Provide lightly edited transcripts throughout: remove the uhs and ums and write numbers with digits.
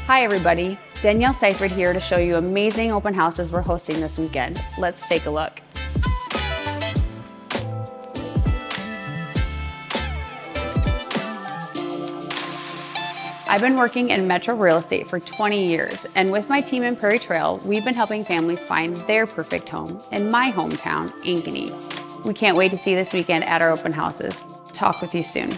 Hi everybody, Danielle Seifert here to show you amazing open houses we're hosting this weekend. Let's take a look. I've been working in metro real estate for 20 years, and with my team in Prairie Trail, we've been helping families find their perfect home in my hometown, Ankeny. We can't wait to see you this weekend at our open houses. Talk with you soon.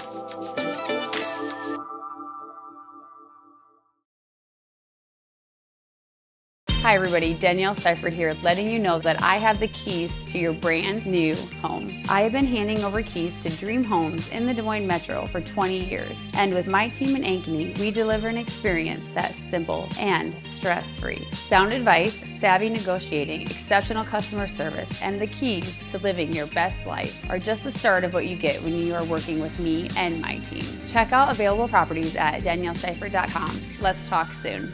Hi everybody, Danielle Seifert here, letting you know that I have the keys to your brand new home. I have been handing over keys to dream homes in the Des Moines Metro for 20 years. And with my team in Ankeny, we deliver an experience that's simple and stress-free. Sound advice, savvy negotiating, exceptional customer service, and the keys to living your best life are just the start of what you get when you are working with me and my team. Check out available properties at danielleseifert.com. Let's talk soon.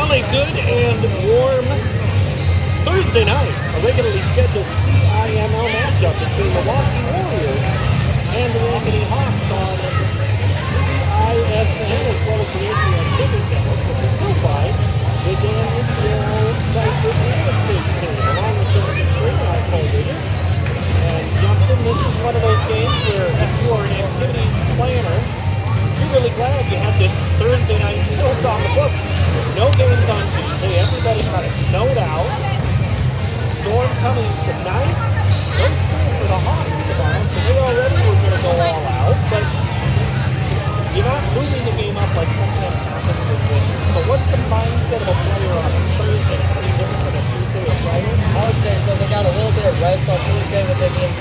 A good and warm Thursday night, a regularly scheduled CIML matchup between the Waukee Warriors and the Ankeny Hawks on CISN, as well as the Ankeny Activities Network, which is built by the Danielle Seifert Real Estate Team, along with Justin Schrader, our co-leader. And Justin, this is one of those games where if you are an activities planner, you're really glad you have this Thursday night tilt on the books. No games on Tuesday. Everybody kind of snowed out. Storm coming tonight. No school for the Hawks tomorrow, so they already were going to go all out. But you're not moving the game up like sometimes happens in winter. So what's the mindset of a player on Thursday? Any different than a Tuesday or Friday? I would say so. They got a little bit of rest on Tuesday with it being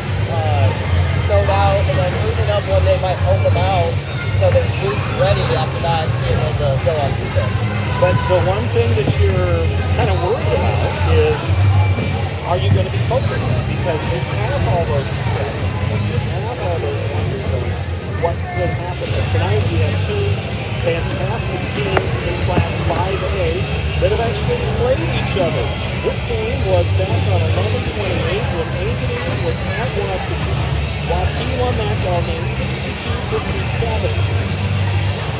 snowed out, and then moving up when they might hold them out. So they're boost ready after that, being able to go on Tuesday. But the one thing that you're kind of worried about is, are you going to be focused? Because you have all those distractions, you have all those wonders of what could happen. But tonight we have two fantastic teams in Class 5A that have actually played each other. This game was back on 11/28 when Ankeny was at Waukee. Waukee won that ball game 62-57.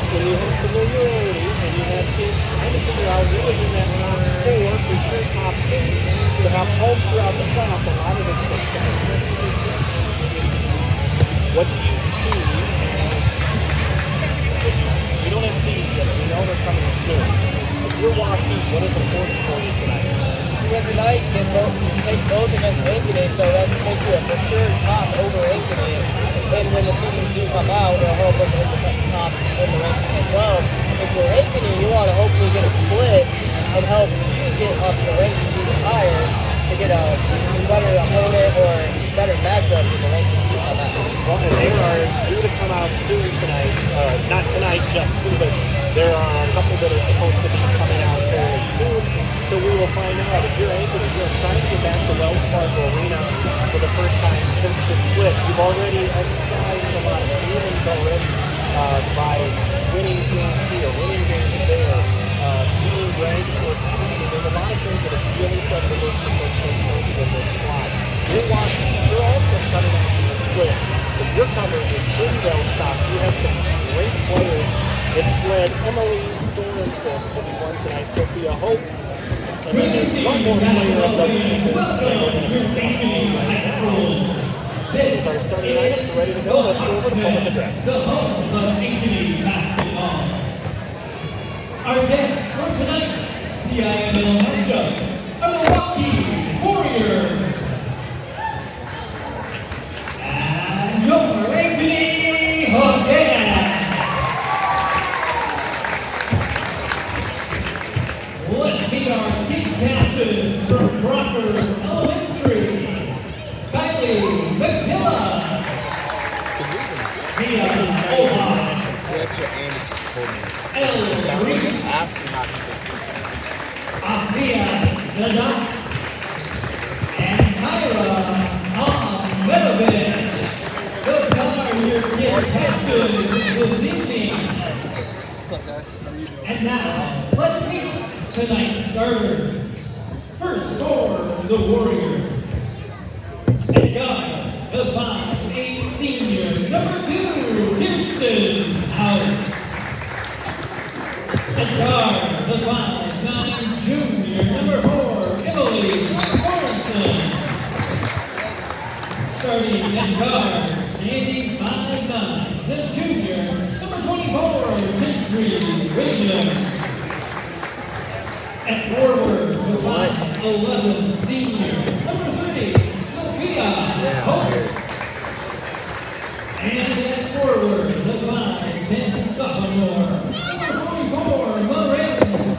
When you have familiarity and you have teams trying to figure out who is in that top 4, for sure top 8, to have home throughout the class, a lot of it's spectacular. What do you see as, we don't have seeds yet, we know they're coming soon. If you're Waukee, what is important for you tonight? Well, tonight you take both against Ankeny, so that makes you a for sure top over Ankeny. And when the seasons do come out, it'll help us in the top in the ranking as well. If you're Ankeny, you want to hopefully get a split and help you get up the rankings even higher to get a better opponent or better matchup in the rankings to come out. Well, and they are due to come out soon tonight. Not tonight, just two, but there are a couple that are supposed to be coming out fairly soon. So we will find out. If you're Ankeny, you're trying to get back to Wells Fargo Arena for the first time since the split. You've already excised a lot of demons already by winning games here, winning games there, being ranked or competing. There's a lot of things that have really started to look towards in this squad. You're Waukee, you're also coming out from the split, but your coverage is pretty well stocked. You have some great players. It's led Emily Sorensen to be one tonight, Sophia Hope. And then there's one more player of double figures that we're going to pick up right now. This is our starting lineup. Ready to go. Let's go over to public address. Our guests for tonight's CIML matchup are the Waukee Warriors and your Ankeny Hawks. Let's meet our team captains from Crawford Elementary, Kylie McMillan. Director Andy just told me and Tyra Ahmedovich. Those are your kids' passes this evening. And now, let's meet tonight's starters. First for the Warriors. At guard, the 5'8" senior, number 2, Kirsten Howard. At guard, the 5'9" junior, number 4, Emily Sorensen. Starting at guard, standing 5'9", the junior, number 24, Gentry Williams. At forward, the 5'11" senior, number 30, Sophia Hope. And at forward, the 5'10" sophomore, number 44, Marin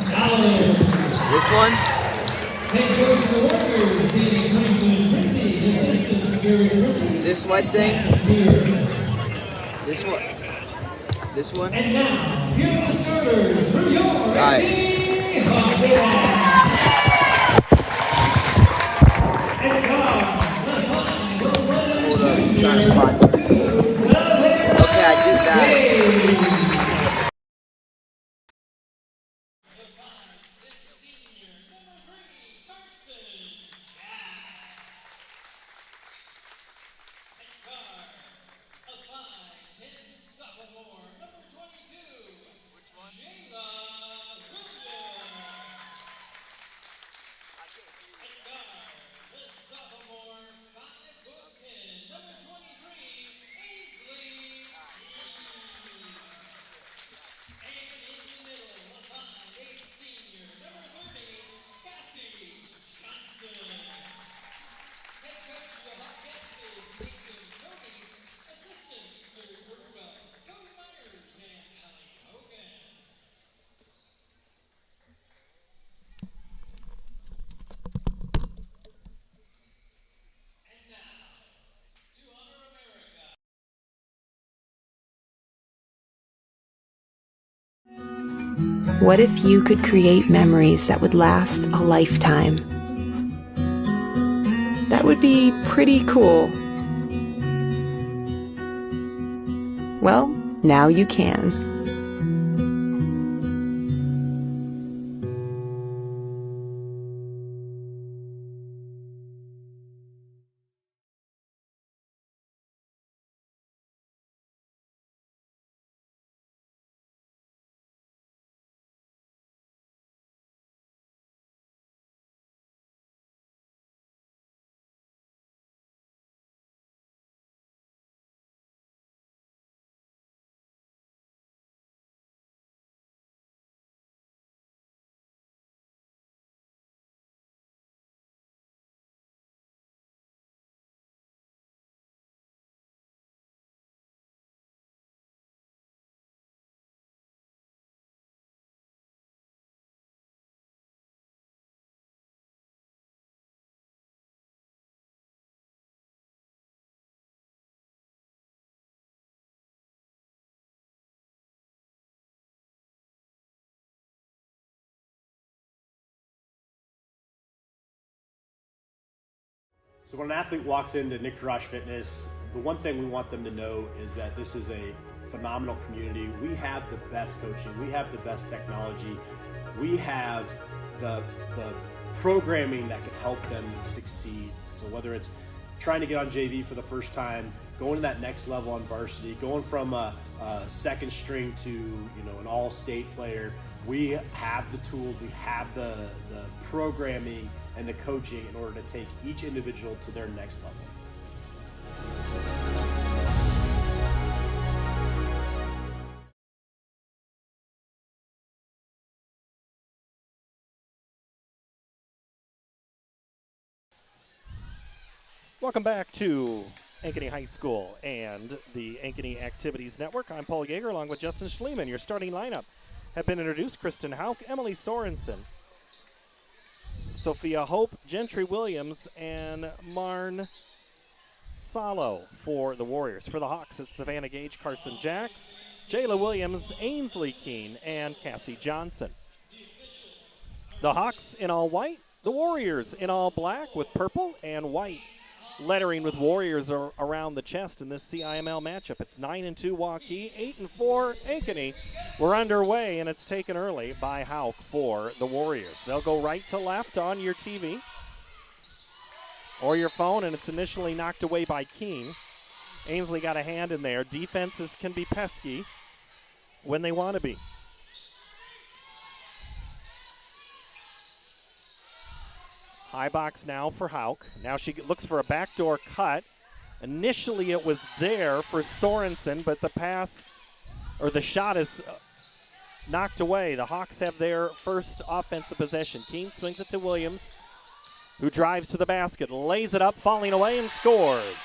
Sallard. This one? Head coach of the Warriors, Danny Franklin Rinty, assistant Gary Rinty. This white thing? Here. This one? This one? And now, here are the starters for your Alright. Hold up, I'm trying to find it. Okay, I did that. What if you could create memories that would last a lifetime? That would be pretty cool. Well, now you can. So when an athlete walks into Nick Garage Fitness, the one thing we want them to know is that this is a phenomenal community. We have the best coaching, we have the best technology, we have the programming that can help them succeed. So whether it's trying to get on JV for the first time, going to that next level on varsity, going from a second string to an all-state player, we have the tools, we have the programming and the coaching in order to take each individual to their next level. Welcome back to Ankeny High School and the Ankeny Activities Network. I'm Paul Yeager along with Justin Schliemann. Your starting lineup have been introduced: Kristen Hauk, Emily Sorensen, Sophia Hope, Gentry Williams, and Marn Salo for the Warriors. For the Hawks, it's Savannah Gage, Carson Jacks, Jayla Williams, Ainsley Keene, and Cassie Johnson. The Hawks in all white, the Warriors in all black with purple and white lettering with Warriors around the chest in this CIML matchup. It's 9-2 Waukee, 8-4 Ankeny. We're underway, and it's taken early by Hauk for the Warriors. They'll go right to left on your TV or your phone, and it's initially knocked away by Keene. Ainsley got a hand in there. Defenses can be pesky when they want to be. High box now for Hauk. Now she looks for a backdoor cut. Initially it was there for Sorensen, but the pass, or the shot is knocked away. The Hawks have their first offensive possession. Keene swings it to Williams, who drives to the basket, lays it up, falling away, and scores.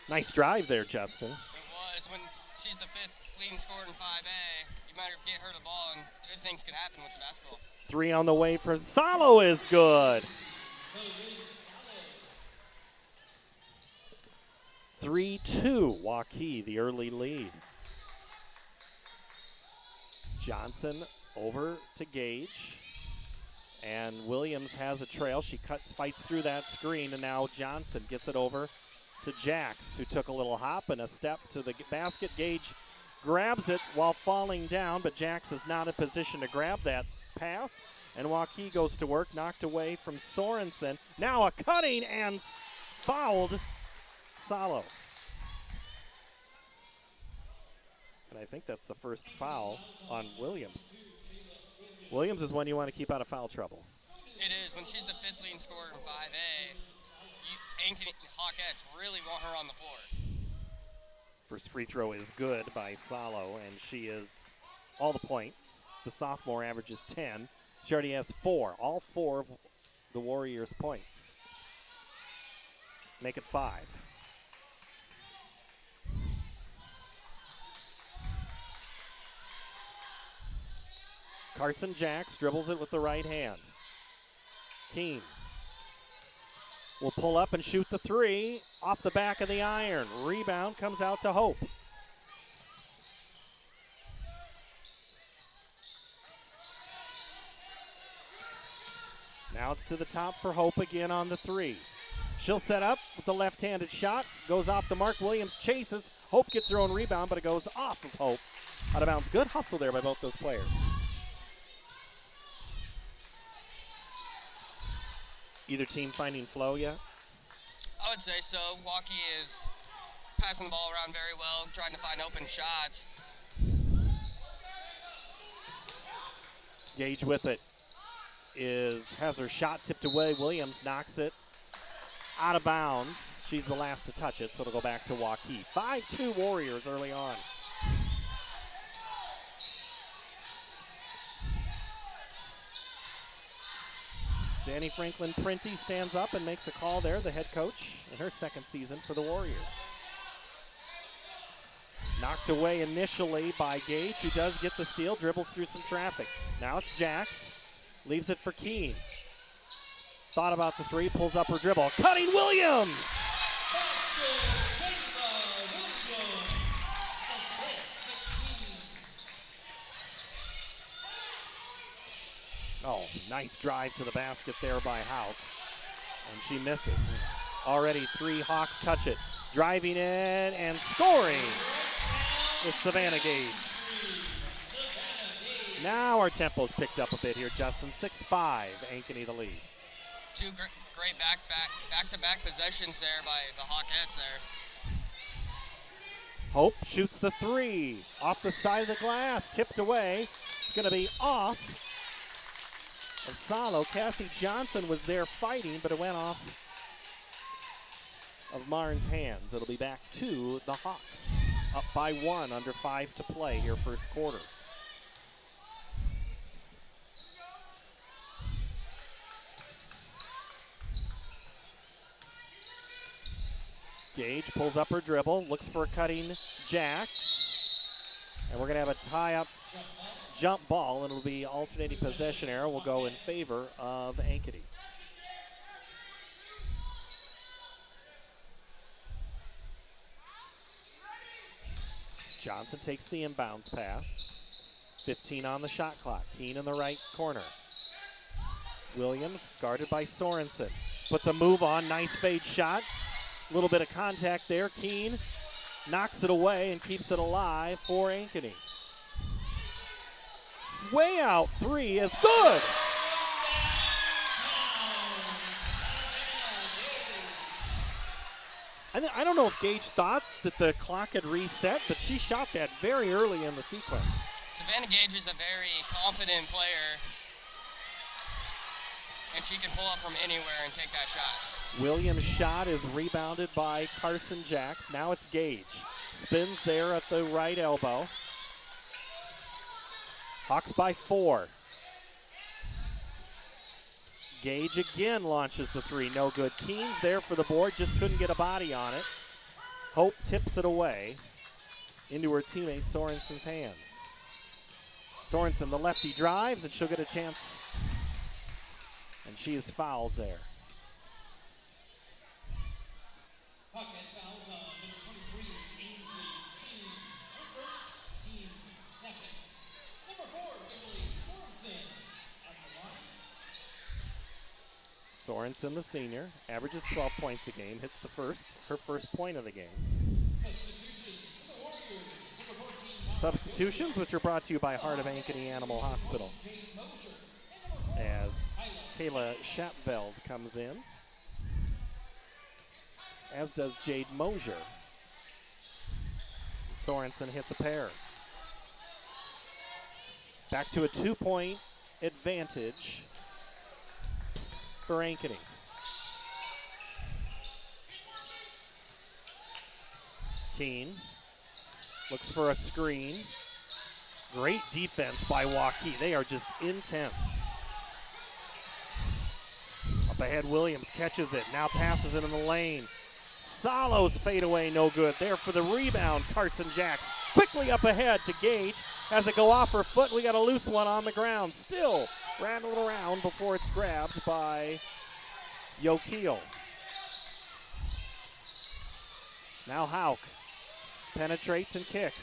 Nice drive there, Justin. It was. When she's the 5th leading scorer in 5A, you might get her the ball and good things could happen with the basketball. 3 on the way for Salo is good. 3-2, Waukee, the early lead. Johnson over to Gage. And Williams has a trail. She fights through that screen, and now Johnson gets it over to Jax, who took a little hop and a step to the basket. Gage grabs it while falling down, but Jax is not in position to grab that pass. And Waukee goes to work, knocked away from Sorensen. Now a cutting and fouled Salo. And I think that's the first foul on Williams. Williams is one you want to keep out of foul trouble. It is. When she's the 5th leading scorer in 5A, Ankeny Hawkettes really want her on the floor. First free throw is good by Salo, and she is all the points. The sophomore averages 10. She already has 4, all 4 of the Warriors' points. Make it 5. Carson Jax dribbles it with the right hand. Keene will pull up and shoot the 3 off the back of the iron. Rebound comes out to Hope. Now it's to the top for Hope again on the 3. She'll set up with the left-handed shot. Goes off the mark. Williams chases. Hope gets her own rebound, but it goes off of Hope. Out of bounds. Good hustle there by both those players. Either team finding flow yet? I would say so. Waukee is passing the ball around very well, trying to find open shots. Gage with it has her shot tipped away. Williams knocks it out of bounds. She's the last to touch it, so it'll go back to Waukee. 5-2 Warriors early on. Danny Franklin Printy stands up and makes a call there, the head coach in her second season for the Warriors. Knocked away initially by Gage, who does get the steal, dribbles through some traffic. Now it's Jax, leaves it for Keene. Thought about the 3, pulls up her dribble. Cutting Williams! Oh, nice drive to the basket there by Hauk. And she misses. Already 3 Hawks touch it. Driving in and scoring is Savannah Gage. Now our tempo's picked up a bit here, Justin. 6-5, Ankeny the lead. 2 great back-to-back possessions there by the Hawkettes there. Hope shoots the 3 off the side of the glass, tipped away. It's going to be off of Salo. Cassie Johnson was there fighting, but it went off of Marne's hands. It'll be back to the Hawks, up by 1, under 5 to play here first quarter. Gage pulls up her dribble, looks for a cutting Jax, and we're going to have a tie-up jump ball, and it'll be alternating possession arrow. Will go in favor of Ankeny. Johnson takes the inbounds pass. 15 on the shot clock. Keen in the right corner. Williams guarded by Sorensen. Puts a move on, nice fade shot. A little bit of contact there. Keen knocks it away and keeps it alive for Ankeny. Way out three is good. I don't know if Gage thought that the clock had reset, but she shot that very early in the sequence. Savannah Gage is a very confident player, and she can pull up from anywhere and take that shot. Williams' shot is rebounded by Carson Jacks. Now it's Gage. Spins there at the right elbow. Hawks by 4. Gage again launches the three, no good. Keen's there for the board, just couldn't get a body on it. Hope tips it away into her teammate Sorensen's hands. Sorensen, the lefty, drives, and she'll get a chance. And she is fouled there. Pocket fouls on number 23, Ainsley King. Her first, team's second. Number 4, Emily Sorensen at the line. Sorensen, the senior, averages 12 points a game, hits her first point of the game. Substitutions, which are brought to you by Heart of Ankeny Animal Hospital. As Kayla Schapveld comes in, as does Jade Mosier. Sorensen hits a pair. Back to a 2-point advantage for Ankeny. Keen looks for a screen. Great defense by Waukee. They are just intense. Up ahead, Williams catches it. Now passes it in the lane. Solo's fadeaway, no good. There for the rebound, Carson Jacks. Quickly up ahead to Gage. Has it go off her foot. We got a loose one on the ground. Still rattling around before it's grabbed by Yokeel. Now Hauk penetrates and kicks.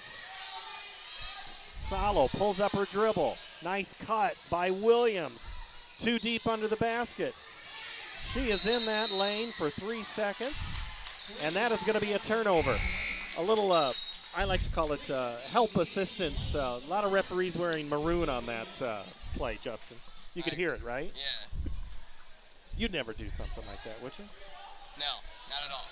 Salo pulls up her dribble. Nice cut by Williams. Too deep under the basket. She is in that lane for 3 seconds, and that is going to be a turnover. A little, I like to call it help assistant. A lot of referees wearing maroon on that play, Justin. You could hear it, right? Yeah. You'd never do something like that, would you? No, not at all.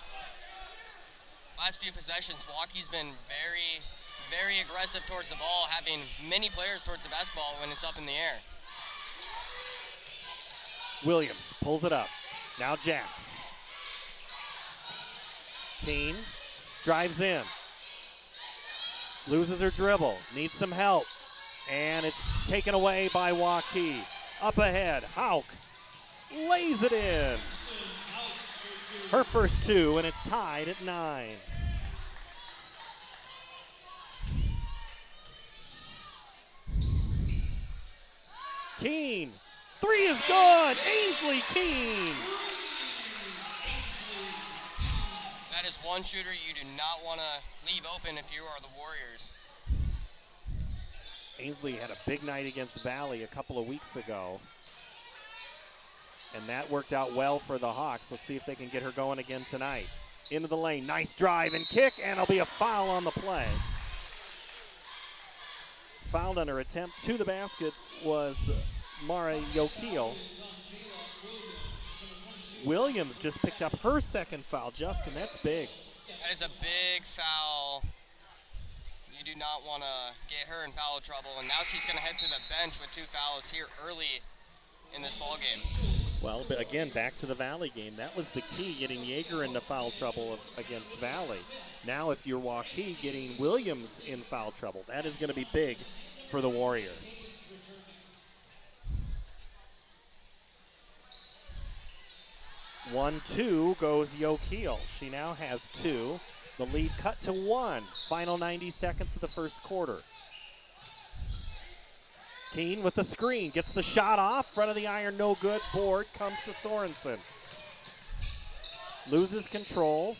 Last few possessions, Waukee's been very, very aggressive towards the ball, having many players towards the basketball when it's up in the air. Williams pulls it up. Now Jacks. Keen drives in. Loses her dribble. Needs some help. And it's taken away by Waukee. Up ahead, Hauk lays it in. Her first 2, and it's tied at 9. Keen. 3 is good. Ainsley Keen. That is one shooter you do not want to leave open if you are the Warriors. Ainsley had a big night against Valley a couple of weeks ago, and that worked out well for the Hawks. Let's see if they can get her going again tonight. Into the lane, nice drive and kick, and it'll be a foul on the play. Fouled on her attempt to the basket was Mara Yokeel. Williams just picked up her second foul. Justin, that's big. That is a big foul. You do not want to get her in foul trouble, and now she's going to head to the bench with 2 fouls here early in this ball game. Well, but again, back to the Valley game. That was the key, getting Yeager into foul trouble against Valley. Now if you're Waukee, getting Williams in foul trouble. That is going to be big for the Warriors. One, 2 goes Yokeel. She now has 2. The lead cut to 1. Final 90 seconds of the first quarter. Keen with the screen, gets the shot off, front of the iron, no good. Board comes to Sorensen. Loses control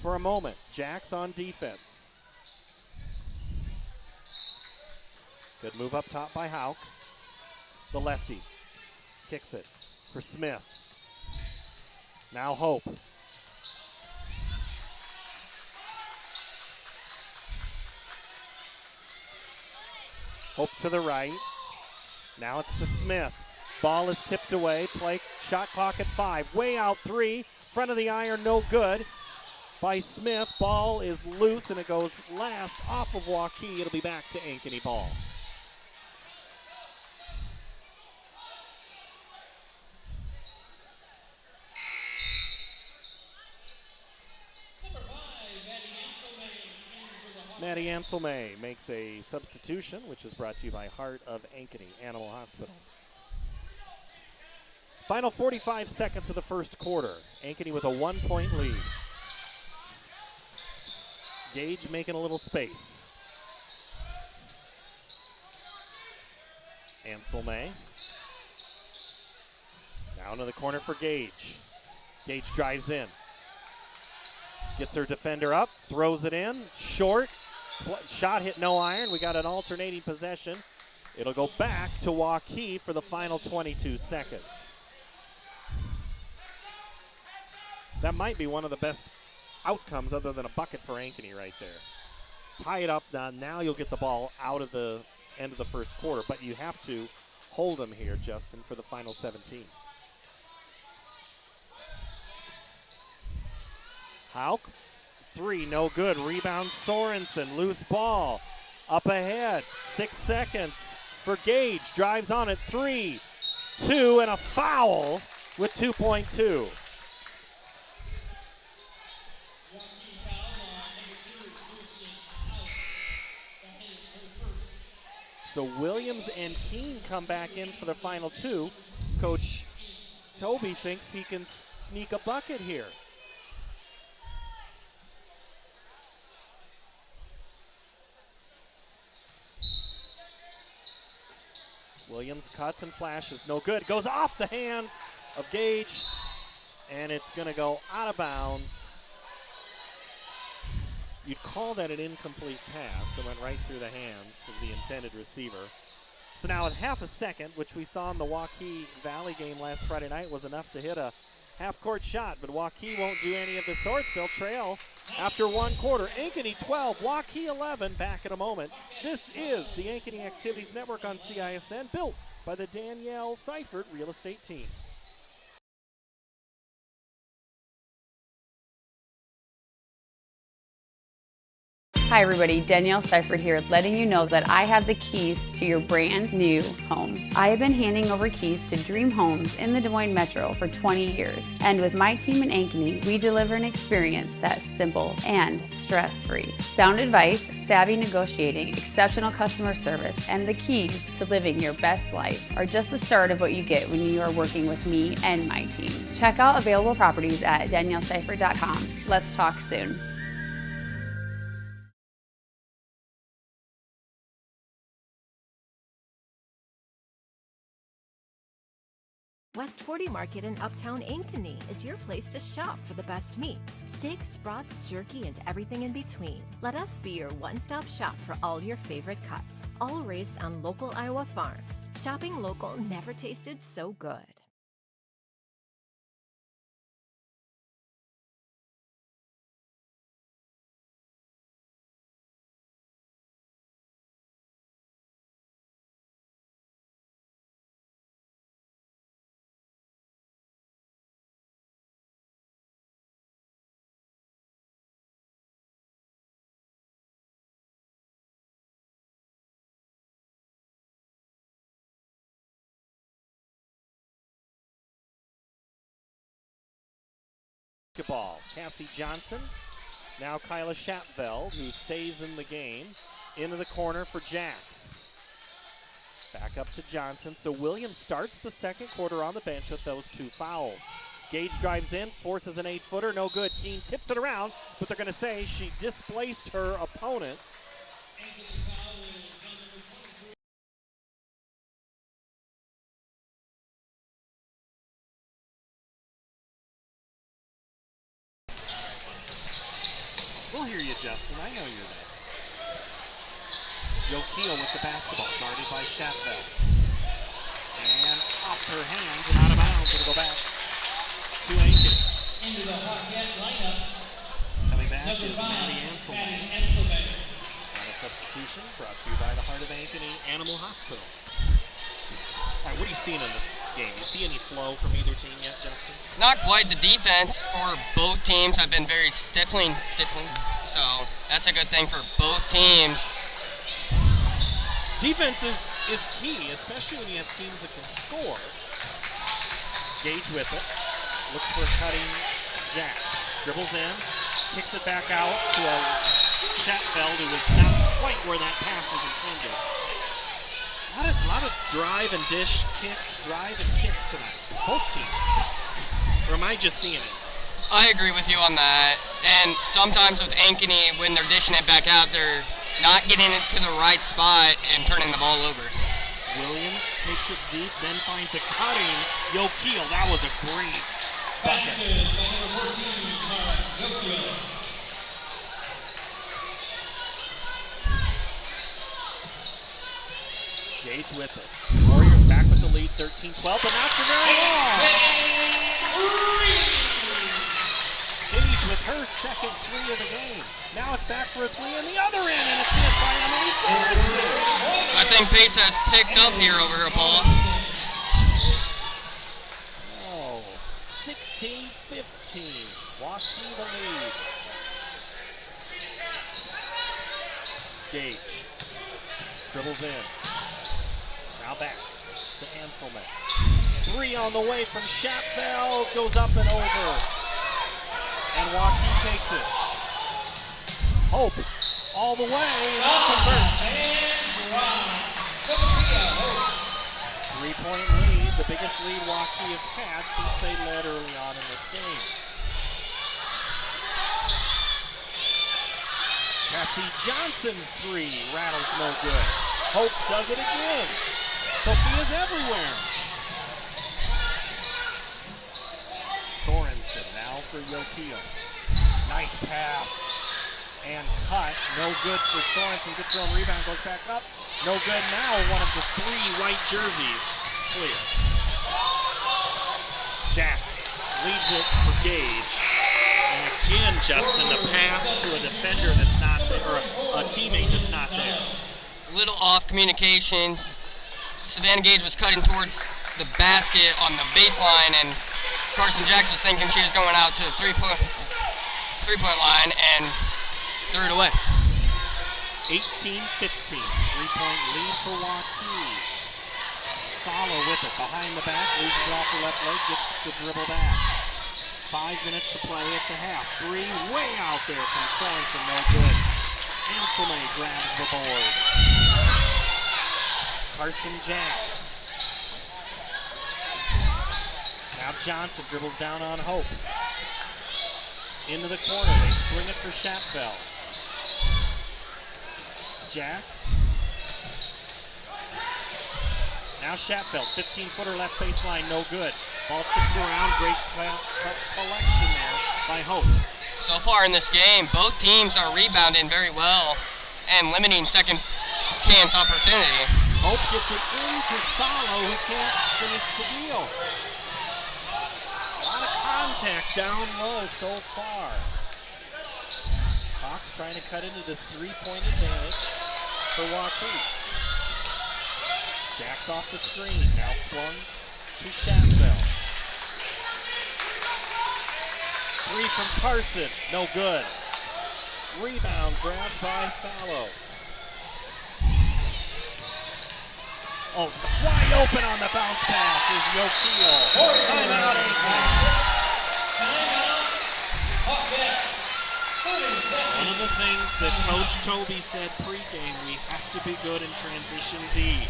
for a moment. Jacks on defense. Good move up top by Hauk. The lefty kicks it for Smith. Now Hope. Hope to the right. Now it's to Smith. Ball is tipped away. Play shot clock at 5. Way out 3. Front of the iron, no good. By Smith. Ball is loose and it goes last off of Waukee. It'll be back to Ankeny ball. Maddie Anselme makes a substitution, which is brought to you by Heart of Ankeny Animal Hospital. Final 45 seconds of the first quarter. Ankeny with a 1-point lead. Gage making a little space. Anselme. Down to the corner for Gage. Gage drives in. Gets her defender up, throws it in, short. Shot hit no iron. We got an alternating possession. It'll go back to Waukee for the final 22 seconds. That might be one of the best outcomes other than a bucket for Ankeny right there. Tie it up now you'll get the ball out of the end of the first quarter, but you have to hold them here, Justin, for the final 17. Hauk. 3, no good. Rebound Sorensen. Loose ball. Up ahead. 6 seconds for Gage. Drives on it. 3, 2, and a foul with 2.2. So Williams and Keene come back in for the final 2. Coach Toby thinks he can sneak a bucket here. Williams cuts and flashes, no good. Goes off the hands of Gage, and it's going to go out of bounds. You'd call that an incomplete pass. It went right through the hands of the intended receiver. So now in half a second, which we saw in the Waukee Valley game last Friday night, was enough to hit a half-court shot, but Waukee won't do any of the sorts. They'll trail after 1 quarter. Ankeny 12, Waukee 11. Back in a moment. This is the Ankeny Activities Network on CISN, built by the Danielle Seifert Real Estate Team. Hi everybody, Danielle Seifert here, letting you know that I have the keys to your brand new home. I have been handing over keys to dream homes in the Des Moines Metro for 20 years. And with my team in Ankeny, we deliver an experience that's simple and stress-free. Sound advice, savvy negotiating, exceptional customer service, and the keys to living your best life are just the start of what you get when you are working with me and my team. Check out available properties at danielleseifert.com. Let's talk soon. West 40 Market in Uptown Ankeny is your place to shop for the best meats, steaks, brats, jerky, and everything in between. Let us be your one-stop shop for all your favorite cuts, all raised on local Iowa farms. Shopping local never tasted so good. Ball. Cassie Johnson, now Kyla Schatveld, who stays in the game, into the corner for Jax. Back up to Johnson. So Williams starts the second quarter on the bench with those 2 fouls. Gage drives in, forces an 8-footer, no good. Keene tips it around, but they're going to say she displaced her opponent. We'll hear you, Justin. I know you're there. Yokeel with the basketball, guarded by Shatbell. And off her hands and out of bounds. It'll go back to Ankeny. Into the Hawkette lineup, Coming back number is 5, Maddie Anselman. Maddie Anselman. On a substitution brought to you by the Heart of Ankeny Animal Hospital. All right, what are you seeing in this game? You see any flow from either team yet, Justin? Not quite. The defense for both teams have been very stifling. So that's a good thing for both teams. Defense is key, especially when you have teams that can score. Gage with it. Looks for a cutting Jax. Dribbles in. Kicks it back out to a Shatfeld who was not quite where that pass was intended. A lot of drive and dish, kick, drive and kick tonight. Both teams. Or am I just seeing it? I agree with you on that. And sometimes with Ankeny, when they're dishing it back out, they're not getting it to the right spot and turning the ball over. Williams takes it deep, then finds a cutting Yokeel. That was a great bucket. Basket by number 14, Yokeel. Gage with it. Warriors back with the lead, 13-12, but not for very long. Gage with her second three of the game. Now it's back for a three on the other end, and it's hit by Emily Sorensen. I think pace has picked up here over here, Paula. Oh, 16-15. Waukee the lead. Gage dribbles in. Now back to Anselman. Three on the way from Shatfeld. Goes up and over. And Waukee takes it. Hope all the way. Converts. 3-point lead. The biggest lead Waukee has had since they led early on in this game. Cassie Johnson's three rattles no good. Hope does it again. Sophia's everywhere. Sorensen now for Yokeel. Nice pass. And cut. No good for Sorensen. Gets her own rebound. Goes back up. No good now. One of the three white jerseys clear. Jax leaves it for Gage. And again, Justin, a pass to a defender that's not there, or a teammate that's not there. Little off communication. Savannah Gage was cutting towards the basket on the baseline, and Carson Jax was thinking she was going out to the three-point line and threw it away. 18-15, 3-point lead for Waukee. Salo with it, behind the back, loses off the left leg, gets the dribble back. 5 minutes to play at the half. Three way out there from Sorensen, no good. Anselme grabs the board. Carson Jax. Now Johnson dribbles down on Hope. Into the corner, they swing it for Shatfeld. Jax. Now Shatfeld, 15-footer left baseline, no good. Ball tipped around, great collection there by Hope. So far in this game, both teams are rebounding very well and limiting second chance opportunity. Hope gets it into Salo, who can't finish the deal. A lot of contact down low so far. Fox trying to cut into this three-point advantage for Waukee. Jax off the screen, now swung to Shatfeld. Three from Carson, no good. Rebound grabbed by Salo. Oh, wide open on the bounce pass is Yokeel. Timeout, One of the things that Coach Toby said pregame, we have to be good in transition D.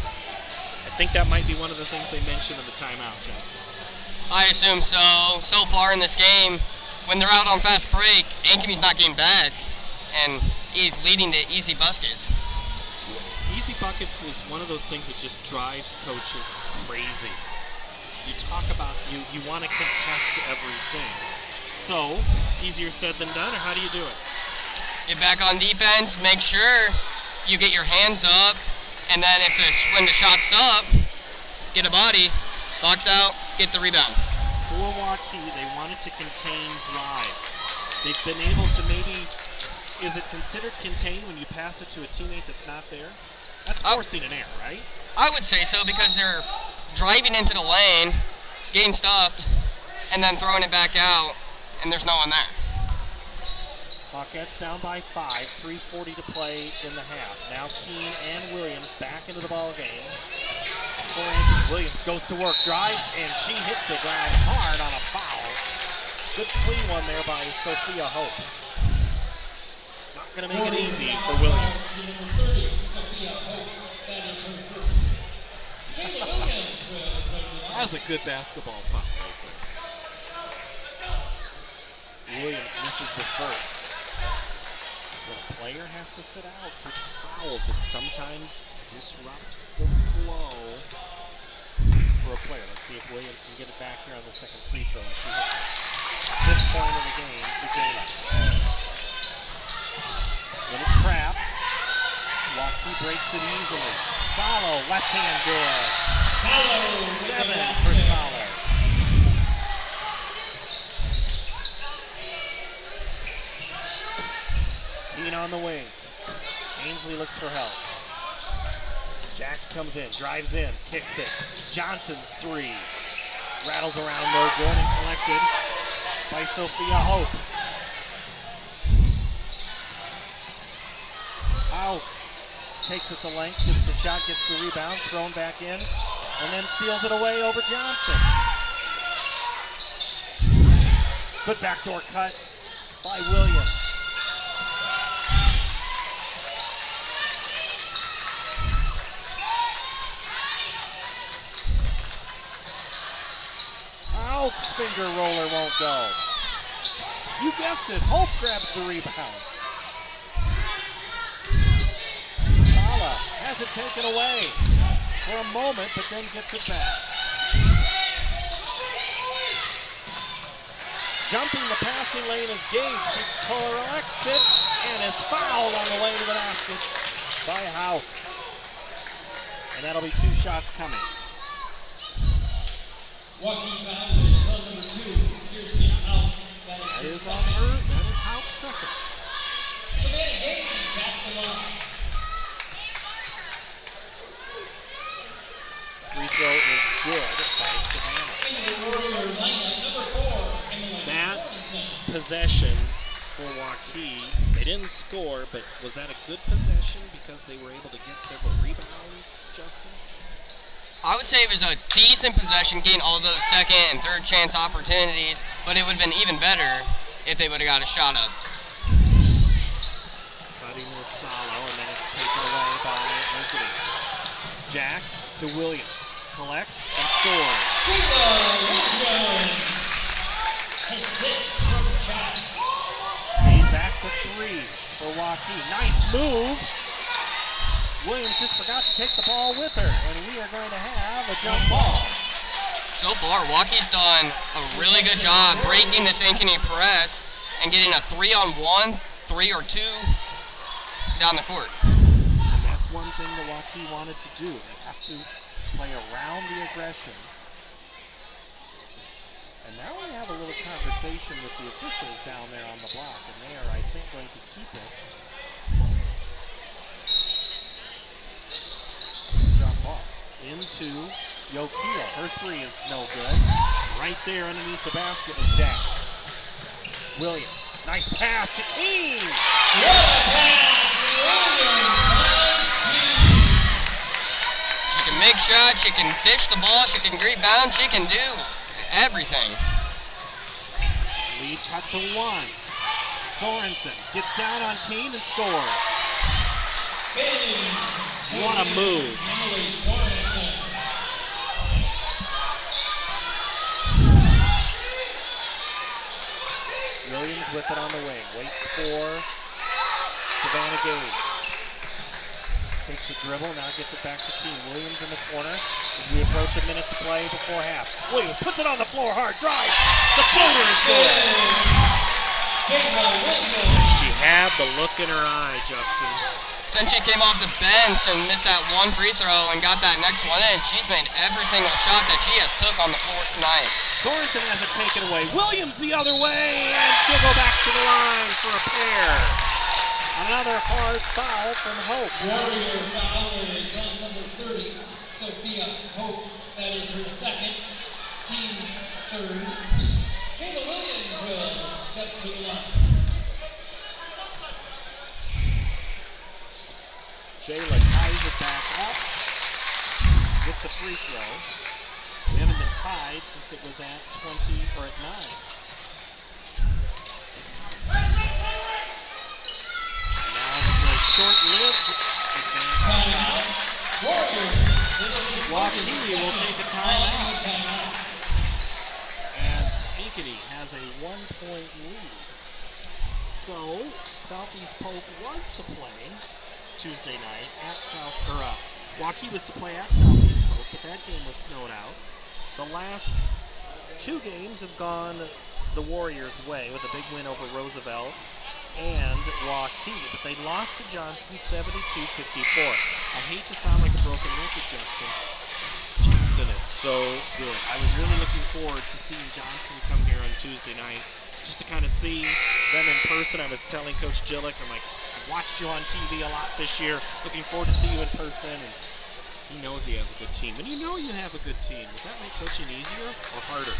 I think that might be one of the things they mentioned in the timeout, Justin. I assume so. So far in this game, when they're out on fast break, Ankeny's not getting back and leading to easy baskets. Easy buckets is one of those things that just drives coaches crazy. You talk about you want to contest everything. So, easier said than done, or how do you do it? Get back on defense, make sure you get your hands up, and then when the shot's up, get a body, box out, get the rebound. For Waukee, they wanted to contain drives. They've been able to maybe, is it considered contain when you pass it to a teammate that's not there? That's forcing an error, right? I would say so, because they're driving into the lane, getting stuffed, and then throwing it back out, and there's no one there. Hawkettes down by 5, 3:40 to play in the half. Now Keene and Williams back into the ball game. Williams goes to work, drives, and she hits the ground hard on a foul. Good clean one there by Sophia Hope. Not going to make it easy for Williams. That was a good basketball foul right there. Williams misses the first. When a player has to sit out for fouls, it sometimes disrupts the flow for a player. Let's see if Williams can get it back here on the second free throw. She hits it. 5th point of the game for Jayla. Little trap. Waukee breaks it easily. Salo, left hand good. 7 for Salo. Keene on the wing. Ainsley looks for help. Jax comes in, drives in, kicks it. Johnson's 3. Rattles around, no good, and collected by Sophia Hope. Out. Takes it the length, gets the shot, gets the rebound, thrown back in, and then steals it away over Johnson. Good backdoor cut by Williams. Out's finger roller won't go. You guessed it, Hope grabs the rebound. Sala has it taken away for a moment, but then gets it back. Jumping the passing lane is Gage. She collects it and is fouled on the way to the basket by Howe. And that'll be 2 shots coming. Waukee foul is on number 2, Kirsten Howe. That is on her. That is Howe's second. Savannah Gage back the line. Free throw is good by Savannah. That possession for Waukee, they didn't score, but was that a good possession because they were able to get several rebounds, Justin? I would say it was a decent possession, getting all those second and third chance opportunities, but it would have been even better if they would have got a shot up. Cutting with Salo, and then it's taken away by Ankeny. Jax to Williams. Collects and scores. Made back to 3 for Waukee. Nice move. Williams just forgot to take the ball with her, and we are going to have a jump ball. So far, Waukee's done a really good job breaking this Ankeny press and getting a 3-on-1, 3 or 2 down the court. And that's one thing the Waukee wanted to do. They have to play around the aggression. And now we have a little conversation with the officials down there on the block, and they are, I think, going to keep it. Jump ball into Yokia. Her 3 is no good. Right there underneath the basket is Jax. Williams. Nice pass to Keene. She can make shots, she can dish the ball, she can rebound, she can do everything. Lead cut to 1. Sorensen gets down on Keene and scores. What a move. Williams with it on the wing. Waits for Savannah Gage. Takes a dribble, now gets it back to Keene. Williams in the corner as we approach a minute to play before half. Williams puts it on the floor hard, drive. The floater is good. She had the look in her eye, Justin. since she came off the bench and missed that one free throw and got that next one in, she's made every single shot that she has took on the floor tonight. Sorensen has it taken away. Williams the other way, and she'll go back to the line for a pair. Another hard foul from Hope. Warrior foul is on number 30, Sophia Hope. That is her second, team's third. Jayla Williams will step to the line. Jayla ties it back up with the free throw. We haven't been tied since it was at 20 or at 9. Now it's a short-lived advantage. Waukee will take a timeout as Ankeny has a 1-point lead. So Southeast Polk was to play Tuesday night at Waukee was to play at Southeast Polk, but that game was snowed out. The last 2 games have gone the Warriors' way with a big win over Roosevelt and Waukee, but they lost to Johnston 72-54. I hate to sound like a broken record, Justin. Johnston is so good. I was really looking forward to seeing Johnston come here on Tuesday night just to kind of see them in person. I was telling Coach Gillick, I'm like, I've watched you on TV a lot this year. Looking forward to see you in person. And he knows he has a good team. And you know you have a good team. Does that make coaching easier or harder?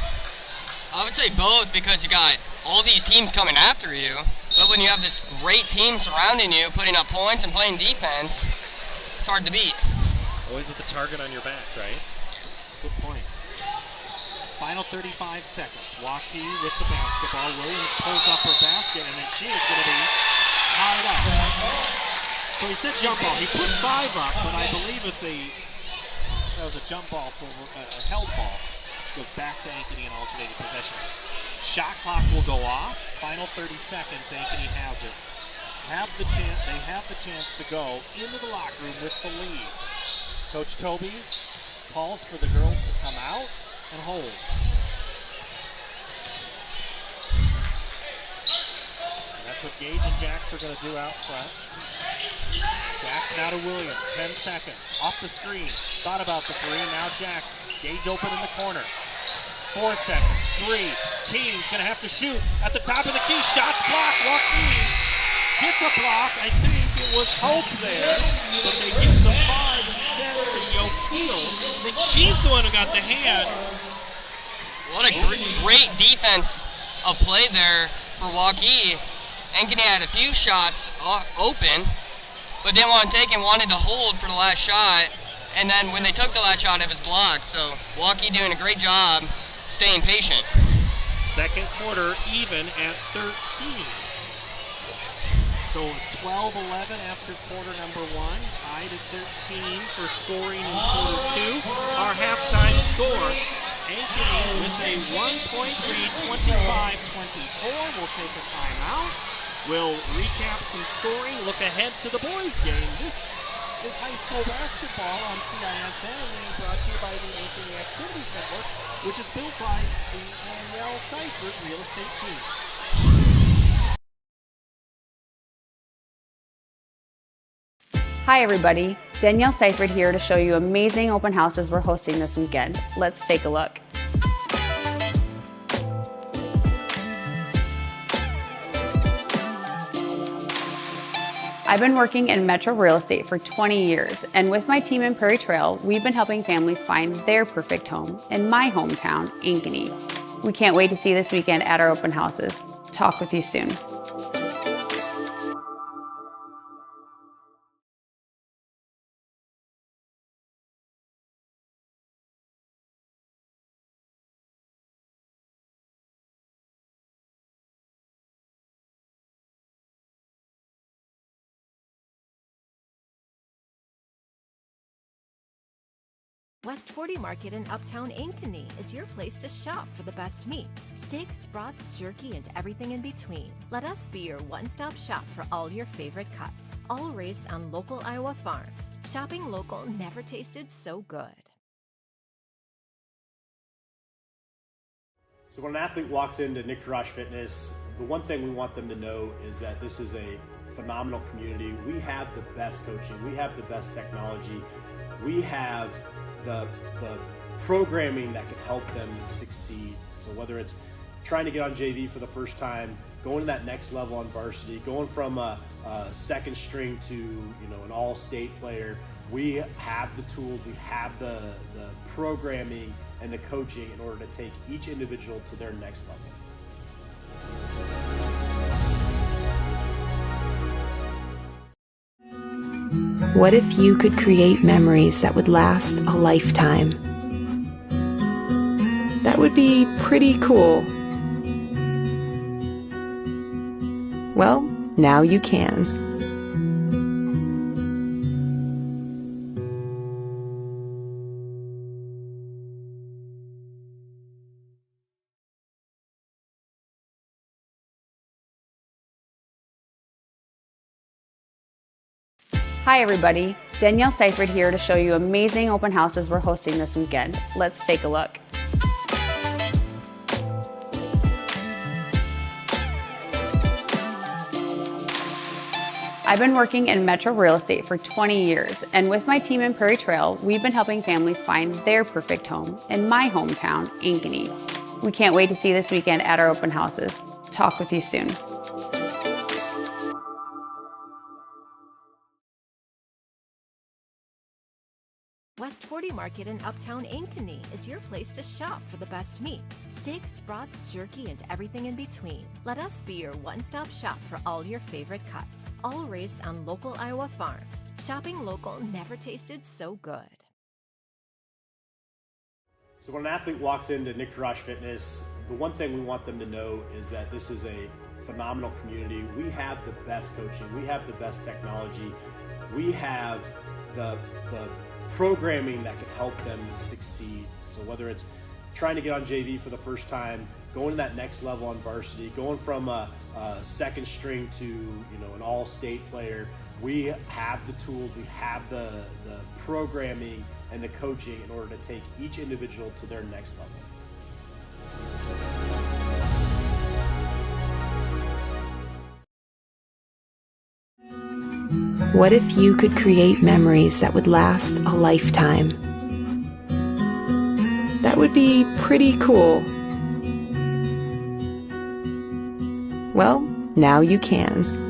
I would say both, because you got all these teams coming after you, but when you have this great team surrounding you, putting up points and playing defense, it's hard to beat. Always with the target on your back, right? Good point. Final 35 seconds. Waukee with the basketball. Williams pulls up her basket, and then she is going to be tied up. So he said jump ball. He put 5 up, but I believe that was a jump ball, so a held ball. Goes back to Ankeny in alternating possession. Shot clock will go off. Final 30 seconds. Ankeny has it. They have the chance to go into the locker room with the lead. Coach Toby calls for the girls to come out and hold. And that's what Gage and Jax are going to do out front. Jax now to Williams. 10 seconds. Off the screen. Thought about the 3. Now Jax. Gage open in the corner. 4 seconds. 3. Keene's going to have to shoot at the top of the key. Shots blocked. Waukee gets a block. I think it was Hope there, but they give the 5 instead to Yokeel. Then she's the one who got the hand. What a great defense of play there for Waukee. Ankeny had a few shots open, but didn't want to take and wanted to hold for the last shot. And then when they took the last shot, it was blocked. So Waukee doing a great job staying patient. Second quarter even at 13. So it's 12-11 after quarter number 1. Tied at 13 for scoring in quarter 2. Our halftime score, Ankeny with a 1-point lead, 25-24. We'll take a timeout. We'll recap some scoring, look ahead to the boys' game. This is high school basketball on CISN, and brought to you by the Ankeny Activities Network, which is built by the Danielle Seifert Real Estate Team. Hi everybody, Danielle Seifert here to show you amazing open houses we're hosting this weekend. Let's take a look. I've been working in metro real estate for 20 years, and with my team in Prairie Trail, we've been helping families find their perfect home in my hometown, Ankeny. We can't wait to see you this weekend at our open houses. Talk with you soon. West 40 Market in Uptown Ankeny is your place to shop for the best meats, steaks, brats, jerky, and everything in between. Let us be your one-stop shop for all your favorite cuts, all raised on local Iowa farms. Shopping local never tasted so good. So when an athlete walks into Nick Garage Fitness, the one thing we want them to know is that this is a phenomenal community. We have the best coaching. We have the best technology. We have the programming that can help them succeed. So whether it's trying to get on JV for the first time, going to that next level on varsity, going from a second string to an all-state player, we have the tools, we have the programming and the coaching in order to take each individual to their next level. What if you could create memories that would last a lifetime? That would be pretty cool. Well, now you can. Hi everybody, Danielle Seifert here to show you amazing open houses we're hosting this weekend. Let's take a look. I've been working in metro real estate for 20 years, and with my team in Prairie Trail, we've been helping families find their perfect home in my hometown, Ankeny. We can't wait to see you this weekend at our open houses. Talk with you soon. West 40 Market in Uptown Ankeny is your place to shop for the best meats, steaks, brats, jerky, and everything in between. Let us be your one-stop shop for all your favorite cuts, all raised on local Iowa farms. Shopping local never tasted so good. So when an athlete walks into Nick Garage Fitness, the one thing we want them to know is that this is a phenomenal community. We have the best coaching, we have the best technology, we have the programming that can help them succeed. So whether it's trying to get on JV for the first time, going to that next level on varsity, going from a second string to an all-state player, we have the tools, we have the programming and the coaching in order to take each individual to their next level. What if you could create memories that would last a lifetime? That would be pretty cool. Well, now you can.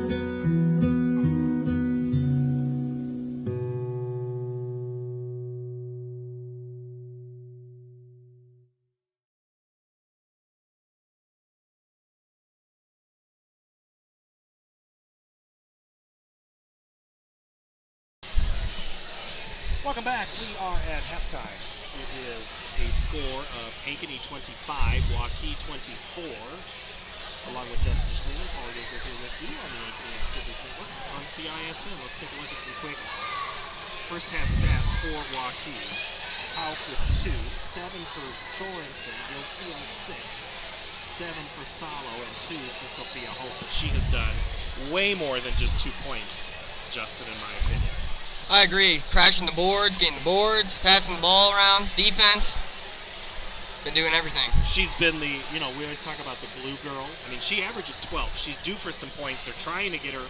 Welcome back. We are at halftime. It is a score of Ankeny 25, Waukee 24. Along with Justin Schleman, Paul Yeager here with you on the Ankeny Activities Network on CISM. Let's take a look at some quick first half stats for Waukee. Hauk with 2, 7 for Sorensen, Yokia 6, 7 for Salo, and 2 for Sophia Hope. But she has done way more than just 2 points, Justin, in my opinion. I agree. Crashing the boards, getting the boards, passing the ball around, defense. Been doing everything. She's been the, we always talk about the glue girl. I mean, she averages 12. She's due for some points. They're trying to get her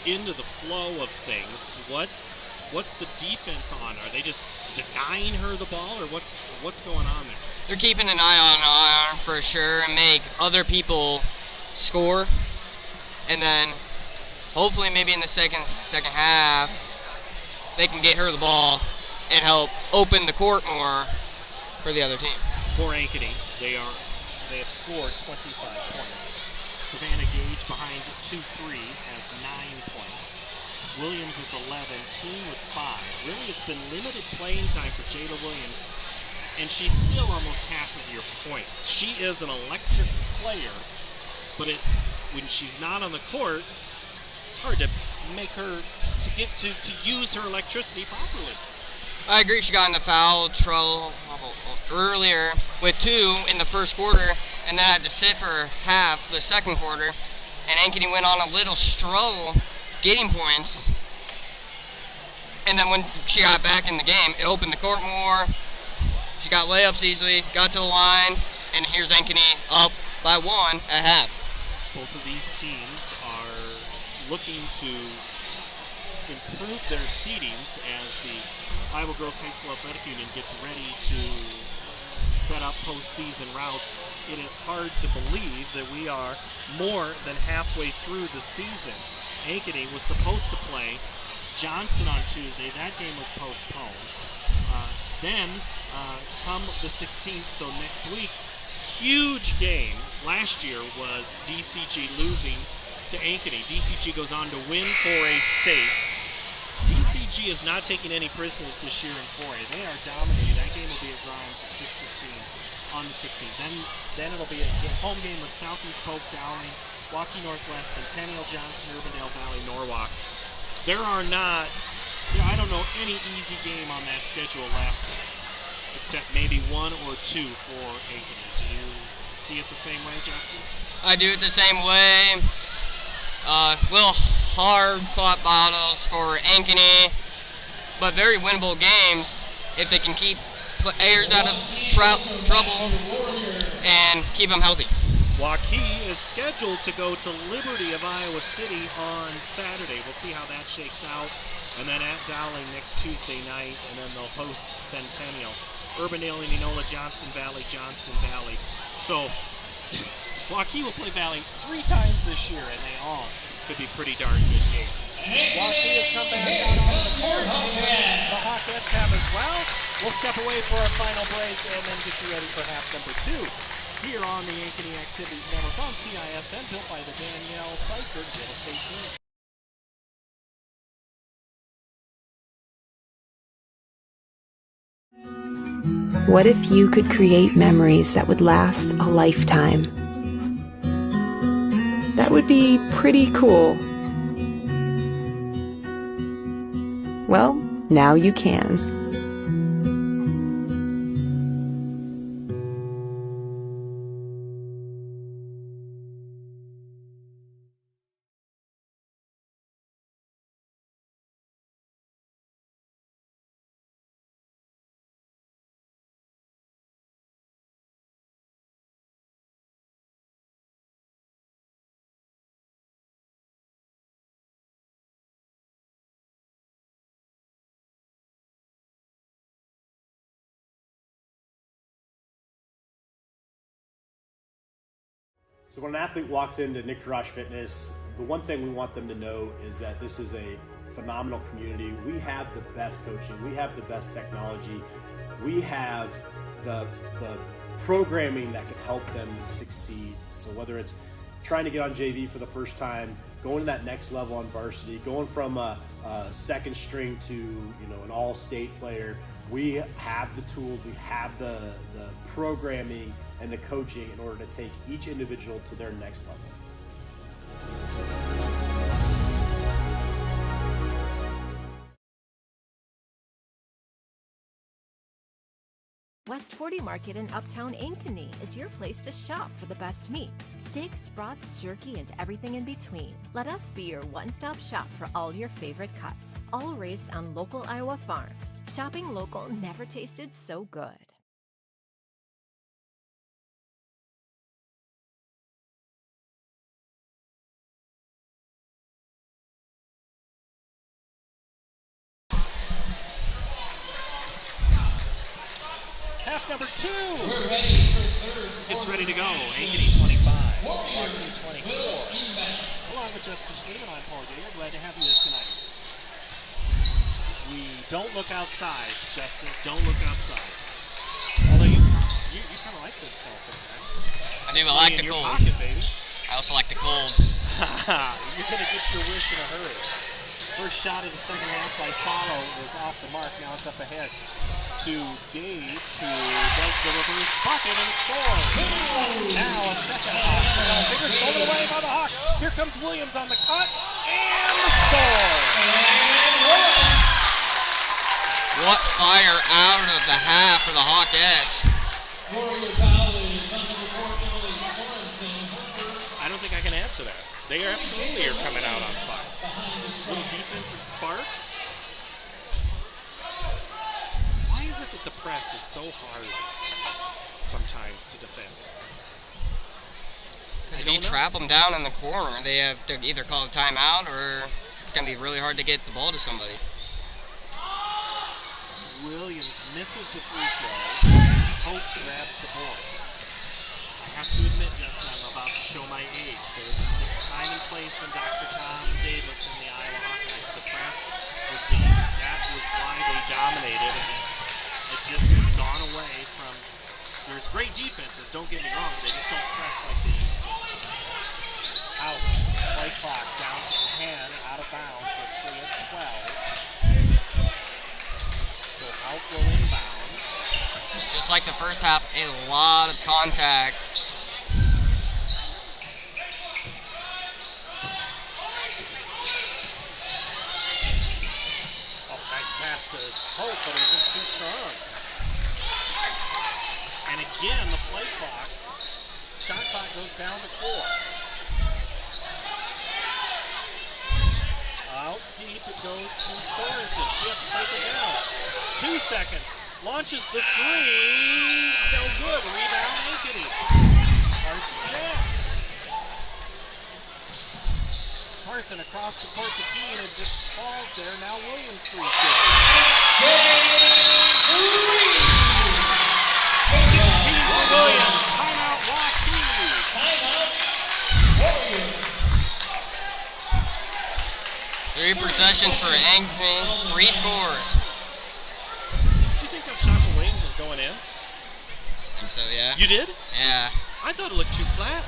into the flow of things. What's the defense on? Are they just denying her the ball, or what's going on there? They're keeping an eye on her for sure and make other people score. And then hopefully maybe in the second half, they can get her the ball and help open the court more for the other team. For Ankeny, they have scored 25 points. Savannah Gage behind 2 threes has 9 points. Williams with 11, Keene with 5. Really, it's been limited playing time for Jada Williams, and she's still almost half of your points. She is an electric player, but when she's not on the court, it's hard to make her to use her electricity properly. I agree. She got into foul trouble earlier with 2 in the first quarter, and then had to sit for half the second quarter. And Ankeny went on a little struggle getting points. And then when she got back in the game, it opened the court more. She got layups easily, got to the line, and here's Ankeny up by 1 at half. Both of these teams are looking to improve their seedings as the Iowa Girls High School Athletic Union gets ready to set up postseason routes. It is hard to believe that we are more than halfway through the season. Ankeny was supposed to play Johnston on Tuesday. That game was postponed. Then come the 16th, so next week, huge game. Last year was DCG losing to Ankeny. DCG goes on to win 4A state. DCG is not taking any prisoners this year in 4A. They are dominating. That game will be at Grimes at 6:15 on the 16th. Then it'll be a home game with Southeast Polk, Dowling, Waukee Northwest, Centennial, Johnston, Urbandale Valley, Norwalk. There are not, I don't know any easy game on that schedule left, except maybe one or two for Ankeny. Do you see it the same way, Justin? I do it the same way. Little hard-fought battles for Ankeny, but very winnable games if they can keep players out of trouble and keep them healthy. Waukee is scheduled to go to Liberty of Iowa City on Saturday. We'll see how that shakes out. And then at Dowling next Tuesday night, and then they'll host Centennial. Urbandale, Indianola, Johnston Valley. So Waukee will play Valley 3 times this year, and they all could be pretty darn good games. Waukee has come back out on the court, and the Hawkettes have as well. We'll step away for our final break and then get you ready for half number 2 here on the Ankeny Activities Network on CISN, built by the Danielle Seifert Real Estate Team. What if you could create memories that would last a lifetime? That would be pretty cool. Well, now you can. So when an athlete walks into Nick Drosh Fitness, the one thing we want them to know is that this is a phenomenal community. We have the best coaching, we have the best technology, we have the programming that can help them succeed. So whether it's trying to get on JV for the first time, going to that next level on varsity, going from a second string to an all-state player, we have the tools, we have the programming and the coaching in order to take each individual to their next level. West 40 Market in Uptown Ankeny is your place to shop for the best meats, steaks, brats, jerky, and everything in between. Let us be your one-stop shop for all your favorite cuts, all raised on local Iowa farms. Shopping local never tasted so good. Half number 2. We're ready for third. It's ready to go. Ankeny 25, Waukee 24. Along with Justin Schneeman, I'm Paul Gayer. Glad to have you tonight. We don't look outside, Justin. Don't look outside. Although you kind of like this snow thing, right? I do. I like the cold. Pocket, baby. I also like the cold. You're going to get your wish in a hurry. First shot of the second half by Salo is off the mark. Now it's up ahead to Gage, who does the reverse bucket and scores. Now a second Hawk. Figure stolen away by the Hawk. Here comes Williams on the cut and the score. What fire out of the half for the Hawkettes. I don't think I can add to that. They are absolutely coming out on fire. A little defensive spark. Why is it that the press is so hard sometimes to defend? Because if you trap them down in the corner, they have to either call a timeout or it's going to be really hard to get the ball to somebody. Williams misses the free throw. Hope grabs the board. I have to admit, Justin, I'm about to show my age. There was a time and place when Dr. Tom Davis and the Iowa Hawkeyes, the press, that was why they dominated, and it just has gone away from. There's great defenses, don't get me wrong, they just don't press like they used to. Out, play clock down to 10, out of bounds, actually at 12. So out will inbound. Just like the first half, a lot of contact. Oh, nice pass to Hope, but it was just too strong. And again, the play clock, shot clock goes down to 4. Out deep, it goes to Sorensen. She has to take it down. 2 seconds. Launches the 3. No good. Rebound, Ankeny. Carson Jacks. Carson across the court to Keene. It just falls there. Now Williams 3 is good. 16 for Williams. Timeout, Waukee. Timeout, Warriors. 3 possessions for Ankeny, 3 scores. Did you think that shot for Williams was going in? I think so, yeah. You did? Yeah. I thought it looked too flat.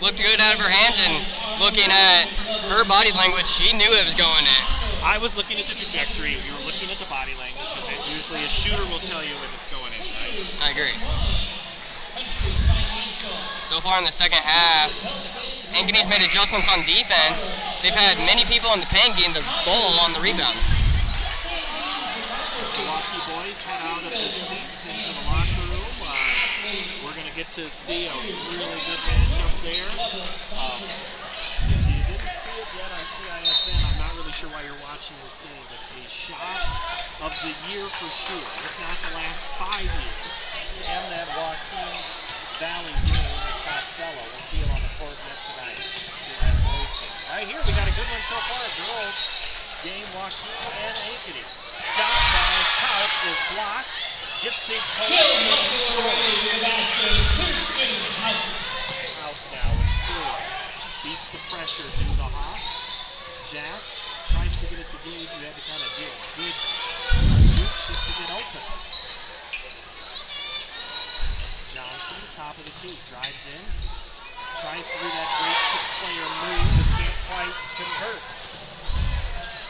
Looked good out of her hands, and looking at her body language, she knew it was going in. I was looking at the trajectory. We were looking at the body language. And usually a shooter will tell you when it's going in, right? I agree. So far in the second half, Ankeny's made adjustments on defense. They've had many people in the paint getting the ball on the rebound. The Waukee boys head out of the seats into the locker room. We're going to get to see a really good matchup there. If you didn't see it yet on CISN, I'm not really sure why you're watching this game, but a shot of the year for sure, if not the last 5 years, to end that Waukee Valley game with Costello. We'll see it on the court net tonight in that boys game. Right here, we got a good one so far. Girls game, Waukee and Ankeny. Shot by Kaup is blocked. Gets the collection. Out now with 4. Beats the pressure to the Hawks. Jacks tries to get it to Gage. You had to kind of do a good shoot just to get open. Johnson, top of the key, drives in. Tries to do that great 6-player move, but can't quite convert.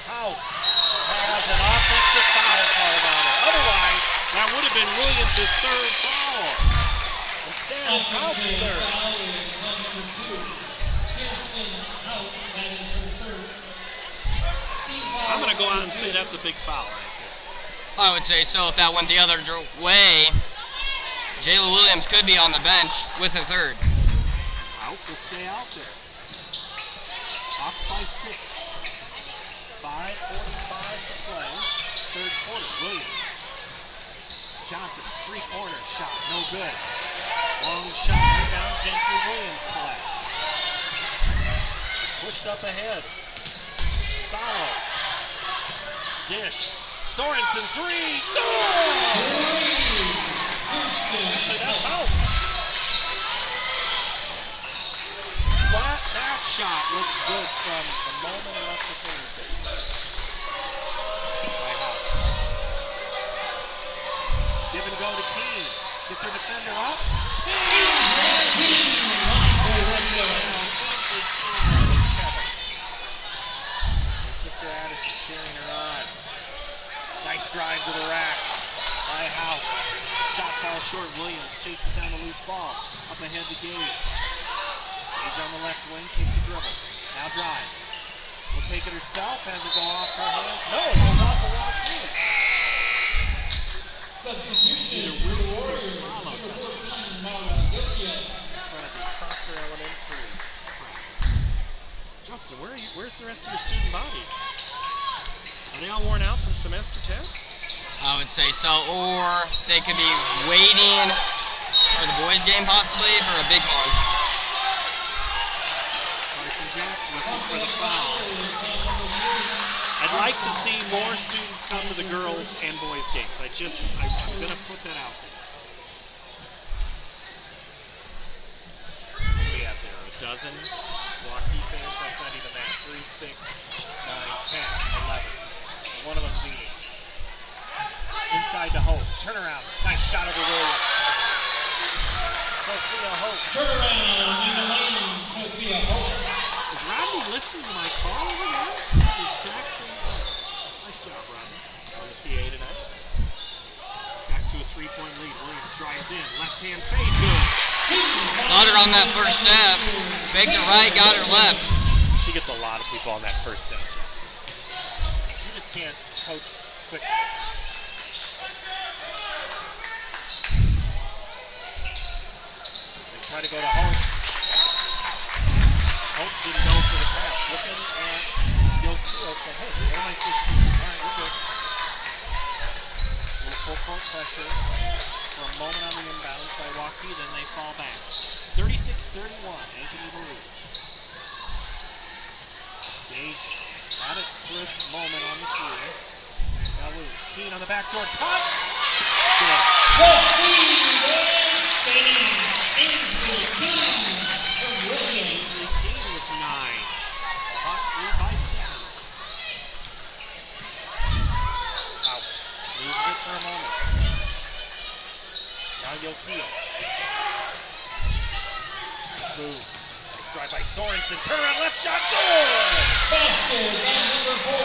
Kaup has an offensive foul called on it. Otherwise, that would have been Williams' 3rd foul. Instead, it's Kaup's 3rd. I'm going to go out and say that's a big foul right there. I would say so. If that went the other way, Jayla Williams could be on the bench with a 3rd. Kaup will stay out there. Hawks by 6. 5:45 to play. 3rd quarter. Williams. Johnson, 3-corner shot, no good. Long shot, rebound, Gentry. Williams collects. Pushed up ahead. Salo. Dish. Sorensen, 3. Actually, that's out. That shot looked good from the moment he left the Thursday. Give and go to Keene. Gets her defender up. Her sister Addison cheering her on. Nice drive to the rack by Houck. Shot falls short. Williams chases down the loose ball. Up ahead to Gage. Gage on the left wing, takes a dribble. Now drives. Will take it herself. Has it go off her hands? No, it goes off the Waukee. Either Williams or Salo touched it. In front of the Proctor Elementary crowd. Justin, where's the rest of your student body? Are they all worn out from semester tests? I would say so, or they could be waiting for the boys' game possibly for a big one. for the foul. I'd like to see more students come to the girls and boys games. I'm going to put that out there. What do we have there? A dozen Waukee fans? That's not even that. 3, 6, 9, 10, 11. One of them's eating. Inside to Hope. Turnaround. Nice shot over Williams. Sophia Hope. Turnaround in the lane, Sophia Hope. Is Rodney listening to my call over there? This is the exact same thing. Nice job, Rodney, on the PA tonight. Back to a 3-point lead. Williams drives in. Left-hand fade. Good. Got her on that first step. Faked her right, got her left. She gets a lot of people on that first step, Justin. You just can't coach quickness. They try to go to Hope. Hope didn't go for the pass. Looking at Yokio said, hey, what am I supposed to do? All right, we're good. A little full court pressure for a moment on the inbounds by Waukee, then they fall back. 36-31, Ankeny the lead. Gage had it for a moment on the floor. Now Williams, Keene on the back door, cut! Good. Ainsley Keene with 9. The Hawks lead by 7. Out. Loses it for a moment. Now Yokio. Nice move. Nice drive by Sorensen. Turn around left shot. Good! Basket and number 4,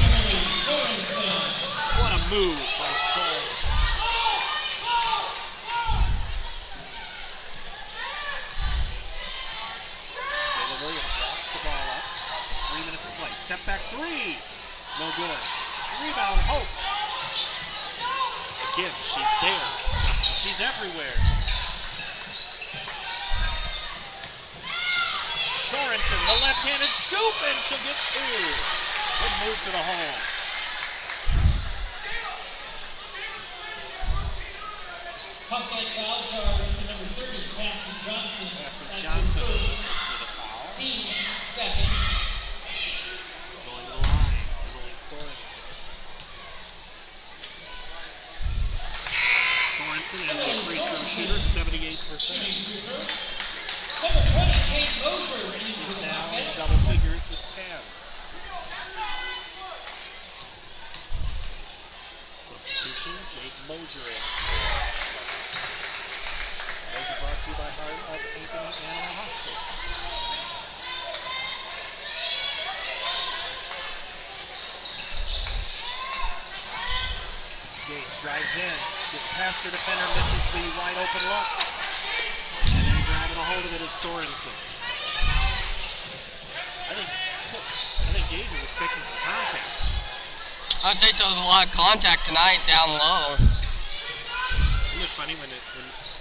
Emily Sorensen. What a move by Sorensen. Jayla Williams walks the ball up. 3 minutes to play. Step back 3. No good. Rebound, Hope. Again, she's there. Justin, she's everywhere. Sorensen, the left-handed scoop, and she'll get 2. Good move to the hole. Pump-back foul charge to number 30, Cassie Johnson. Cassie That's Johnson her is first, for the foul. team's second. Going to the line, Emily Sorensen. Sorensen as a free throw shooter, 78%. Number 20, Kate Mosier. She's now in double figures with 10. Substitution, Jake Mosier in. Those are brought to you by Heart of Ankeny Animal Hospital. Gage drives in, gets past her defender, misses the wide open look. And then grabbing a hold of it is Sorensen. I think Gage is expecting some contact. I'd say so. There's a lot of contact tonight down low. Isn't it funny when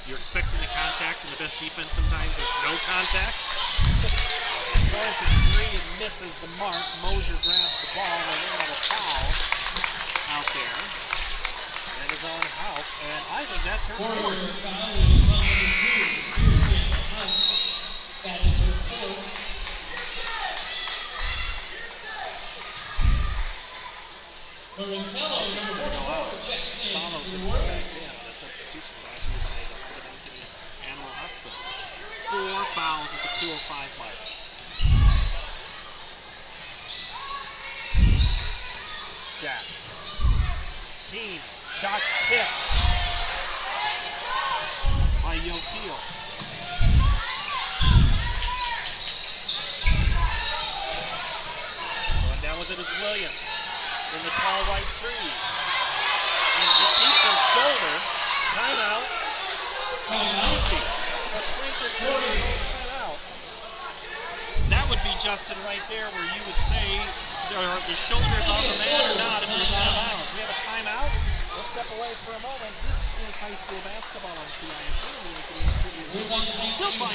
you're expecting the contact and the best defense sometimes is no contact? Sorensen's 3 and misses the mark. Mosier grabs the ball and they have a foul out there. That is on Houck, and I think that's her fourth. That is her fourth. Lorenzello, number 44, checks in. Follows the back in on a substitution brought to you by the Heart of Ankeny Animal Hospital. 4 fouls at the 2:05 mark. Jacks. Keene. Shots tipped by Yokio. Going down with it is Williams in the tall white trees. And she beats her shoulder. Timeout. That's Franklin Quincy's timeout. That would be Justin right there where you would say are the shoulders on the man or not if it was out of bounds. We have a timeout. We'll step away for a moment. This is high school basketball on CIML. Built by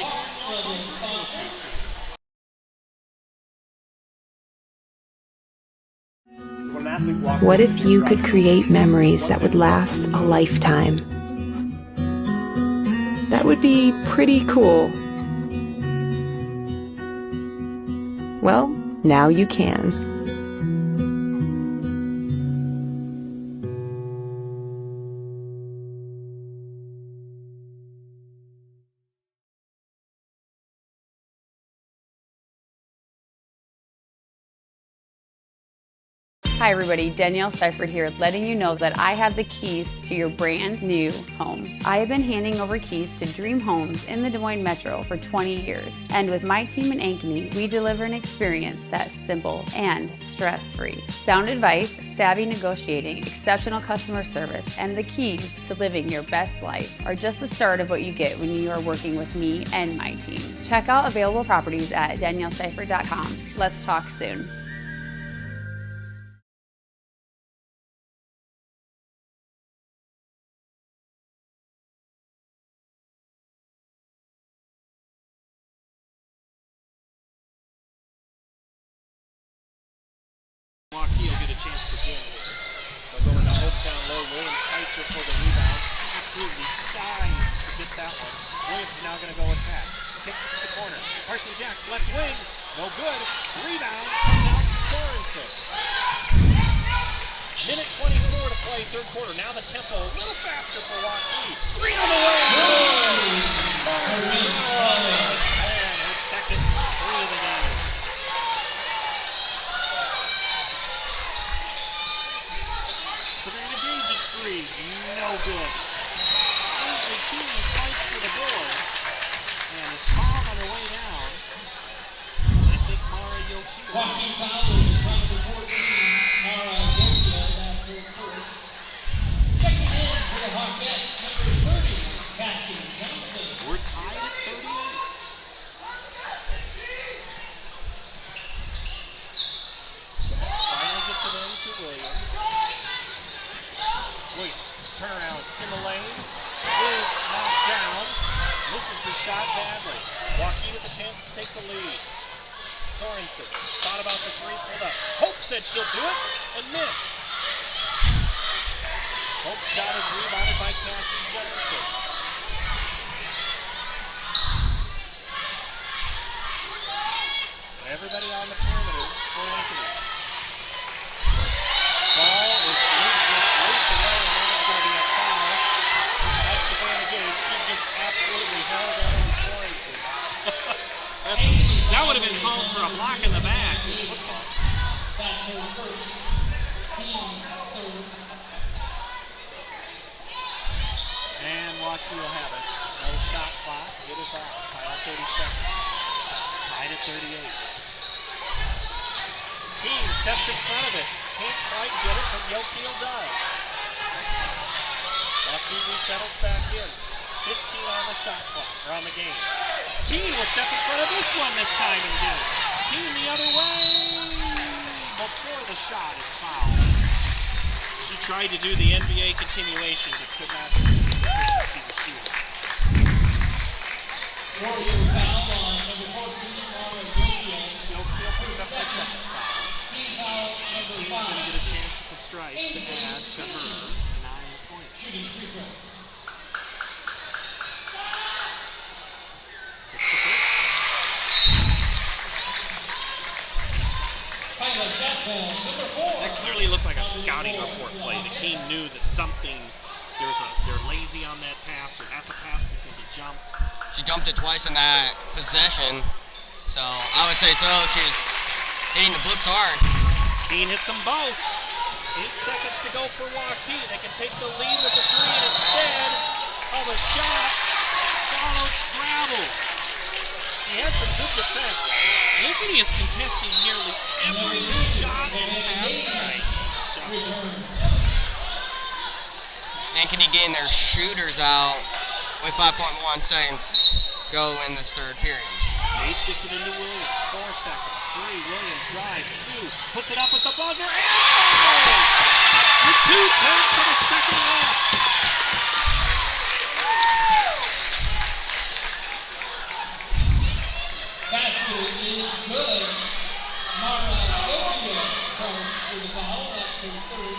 What if you could create memories that would last a lifetime? That would be pretty cool. Well, Now you can. Hi everybody, Danielle Seifert here, letting you know that I have the keys to your brand new home. I have been handing over keys to dream homes in the Des Moines Metro for 20 years. And with my team in Ankeny, we deliver an experience that's simple and stress-free. Sound advice, savvy negotiating, exceptional customer service, and the keys to living your best life are just the start of what you get when you are working with me and my team. Check out available properties at danielleseifert.com. Let's talk soon. Waukee will get a chance to win here. They'll go into Oaktown low. Williams fights her for the rebound. Absolutely skies to get that one. Williams is now going to go attack. Kicks it to the corner. Carson Jacks left wing. No good. Rebound comes out to Sorensen. Minute 24 to play, third quarter. Now the tempo a little faster for Waukee. Three on the way. Her second three of the game. Savannah Gage's three, no good. Ainsley Keene fights for the board and is fouled on the way down. I think Mara Yoki. Waukee foul is number 14, Mara Yoki, that's her first. Checking in for the Hawkettes, number 30, Cassie Johnson. We're tied at 38. Jacks finally gets it into Williams. Williams, turnaround in the lane, is knocked down, misses the shot badly. Waukee with a chance to take the lead. Sorensen thought about the three, pulled up. Hope said she'll do it, and miss. Hope's shot is rebounded by Cassie Jefferson. Everybody on the perimeter for Ankeny. Ball is loose away, and that is going to be a foul. That's Savannah Gage. She just absolutely held on Sorensen. That would have been called for a block in the back in football. That's her first, team's third. And Waukee will have it. No shot clock. It is off. Final 30 seconds. Tied at 38. Keene steps in front of it. Can't quite get it, but Yokiel does. Waukee resettles back in. 15 on the shot clock, or on the game. Keene will step in front of this one this time and get it. Keene the other way. Before the shot is fouled. She tried to do the NBA continuation, but could not do it. She was shooting. Warrior foul on number 14, Mara Yoki. Yokiel picks up the second foul. Team foul number 5. He's going to get a chance at the stripe to add to her 9 points. Shooting free throws. It's the first. Final shot ball, number 4. That clearly looked like a scouting report play. The Keene knew that something, they're lazy on that pass, or that's a pass that can be jumped. She jumped it twice in that possession, so I would say so. She was hitting the books hard. Keene hits them both. 8 seconds to go for Waukee. They can take the lead with a three, and instead of a shot, Follow travels. She had some good defense. Ankeny is contesting nearly every shot and pass tonight. Justin. Ankeny getting their shooters out with 5.1 seconds go in this third period. Gage gets it into Williams. 4 seconds. 3. Williams drives. 2. Puts it up at the buzzer. And with 2 tenths of a second left. Basket is good. Mara Yoki charged for the foul. That's her third.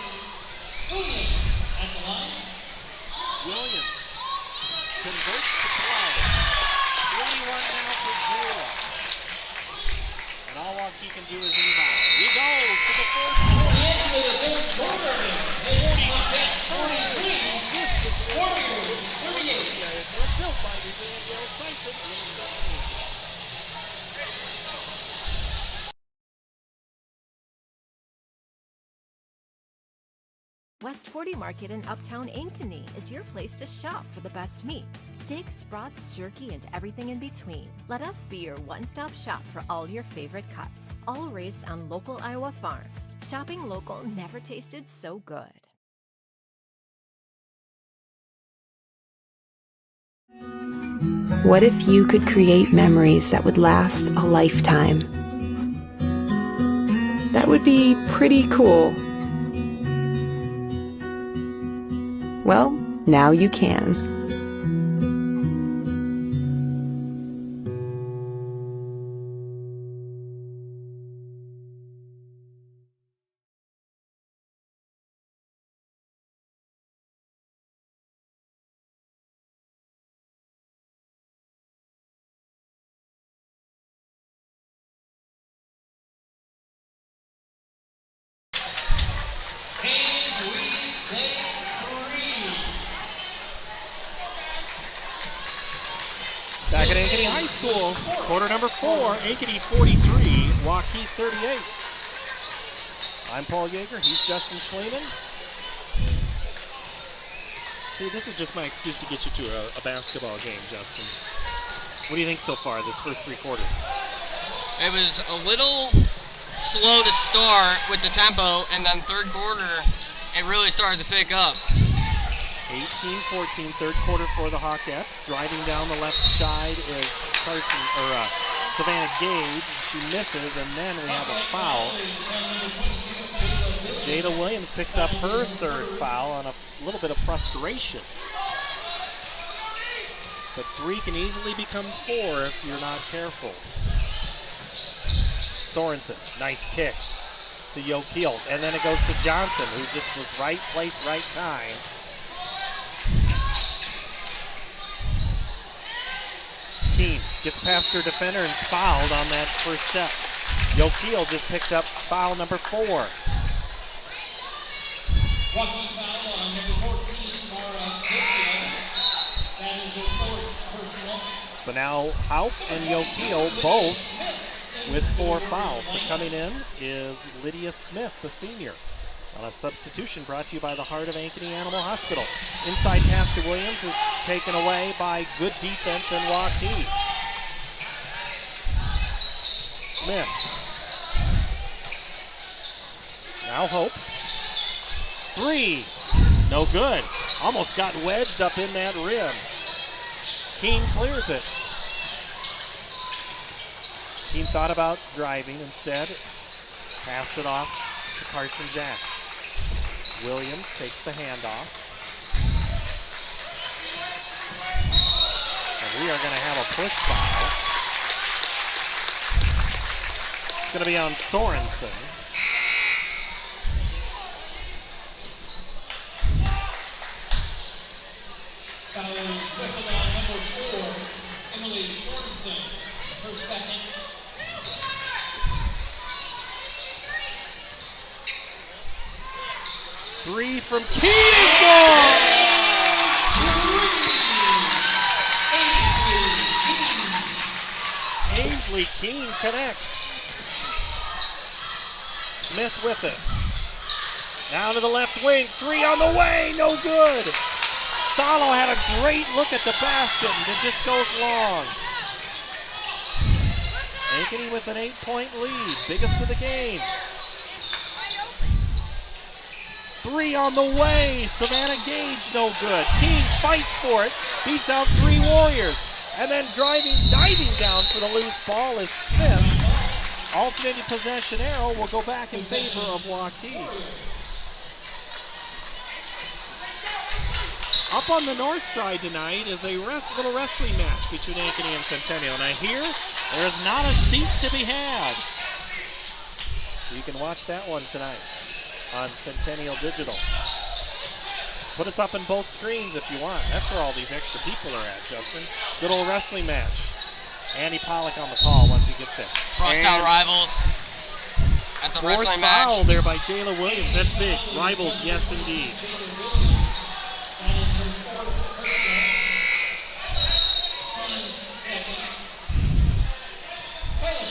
Williams at the line. Williams converts the play. 21 now for Jula. And all all Waukee can do is rebound. We go to the fourth quarter. This is Warriors 38. They're built by your Danielle Seifert Instant team. West 40 Market in Uptown Ankeny is your place to shop for the best meats, steaks, brats, jerky, and everything in between. Let us be your one-stop shop for all your favorite cuts, all raised on local Iowa farms. Shopping local never tasted so good. What if you could create memories that would last a lifetime? That would be pretty cool. Well, now you can. Back at Ankeny High School, quarter number 4, Ankeny 43, Waukee 38. I'm Paul Yeager, he's Justin Schleman. See, this is just my excuse to get you to a basketball game, Justin. What do you think so far, this first 3 quarters? It was a little slow to start with the tempo, and then third quarter, it really started to pick up. 18-14, third quarter for the Hawkettes. Driving down the left side is Savannah Gage. She misses, and then we have a foul. Jada Williams picks up her third foul on a little bit of frustration. But 3 can easily become 4 if you're not careful. Sorensen, nice kick to Yokeel, and then it goes to Johnson, who just was right place, right time. Keene gets past her defender and is fouled on that first step. Yokeel just picked up foul number 4. Waukee foul on number 14, Mara Yokeel. That is her 4th personal. So now Haupt and Yokeel both with 4 fouls. So coming in is Lydia Smith, the senior. On a substitution brought to you by the Heart of Ankeny Animal Hospital. Inside pass to Williams is taken away by good defense in Waukee. Smith. Now Hope. 3. No good. Almost got wedged up in that rim. Keene clears it. Keene thought about driving instead. Passed it off to Carson Jacks. Williams takes the handoff. And we are going to have a push foul. It's going to be on Sorensen. Foul special on number 4, Emily Sorensen, her 2nd. Three from Keene is good! Ainsley Keene connects. Smith with it. Down to the left wing. 3 on the way. No good. Salo had a great look at the basket and it just goes long. Ankeny with an 8-point lead. Biggest of the game. 3 on the way. Savannah Gage, no good. Keene fights for it. Beats out 3 Warriors. And then diving down for the loose ball is Smith. Alternating possession arrow will go back in favor of Waukee. Up on the north side tonight is a little wrestling match between Ankeny and Centennial. And I hear there is not a seat to be had. So you can watch that one tonight on Centennial Digital. Put us up in both screens if you want. That's where all these extra people are at, Justin. Good old wrestling match. Andy Pollock on the call once he gets there. Crosstown rivals at the wrestling match. Foul there by Jayla Williams. That's big. Rivals, yes indeed.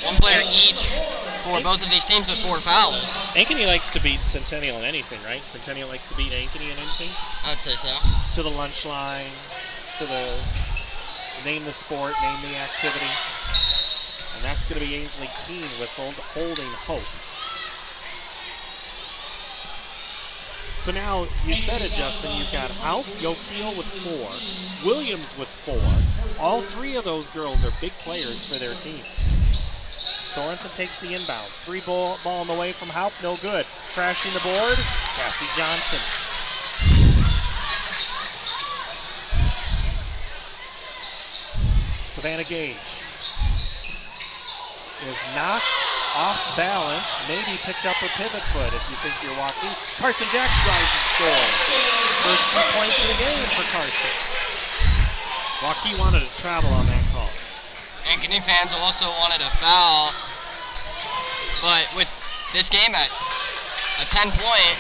One player each for both of these teams with 4 fouls. Ankeny likes to beat Centennial in anything, right? Centennial likes to beat Ankeny in anything? I would say so. To the lunch line, to the name the sport, name the activity. And that's going to be Ainsley Keene whistled, holding Hope. So now, you said it, Justin, you've got Haupt, Yokeel with 4, Williams with 4. All 3 of those girls are big players for their teams. Sorensen takes the inbounds. 3 ball on the way from Haupt, no good. Crashing the board, Cassie Johnson. Savannah Gage is knocked off balance, maybe picked up her pivot foot if you think you're Waukee. Carson Jacks drives and scores. First 2 points of the game for Carson. Waukee wanted to travel on that call. Ankeny fans also wanted a foul, but with this game at a 10-point,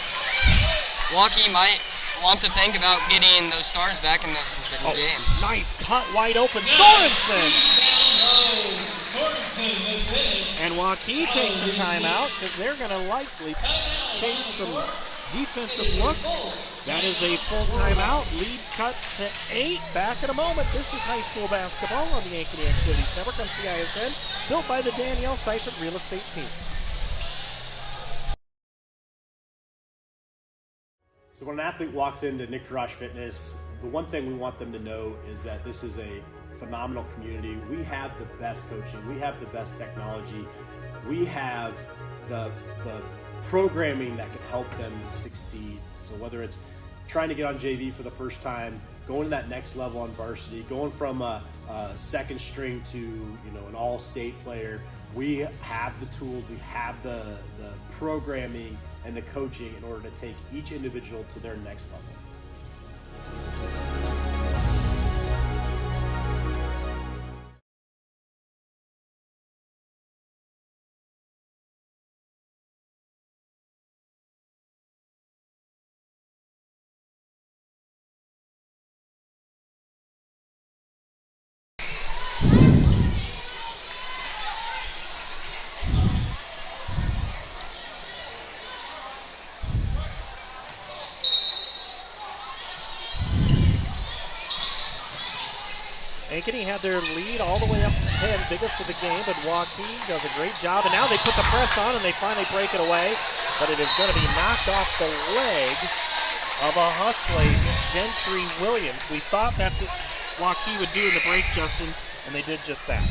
Waukee might want to think about getting those stars back in this game. Nice cut, wide open, Sorensen! And Waukee takes a timeout because they're going to likely change some defensive looks. That is a full timeout. Lead cut to 8. Back in a moment. This is high school basketball on the Ankeny Activities Network on CISN, built by the Danielle Seifert Real Estate Team. So when an athlete walks into Nick Garage Fitness, the one thing we want them to know is that this is a phenomenal community. We have the best coaching. We have the best technology. We have the programming that can help them succeed. So whether it's trying to get on JV for the first time, going to that next level on varsity, going from a second string to an all-state player, we have the tools, we have the programming and the coaching in order to take each individual to their next level. Ankeny had their lead all the way up to 10, biggest of the game, but Waukee does a great job. And now they put the press on and they finally break it away, but it is going to be knocked off the leg of a hustling Gentry Williams. We thought that's what Waukee would do in the break, Justin, and they did just that.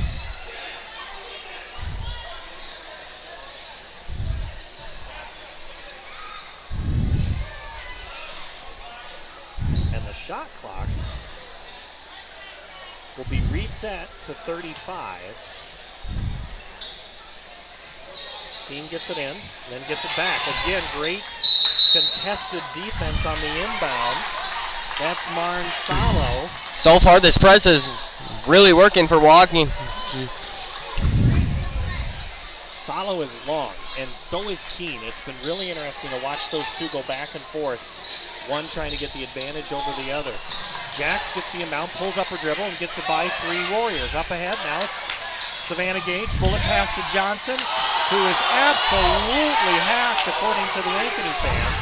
And the shot clock will be reset to 35. Keene gets it in, then gets it back. Again, great contested defense on the inbounds. That's Marn Salo. So far, this press is really working for Waukee. Salo is long, and so is Keene. It's been really interesting to watch those two go back and forth, one trying to get the advantage over the other. Jax gets the inbound, pulls up her dribble, and gets it by 3 Warriors. Up ahead, now it's Savannah Gage. Bullet pass to Johnson, who is absolutely hacked, according to the Ankeny fans.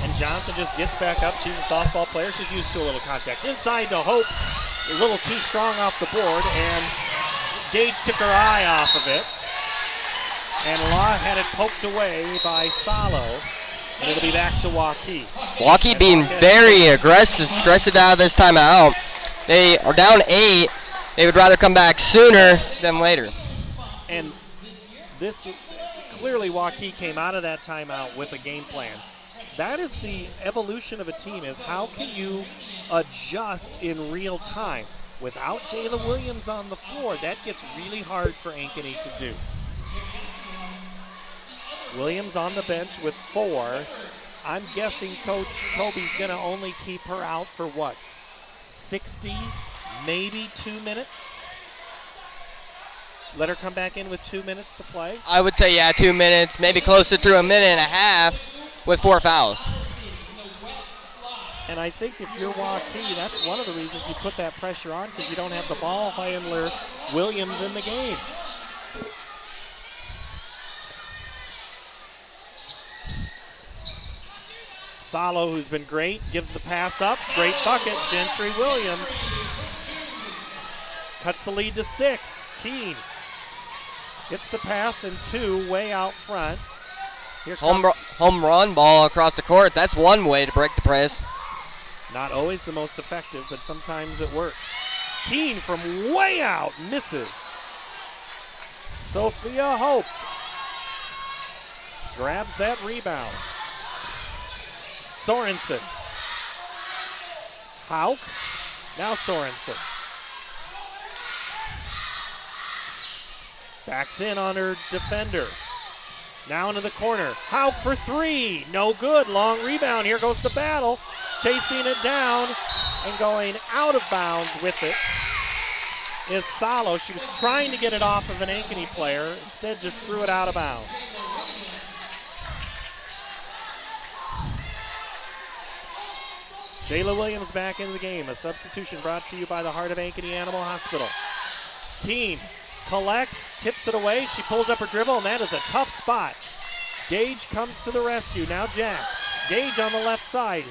And Johnson just gets back up. She's a softball player. She's used to a little contact. Inside to Hope, a little too strong off the board, and Gage took her eye off of it. And Law had it poked away by Salo. And it'll be back to Waukee. Waukee being very aggressive out of this timeout. They are down 8. They would rather come back sooner than later. And this, clearly Waukee came out of that timeout with a game plan. That is the evolution of a team, is how can you adjust in real time. Without Jayla Williams on the floor, that gets really hard for Ankeny to do. Williams on the bench with 4. I'm guessing Coach Toby's going to only keep her out for what? 60, maybe 2 minutes? Let her come back in with 2 minutes to play? I would say, yeah, 2 minutes, maybe closer through a minute and a half with 4 fouls. And I think if you're Waukee, that's one of the reasons you put that pressure on, because you don't have the ball handler Williams in the game. Salo, who's been great, gives the pass up. Great bucket. Gentry Williams cuts the lead to 6. Keene gets the pass and 2 way out front. Here Home run ball across the court. That's one way to break the press. Not always the most effective, but sometimes it works. Keene from way out misses. Sophia Hope grabs that rebound. Sorensen. Hauk. Now Sorensen. Backs in on her defender. Now into the corner. Hauk for 3. No good. Long rebound. Here goes the battle. Chasing it down and going out of bounds with it is Salo. She was trying to get it off of an Ankeny player. Instead, just threw it out of bounds. Jayla Williams back into the game. A substitution brought to you by the Heart of Ankeny Animal Hospital. Keene collects, tips it away. She pulls up her dribble, and that is a tough spot. Gage comes to the rescue. Now Jax. Gage on the left side.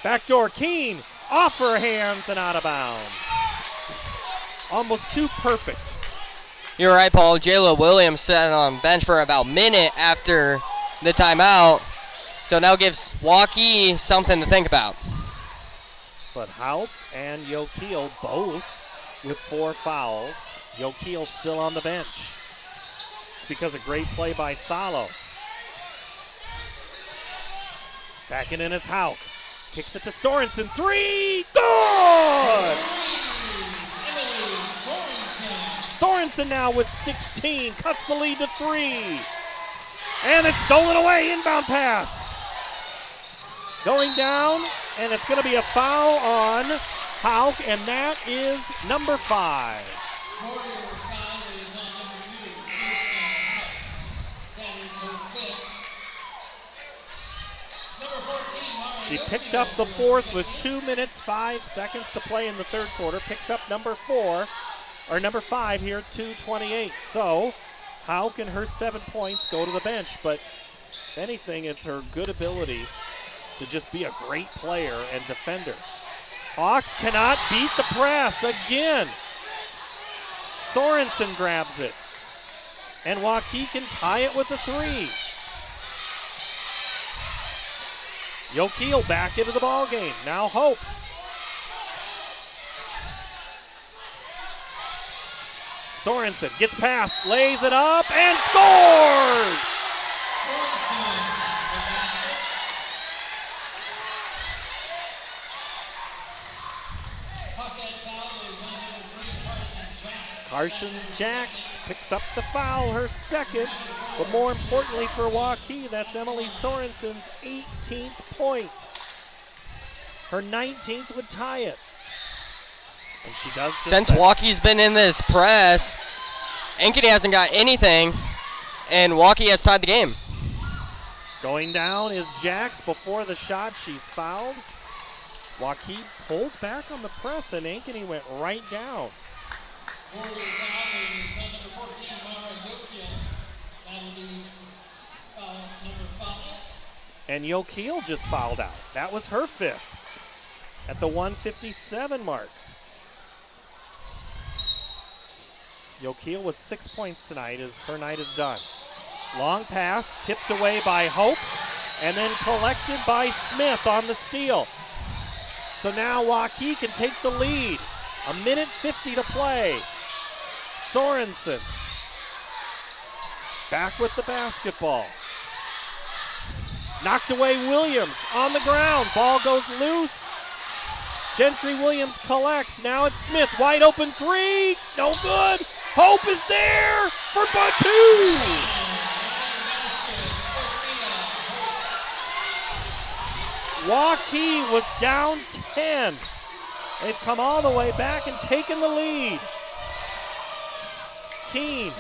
Backdoor Keene off her hands and out of bounds. Almost too perfect. You're right, Paul. Jayla Williams sat on bench for about a minute after the timeout. So now gives Waukee something to think about. But Hauk and Yokeel both with 4 fouls. Yokeel still on the bench. It's because of great play by Salo. Backing in is Hauk. Kicks it to Sorensen. 3! Good! Sorensen now with 16. Cuts the lead to 3. And it's stolen away. Inbound pass. Going down, and it's going to be a foul on Hauk, and that is number 5. She picked up the 4th with 2 minutes, 5 seconds to play in the 3rd quarter. Picks up number 5 here, 2:28. So Hauk and her 7 points go to the bench, but if anything, it's her good ability to just be a great player and defender. Hawks cannot beat the press again. Sorensen grabs it. And Waukee can tie it with a 3. Yokeel back into the ball game. Now Hope. Sorensen gets past, lays it up, and scores! Carson Jax picks up the foul, her 2nd, but more importantly for Waukee, that's Emily Sorensen's 18th point. Her 19th would tie it. And she does just Since that. Waukee's been in this press, Ankeny hasn't got anything, and Waukee has tied the game. Going down is Jax. Before the shot, she's fouled. Waukee pulled back on the press, and Ankeny went right down. And Yokeel just fouled out. That was her 5th at the 1:57 mark. Yokeel with 6 points tonight as her night is done. Long pass, tipped away by Hope, and then collected by Smith on the steal. So now Waukee can take the lead. 1:50 to play. Sorensen back with the basketball. Knocked away Williams on the ground. Ball goes loose. Gentry Williams collects. Now it's Smith. Wide open 3. No good. Hope is there for Batu. Waukee was down 10. They've come all the way back and taken the lead. Keene.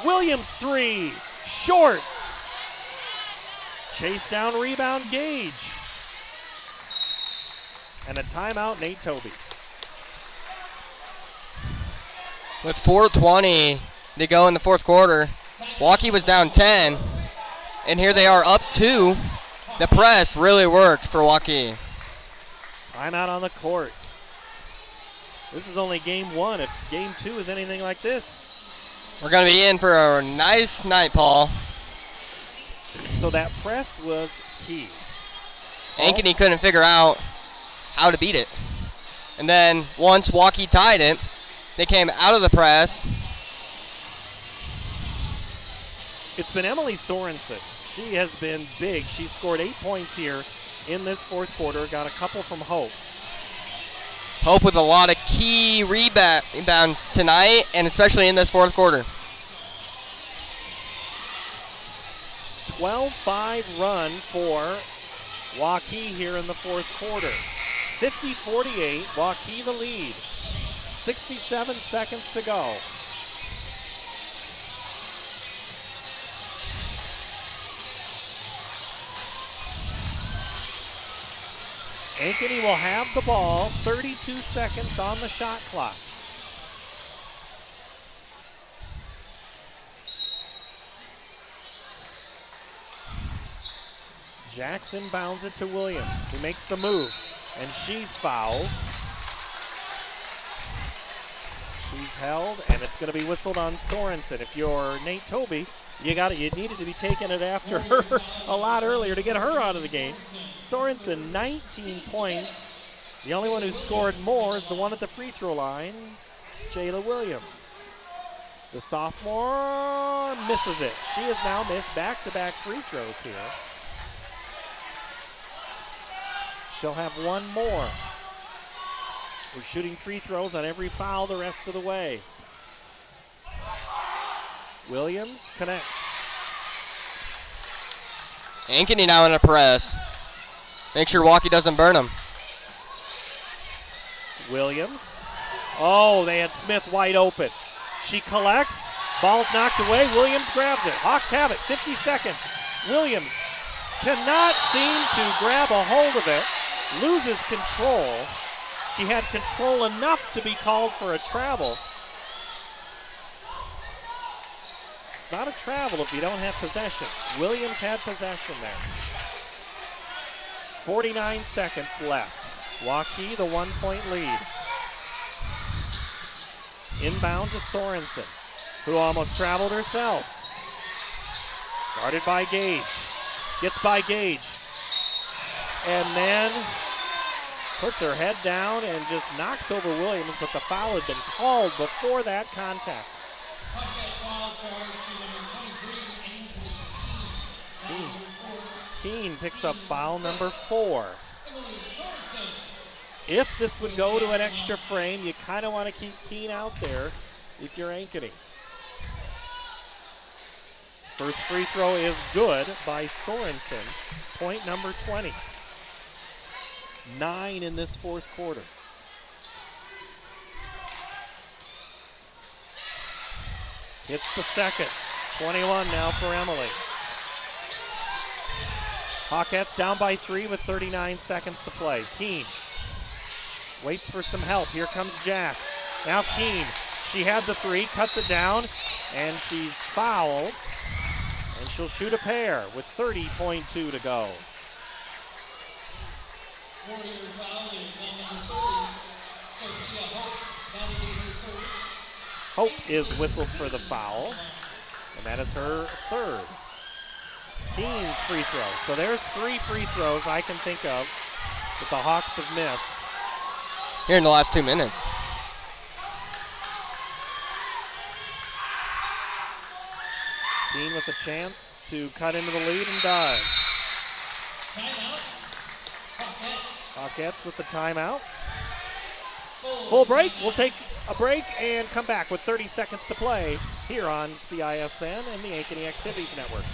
Williams 3, short. Chase down rebound, Gage. And a timeout, Nate Tobey. With 4:20 to go in the fourth quarter, Waukee was down 10, and here they are up 2. The press really worked for Waukee. Timeout on the court. This is only game 1. If game 2 is anything like this, we're going to be in for a nice night, Paul. So that press was key. Ankeny couldn't figure out how to beat it. And then once Waukee tied it, they came out of the press. It's been Emily Sorensen. She has been big. She scored 8 points here in this fourth quarter, got a couple from Hope. Hope with a lot of key rebounds tonight, and especially in this fourth quarter. 12-5 run for Waukee here in the fourth quarter. 50-48, Waukee the lead. 67 seconds to go. Ankeny will have the ball, 32 seconds on the shot clock. Jackson bounds it to Williams, who makes the move, and she's fouled. She's held, and it's going to be whistled on Sorensen. If you're Nate Tobey, you needed to be taking it after her a lot earlier to get her out of the game. Sorensen, 19 points. The only one who scored more is the one at the free throw line, Jayla Williams. The sophomore misses it. She has now missed back-to-back free throws here. She'll have one more. We're shooting free throws on every foul the rest of the way. Williams connects. Ankeny now in a press. Make sure Waukee doesn't burn him. Williams. Oh, they had Smith wide open. She collects. Ball's knocked away. Williams grabs it. Hawks have it. 50 seconds. Williams cannot seem to grab a hold of it. Loses control. She had control enough to be called for a travel. It's not a travel if you don't have possession. Williams had possession there. 49 seconds left. Waukee, the 1-point lead. Inbound to Sorensen, who almost traveled herself. Guarded by Gage. Gets by Gage. And then puts her head down and just knocks over Williams, but the foul had been called before that contact. Keene picks up foul number 4. If this would go to an extra frame, you kind of want to keep Keene out there if you're Ankeny. First free throw is good by Sorensen. Point number 20. 9 in this fourth quarter. Hits the second. 21 now for Emily. Hawkettes down by 3 with 39 seconds to play. Keene waits for some help. Here comes Jax. Now Keene. She had the 3, cuts it down, and she's fouled. And she'll shoot a pair with 30.2 to go. Hope is whistled for the foul, and that is her 3rd. Keene's free throw. So there's 3 free throws I can think of that the Hawks have missed here in the last 2 minutes. Keene with a chance to cut into the lead and does. Hawkettes with the timeout. Full break. We'll take a break and come back with 30 seconds to play here on CISN and the Ankeny Activities Network.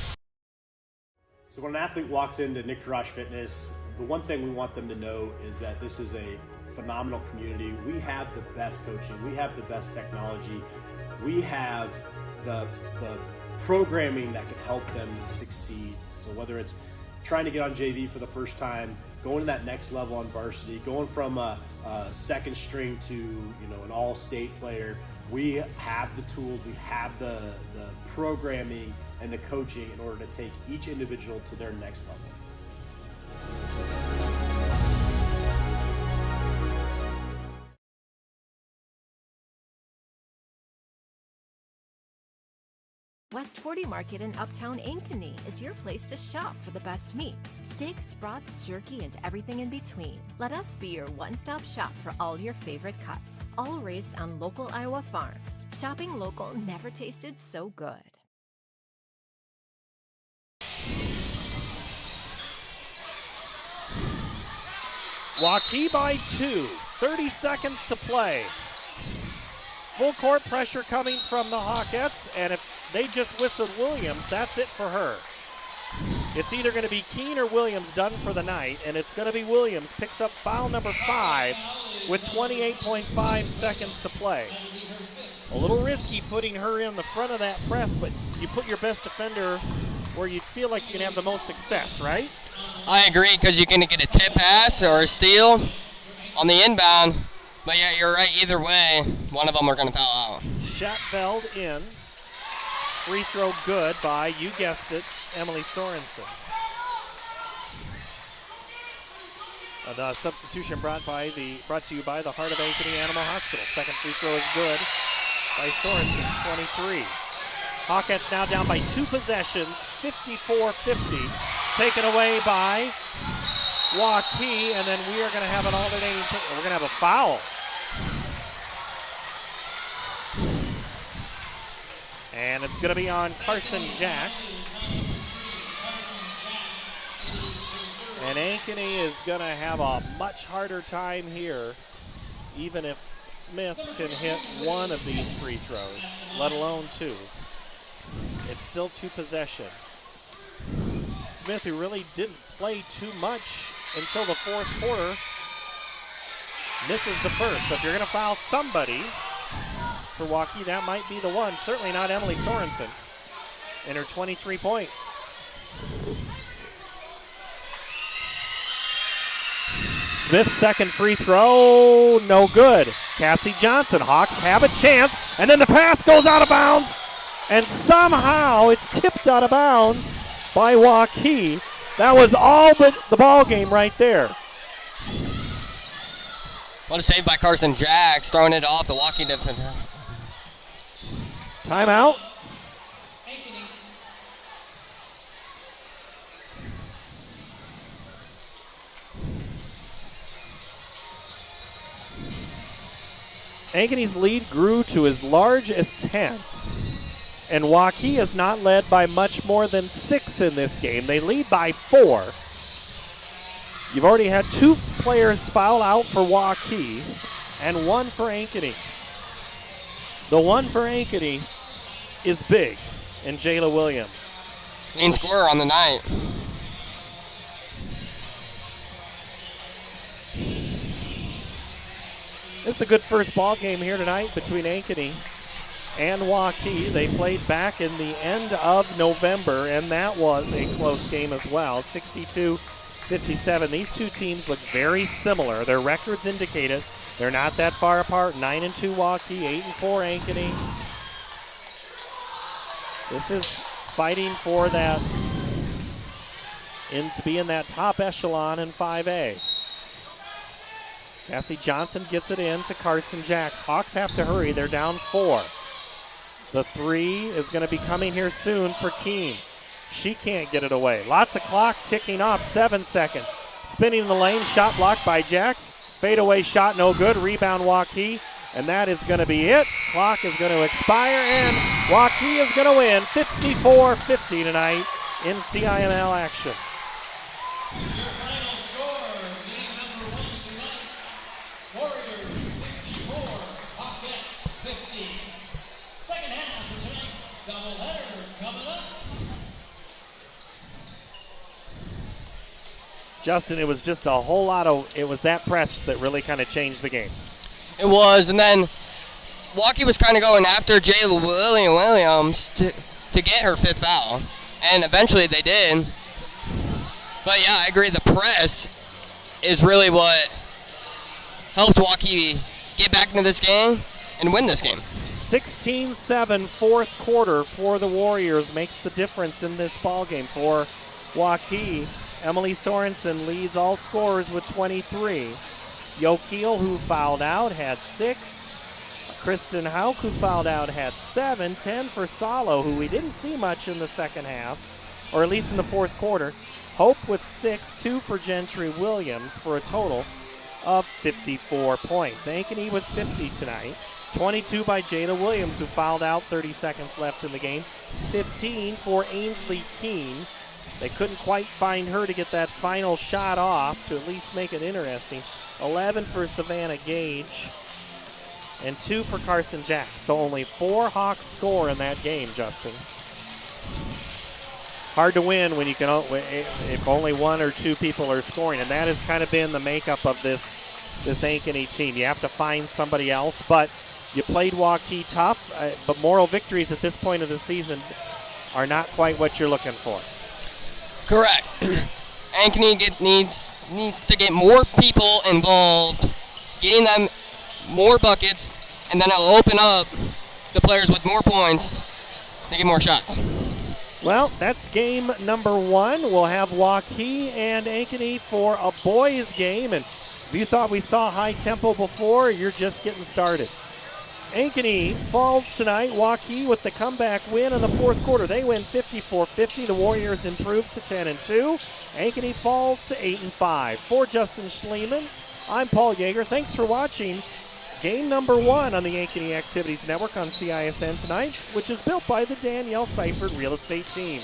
So when an athlete walks into Nick Garage Fitness, the one thing we want them to know is that this is a phenomenal community. We have the best coaching. We have the best technology. we have the programming that can help them succeed. So whether it's trying to get on JV for the first time, going to that next level on varsity, going from a second string to an all-state player, we have the tools, we have the programming and the coaching in order to take each individual to their next level. West 40 Market in Uptown Ankeny is your place to shop for the best meats, steaks, brats, jerky, and everything in between. Let us be your one-stop shop for all your favorite cuts, all raised on local Iowa farms. Shopping local never tasted so good. Waukee by 2, 30 seconds to play. Full court pressure coming from the Hawkettes, and if they just whistled Williams, that's it for her. It's either going to be Keene or Williams done for the night, and it's going to be Williams. Picks up foul number 5 with 28.5 seconds to play. A little risky putting her in the front of that press, but you put your best defender where you feel like you can have the most success, right? I agree, because you can get a tip pass or a steal on the inbound. But yeah, you're right, either way, one of them are going to foul out. Schatveld in. Free throw good by, you guessed it, Emily Sorensen. The substitution brought to you by the Heart of Ankeny Animal Hospital. Second free throw is good by Sorensen, 23. Hawkettes now down by 2 possessions, 54-50. It's taken away by Waukee, and then we are going to have an alternating pick. We're going to have a foul. And it's going to be on Carson Jacks. And Ankeny is going to have a much harder time here, even if Smith can hit one of these free throws, let alone 2. It's still 2 possession. Smith, who really didn't play too much until the 4th quarter, misses the first. So if you're going to foul somebody for Waukee, that might be the one. Certainly not Emily Sorensen in her 23 points. Smith's second free throw, no good. Cassie Johnson, Hawks have a chance, and then the pass goes out of bounds, and somehow it's tipped out of bounds by Waukee. That was all but the ball game right there. What a save by Carson Jacks, throwing it off the Waukee defender. Timeout. Ankeny's lead grew to as large as 10. And Waukee is not led by much more than 6 in this game. They lead by 4. You've already had 2 players foul out for Waukee and 1 for Ankeny. The one for Ankeny is big, and Jayla Williams. Main scorer on the night. It's a good first ball game here tonight between Ankeny and Waukee. They played back in the end of November, and that was a close game as well, 62-57. These 2 teams look very similar. Their records indicate it. They're not that far apart. 9-2 Waukee, 8-4 Ankeny. This is fighting for that, to be in that top echelon in 5A. Cassie Johnson gets it in to Carson Jacks. Hawks have to hurry. They're down 4. The 3 is going to be coming here soon for Keene. She can't get it away. Lots of clock ticking off, 7 seconds. Spinning in the lane, shot blocked by Jacks. Fadeaway shot, no good. Rebound Waukee, and that is going to be it. Clock is going to expire, and Waukee is going to win 54-50 tonight in CIML action. Justin, it was just a whole lot of, it was that press that really kind of changed the game. It was, and then Waukee was kind of going after Jayla Williams to get her 5th foul, and eventually they did. But yeah, I agree. The press is really what helped Waukee get back into this game and win this game. 16-7 fourth quarter for the Warriors makes the difference in this ball game for Waukee. Emily Sorensen leads all scorers with 23. Yokeel, who fouled out, had 6. Kristen Hauk, who fouled out, had 7. 10 for Salo, who we didn't see much in the second half, or at least in the fourth quarter. Hope with 6, 2 for Gentry Williams for a total of 54 points. Ankeny with 50 tonight. 22 by Jada Williams, who fouled out, 30 seconds left in the game. 15 for Ainsley Keene. They couldn't quite find her to get that final shot off to at least make it interesting. 11 for Savannah Gage. And 2 for Carson Jack. So only 4 Hawks score in that game, Justin. Hard to win when you can, if only 1 or 2 people are scoring, and that has kind of been the makeup of this Ankeny team. You have to find somebody else, but you played Waukee tough, but moral victories at this point of the season are not quite what you're looking for. Correct. Ankeny needs to get more people involved, getting them more buckets, and then it'll open up the players with more points to get more shots. Well, that's game number 1. We'll have Waukee and Ankeny for a boys game, and if you thought we saw high tempo before, you're just getting started. Ankeny falls tonight. Waukee with the comeback win in the fourth quarter. They win 54-50. The Warriors improve to 10-2. Ankeny falls to 8-5. For Justin Schliemann, I'm Paul Yeager. Thanks for watching game number 1 on the Ankeny Activities Network on CISN tonight, which is built by the Danielle Seifert Real Estate Team.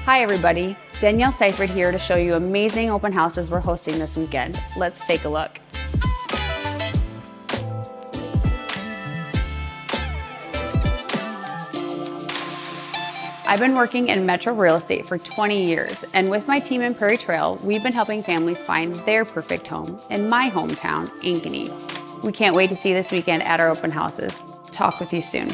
Hi everybody, Danielle Seifert here to show you amazing open houses we're hosting this weekend. Let's take a look. I've been working in metro real estate for 20 years, and with my team in Prairie Trail, we've been helping families find their perfect home in my hometown, Ankeny. We can't wait to see you this weekend at our open houses. Talk with you soon.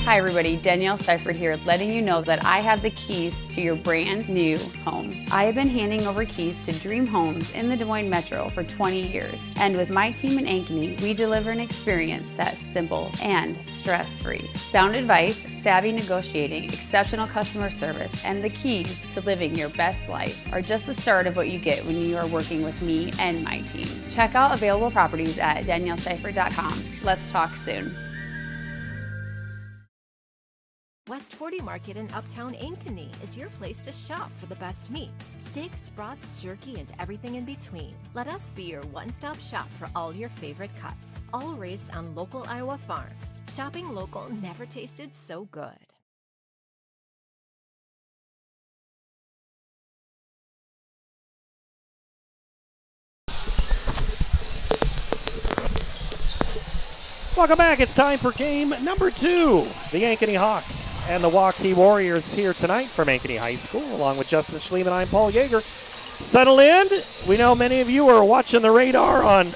Hi everybody, Danielle Seifert here, letting you know that I have the keys to your brand new home. I have been handing over keys to dream homes in the Des Moines Metro for 20 years, and with my team in Ankeny, we deliver an experience that's simple and stress-free. Sound advice, savvy negotiating, exceptional customer service, and the keys to living your best life are just the start of what you get when you are working with me and my team. Check out available properties at danielleseifert.com. Let's talk soon. West 40 Market in Uptown Ankeny is your place to shop for the best meats, steaks, brats, jerky, and everything in between. Let us be your one-stop shop for all your favorite cuts, all raised on local Iowa farms. Shopping local never tasted so good. Welcome back. It's time for game number 2. The Ankeny Hawks and the Waukee Warriors here tonight from Ankeny High School. Along with Justin Schliemann, I'm Paul Yeager. Settle in. We know many of you are watching the radar on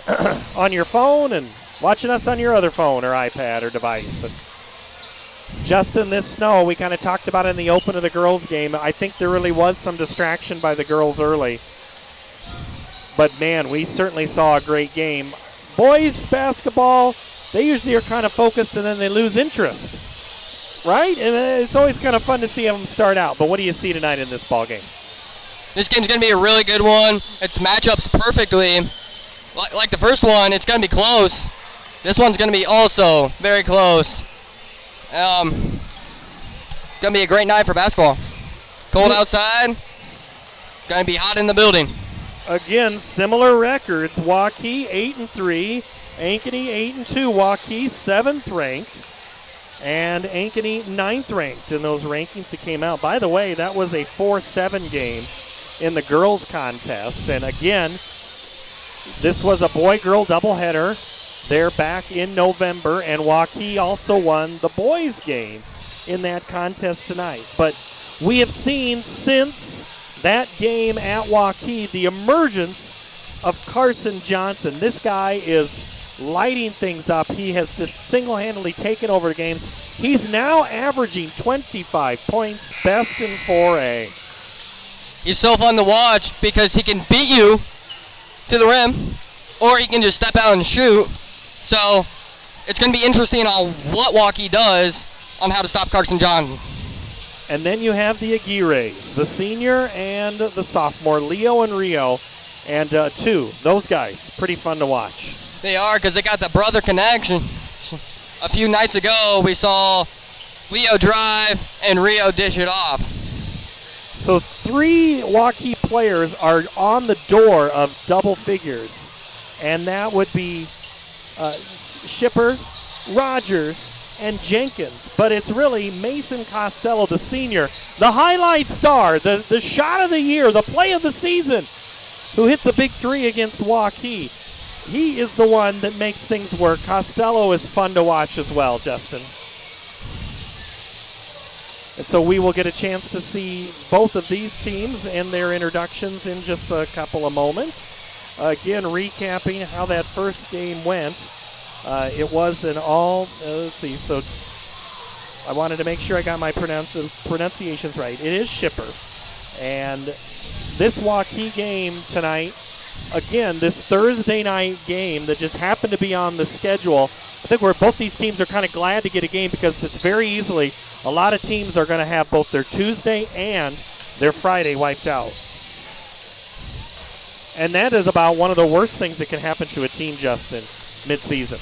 on your phone and watching us on your other phone or iPad or device. And Justin, this snow, we kind of talked about in the open of the girls' game. I think there really was some distraction by the girls early. But, man, we certainly saw a great game. Boys basketball, they usually are kind of focused and then they lose interest. Right? And it's always kind of fun to see them start out. But what do you see tonight in this ball game? This game's going to be a really good one. It's matchups perfectly. Like the first one, it's going to be close. This one's going to be also very close. It's going to be a great night for basketball. Cold outside. Going to be hot in the building. Again, similar records. Waukee 8-3. Ankeny 8-2. Waukee 7th ranked. And Ankeny 9th ranked in those rankings that came out. By the way, that was a 4-7 game in the girls contest. And again, this was a boy-girl doubleheader. They're back in November, and Waukee also won the boys game in that contest tonight. But we have seen since that game at Waukee the emergence of Carson Johnson. This guy is lighting things up. He has just single-handedly taken over the games. He's now averaging 25 points, best in 4A. He's so fun to watch because he can beat you to the rim, or he can just step out and shoot. So it's going to be interesting on what Waukee does on how to stop Carson Johnson. And then you have the Aguirres, the senior and the sophomore, Leo and Rio, and those guys, pretty fun to watch. They are, because they got the brother connection. A few nights ago, we saw Leo drive and Rio dish it off. So 3 Waukee players are on the door of double figures, and that would be Shipper, Rogers, and Jenkins. But it's really Mason Costello, the senior, the highlight star, the shot of the year, the play of the season, who hit the big 3 against Waukee. He is the one that makes things work. Costello is fun to watch as well, Justin. And so we will get a chance to see both of these teams and their introductions in just a couple of moments. Again, recapping how that first game went. It was an all, let's see, so I wanted to make sure I got my pronunciations right. It is Shipper. And this Waukee game tonight, again, this Thursday night game that just happened to be on the schedule, I think where both these teams are kind of glad to get a game because it's very easily, a lot of teams are going to have both their Tuesday and their Friday wiped out. And that is about one of the worst things that can happen to a team, Justin, mid-season.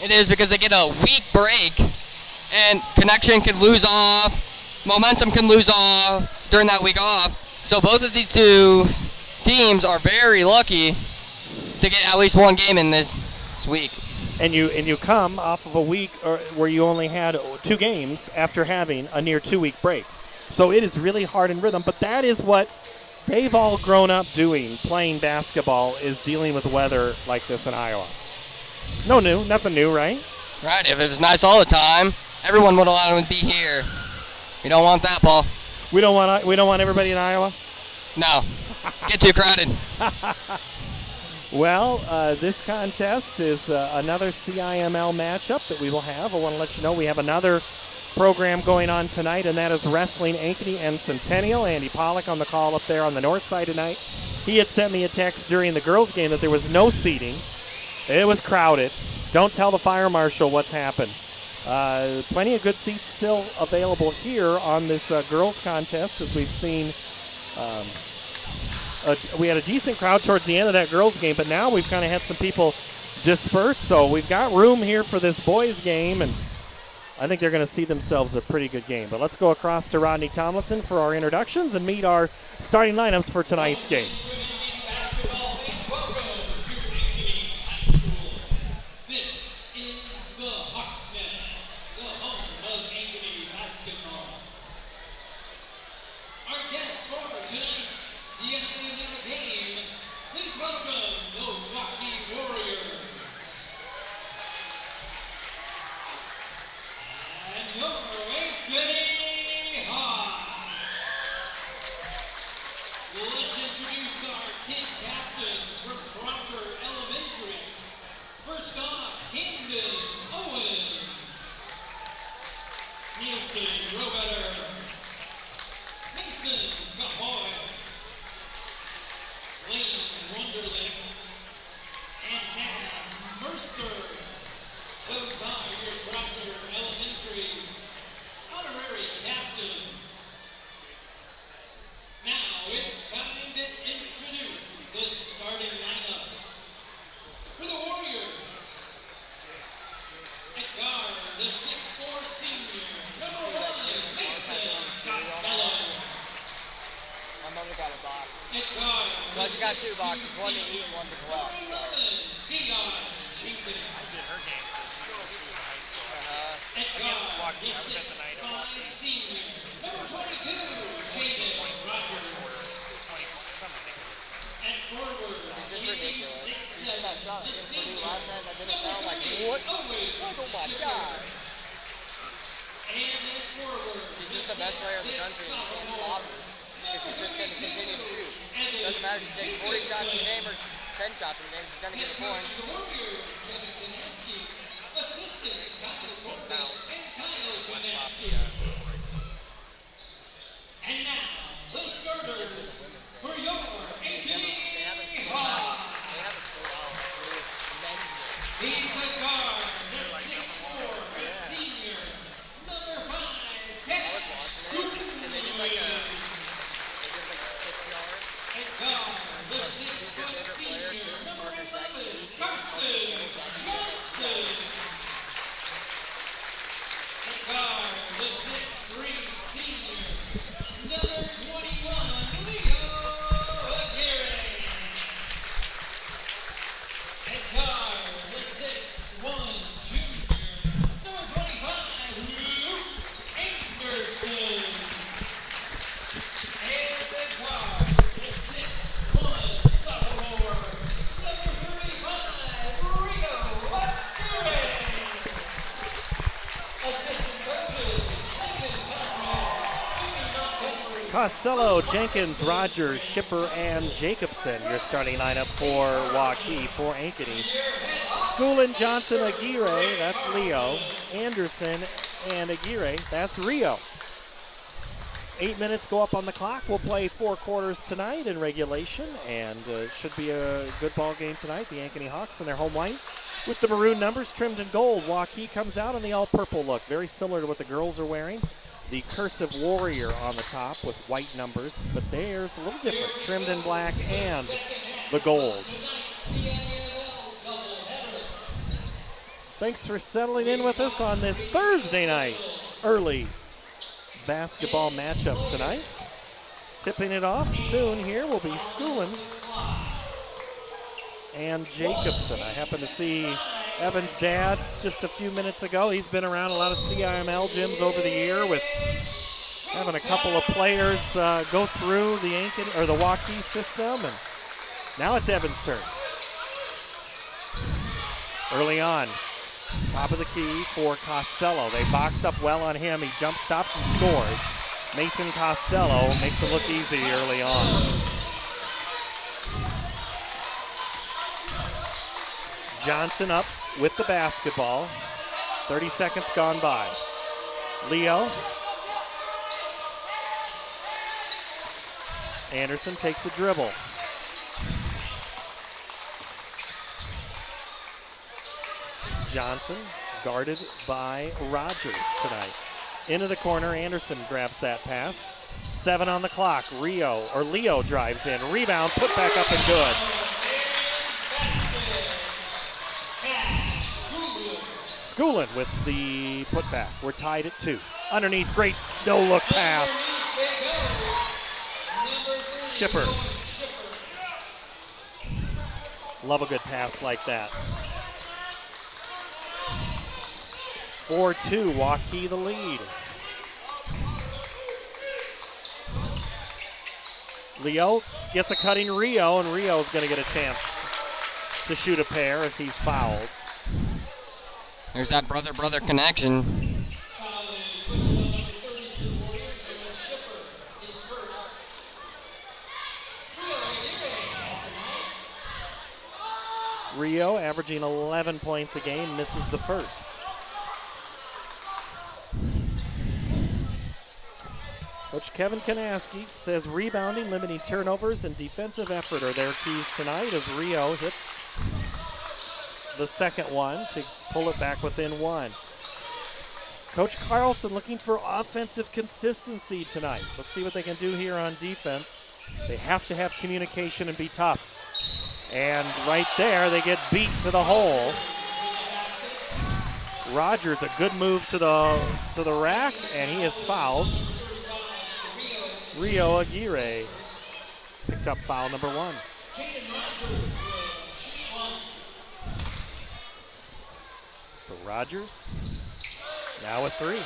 It is, because they get a week break, and connection can lose off, momentum can lose off during that week off. So both of these two teams are very lucky to get at least one game in this week. And you come off of a week where you only had 2 games after having a near 2-week break. So it is really hard in rhythm, but that is what they've all grown up doing, playing basketball, is dealing with weather like this in Iowa. Nothing new, right? Right, if it was nice all the time, everyone would allow them to be here. We don't want that, Paul. We don't want everybody in Iowa? No. Get too crowded. Well, this contest is another CIML matchup that we will have. I want to let you know we have another program going on tonight, and that is Wrestling Ankeny and Centennial. Andy Pollock on the call up there on the north side tonight. He had sent me a text during the girls' game that there was no seating. It was crowded. Don't tell the fire marshal what's happened. Plenty of good seats still available here on this girls contest, as we've seen. We had a decent crowd towards the end of that girls game, but now we've kind of had some people disperse, so we've got room here for this boys game, and I think they're going to see themselves a pretty good game. But let's go across to Rodney Tomlinson for our introductions and meet our starting lineups for tonight's game. Costello, Jenkins, Rogers, Shipper, and Jacobson, your starting lineup for Waukee, for Ankeny. Schoolin, Johnson, Aguirre, that's Leo. Anderson and Aguirre, that's Rio. 8 minutes go up on the clock. We'll play 4 quarters tonight in regulation, and should be a good ball game tonight. The Ankeny Hawks in their home white with the maroon numbers trimmed in gold. Waukee comes out in the all-purple look, very similar to what the girls are wearing. The cursive warrior on the top with white numbers, but theirs a little different, trimmed in black and the gold. Thanks for settling in with us on this Thursday night early basketball matchup tonight. Tipping it off soon here will be Schoolin and Jacobson. I happen to see Evan's dad just a few minutes ago. He's been around a lot of CIML gyms over the year with having a couple of players go through the Ankeny or the Waukee system, and now it's Evan's turn. Early on, top of the key for Costello. They box up well on him. He jump stops and scores. Mason Costello makes it look easy early on. Johnson up with the basketball. 30 seconds gone by. Leo. Anderson takes a dribble. Johnson guarded by Rogers tonight. Into the corner, Anderson grabs that pass. 7 on the clock. Leo drives in. Rebound, put back up and good. Schoolin with the putback. We're tied at 2. Underneath, great no-look pass. Shipper. Love a good pass like that. 4-2, Waukee the lead. Leo gets a cutting Rio, and Rio's going to get a chance to shoot a pair as he's fouled. There's that brother-brother connection. Rio averaging 11 points a game, misses the first. Coach Kevin Kanaski says rebounding, limiting turnovers, and defensive effort are their keys tonight as Rio hits the second one to pull it back within 1. Coach Carlson looking for offensive consistency tonight. Let's see what they can do here on defense. They have to have communication and be tough. And right there, they get beat to the hole. Rogers, a good move to the rack, and he is fouled. Rio Aguirre picked up foul number 1. So Rogers now with 3.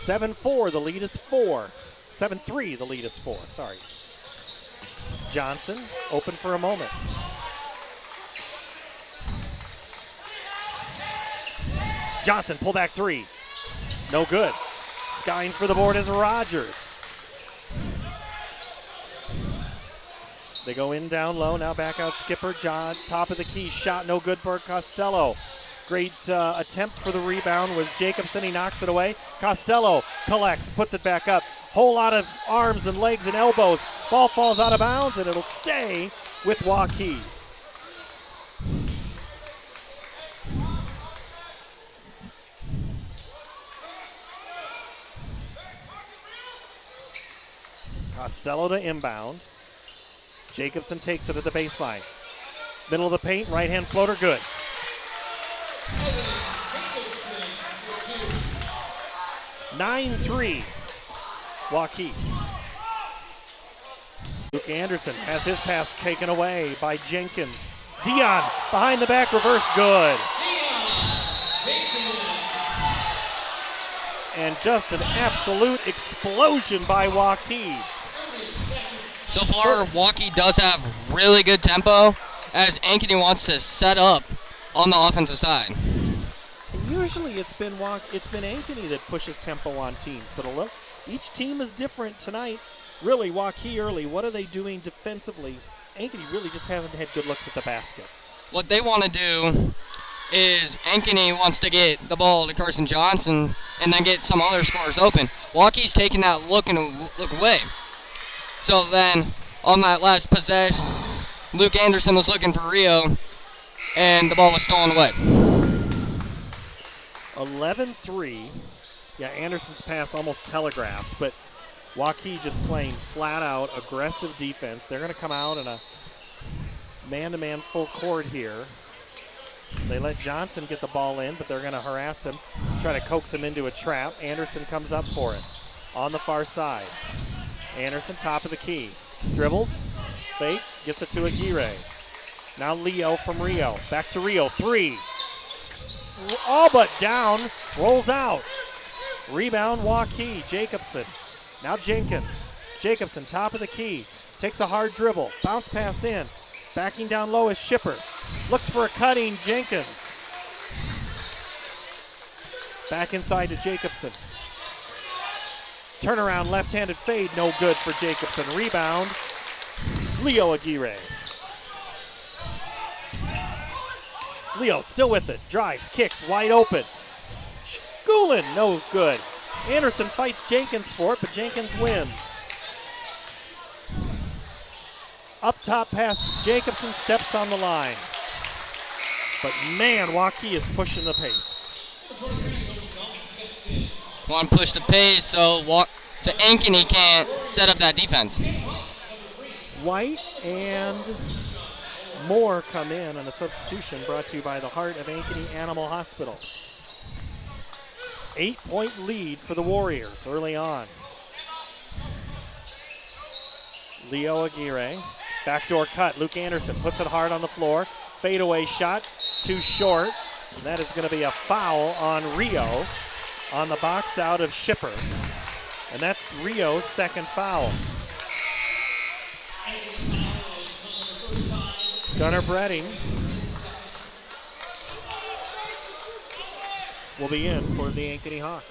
7-4, the lead is 4. 7-3, the lead is 4, sorry. Johnson open for a moment. Johnson, pull back 3. No good. Skying for the board is Rogers. They go in down low, now back out skipper John. Top of the key, shot no good for Costello. Great attempt for the rebound was Jacobson, he knocks it away. Costello collects, puts it back up. Whole lot of arms and legs and elbows. Ball falls out of bounds and it'll stay with Waukee. Costello to inbound. Jacobson takes it at the baseline. Middle of the paint, right hand floater, good. – 9-3, Waukee. Luke Anderson has his pass taken away by Jenkins. Dion behind the back, reverse, good. And just an absolute explosion by Waukee. So far, Waukee does have really good tempo as Ankeny wants to set up on the offensive side. And usually it's been Ankeny that pushes tempo on teams, but each team is different tonight. Really, Waukee early, what are they doing defensively? Ankeny really just hasn't had good looks at the basket. What they want to do is Ankeny wants to get the ball to Carson Johnson and then get some other scorers open. Waukee's taking that look away. So then, on that last possession, Luke Anderson was looking for Rio, and the ball was stolen away. 11-3. Yeah, Anderson's pass almost telegraphed, but Waukee just playing flat-out aggressive defense. They're going to come out in a man-to-man full court here. They let Johnson get the ball in, but they're going to harass him, try to coax him into a trap. Anderson comes up for it on the far side. Anderson, top of the key. Dribbles, fake, gets it to Aguirre. Now Leo from Rio. Back to Rio. 3. All but down. Rolls out. Rebound, Waukee. Jacobson. Now Jenkins. Jacobson, top of the key. Takes a hard dribble. Bounce pass in. Backing down low is Shipper. Looks for a cutting Jenkins. Back inside to Jacobson. Turnaround, left-handed fade. No good for Jacobson. Rebound, Leo Aguirre. Leo still with it. Drives, kicks, wide open. Schoolin, no good. Anderson fights Jenkins for it, but Jenkins wins. Up top pass, Jacobson steps on the line. But man, Waukee is pushing the pace. Want to push the pace so Ankeny can't set up that defense. White and Moore come in on a substitution brought to you by the Heart of Ankeny Animal Hospital. 8-point lead for the Warriors early on. Leo Aguirre, backdoor cut. Luke Anderson puts it hard on the floor. Fadeaway shot, too short. And that is going to be a foul on Rio on the box out of Shipper. And that's Rio's second foul. Gunnar Bredding will be in for the Ankeny Hawks.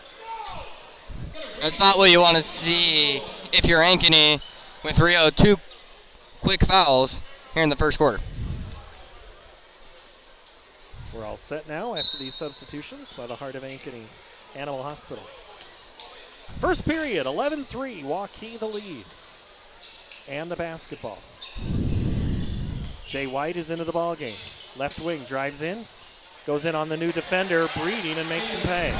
That's not what you want to see if you're Ankeny with Rio. 2 quick fouls here in the first quarter. We're all set now after these substitutions by the Heart of Ankeny Animal Hospital. First period, 11-3, Waukee the lead. And the basketball. Jay White is into the ball game. Left wing, drives in, goes in on the new defender, Breeding, and makes him pay.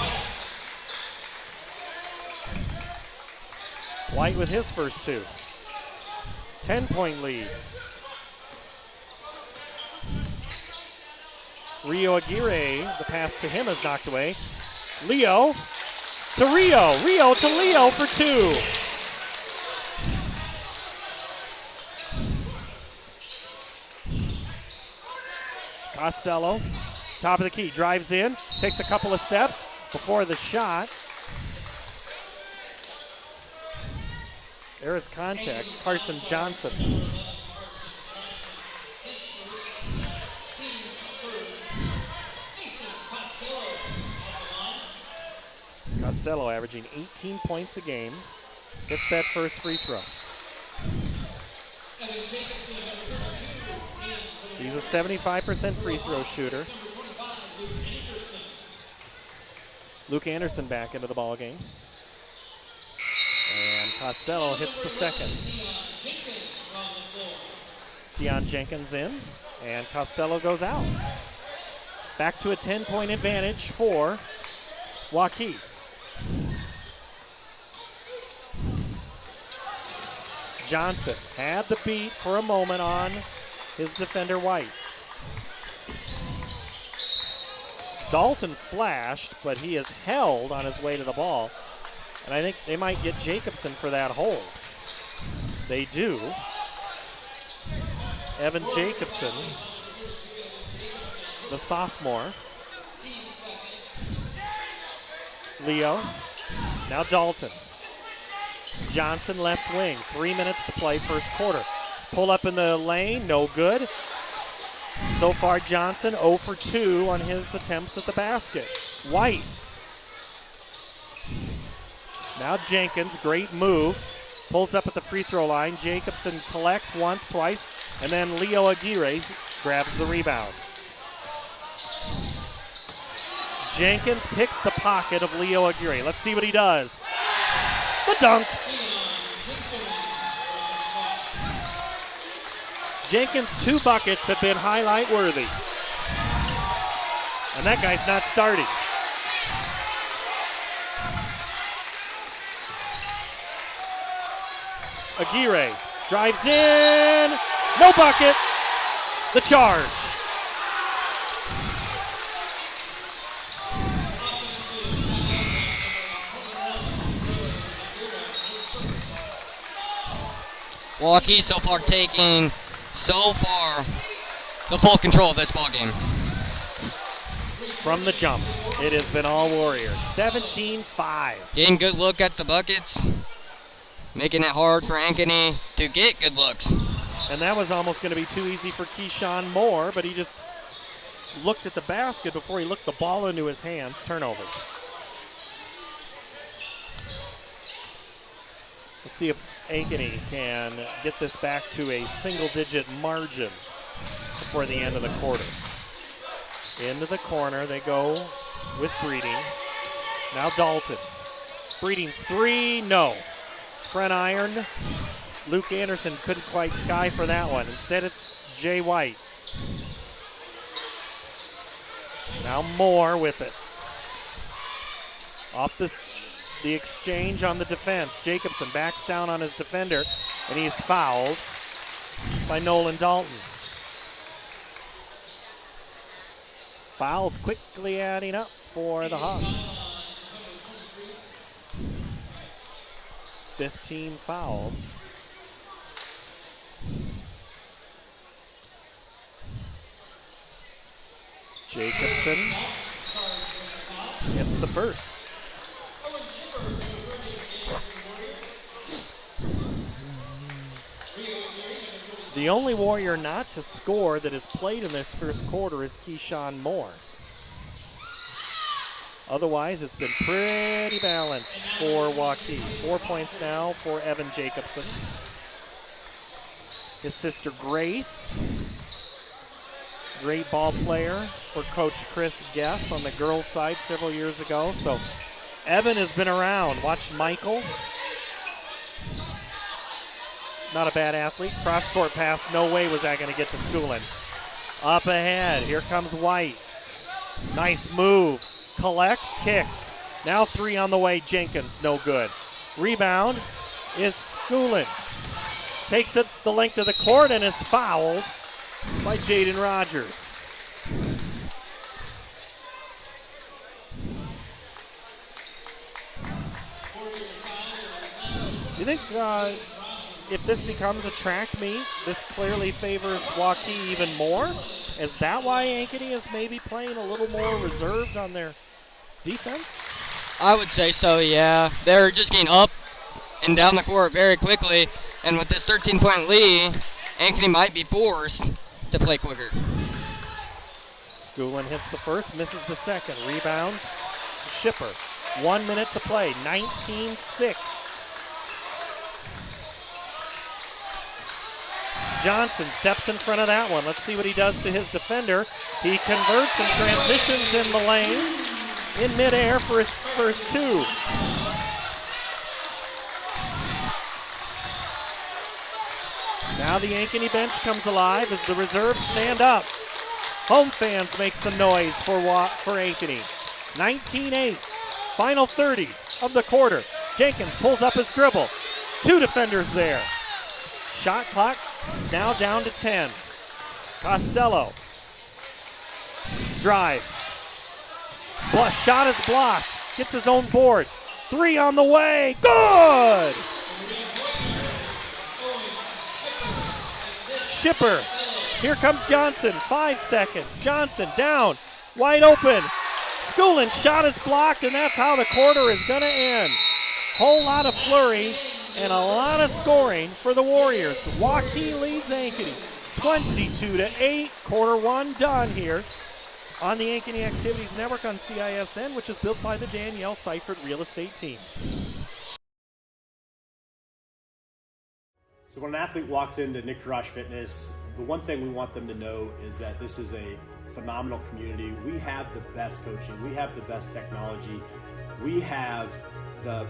White with his first 2. 10-point lead. Rio Aguirre, the pass to him is knocked away. Leo to Rio. Rio to Leo for 2. Costello, top of the key, drives in, takes a couple of steps before the shot. There is contact. Carson Johnson. Costello averaging 18 points a game. Hits that first free throw. He's a 75% free throw shooter. Luke Anderson back into the ball game. And Costello hits the second. Deion Jenkins in, and Costello goes out. Back to a 10-point advantage for Waukee. Johnson had the beat for a moment on his defender White. Dalton flashed, but he is held on his way to the ball. And I think they might get Jacobson for that hold. They do. Evan Jacobson, the sophomore. Leo, now Dalton. Johnson left wing, 3 minutes to play first quarter. Pull up in the lane, no good. So far Johnson 0 for 2 on his attempts at the basket. White. Now Jenkins, great move. Pulls up at the free throw line. Jacobson collects once, twice, and then Leo Aguirre grabs the rebound. Jenkins picks the pocket of Leo Aguirre. Let's see what he does. The dunk. Jenkins' 2 buckets have been highlight worthy. And that guy's not starting. Aguirre drives in, no bucket, the charge. Waukee so far the full control of this ball game. From the jump, it has been all Warriors. 17-5. Getting good look at the buckets, making it hard for Ankeny to get good looks. And that was almost going to be too easy for Keyshawn Moore, but he just looked at the basket before he looked the ball into his hands. Turnover. Let's see if Ankeny can get this back to a single-digit margin before the end of the quarter. Into the corner they go with Breeding. Now Dalton. Breeding's three, no. Front iron. Luke Anderson couldn't quite sky for that one. Instead it's Jay White. Now Moore with it. Off the exchange on the defense. Jacobson backs down on his defender, and he's fouled by Nolan Dalton. Fouls quickly adding up for the Hawks. 15 fouled. Jacobson gets the first. The only Warrior not to score that has played in this first quarter is Keyshawn Moore. Otherwise, it's been pretty balanced for Waukee. 4 points now for Evan Jacobson. His sister Grace, great ball player for Coach Chris Guess on the girls' side several years ago. So Evan has been around. Watch Michael. Not a bad athlete. Cross-court pass, no way was that going to get to Schoolin. Up ahead, here comes White. Nice move. Collects, kicks. Now three on the way, Jenkins, no good. Rebound is Schoolin. Takes it the length of the court and is fouled by Jaden Rogers. Do you think if this becomes a track meet, this clearly favors Waukee even more? Is that why Ankeny is maybe playing a little more reserved on their defense? I would say so, yeah. They're just getting up and down the court very quickly, and with this 13-point lead, Ankeny might be forced to play quicker. Schoolin hits the first, misses the second. Rebounds, Shipper. 1 minute to play, 19-6. Johnson steps in front of that one. Let's see what he does to his defender. He converts and transitions in the lane in midair for his first two. Now the Ankeny bench comes alive as the reserves stand up. Home fans make some noise for Ankeny. 19-8, final 30 of the quarter. Jenkins pulls up his dribble. Two defenders there. Shot clock now down to 10. Costello drives. Shot is blocked. Gets his own board. Three on the way. Good! Shipper. Here comes Johnson. 5 seconds. Johnson down. Wide open. Schoolin's shot is blocked, and that's how the quarter is going to end. Whole lot of flurry and a lot of scoring for the Warriors. Waukee leads Ankeny 22-8. Quarter one done here on the Ankeny Activities Network on CISN, which is built by the Danielle Seifert Real Estate Team. So when an athlete walks into Nick Garage Fitness, the one thing we want them to know is that this is a phenomenal community. We have the best coaching. We have the best technology. We have the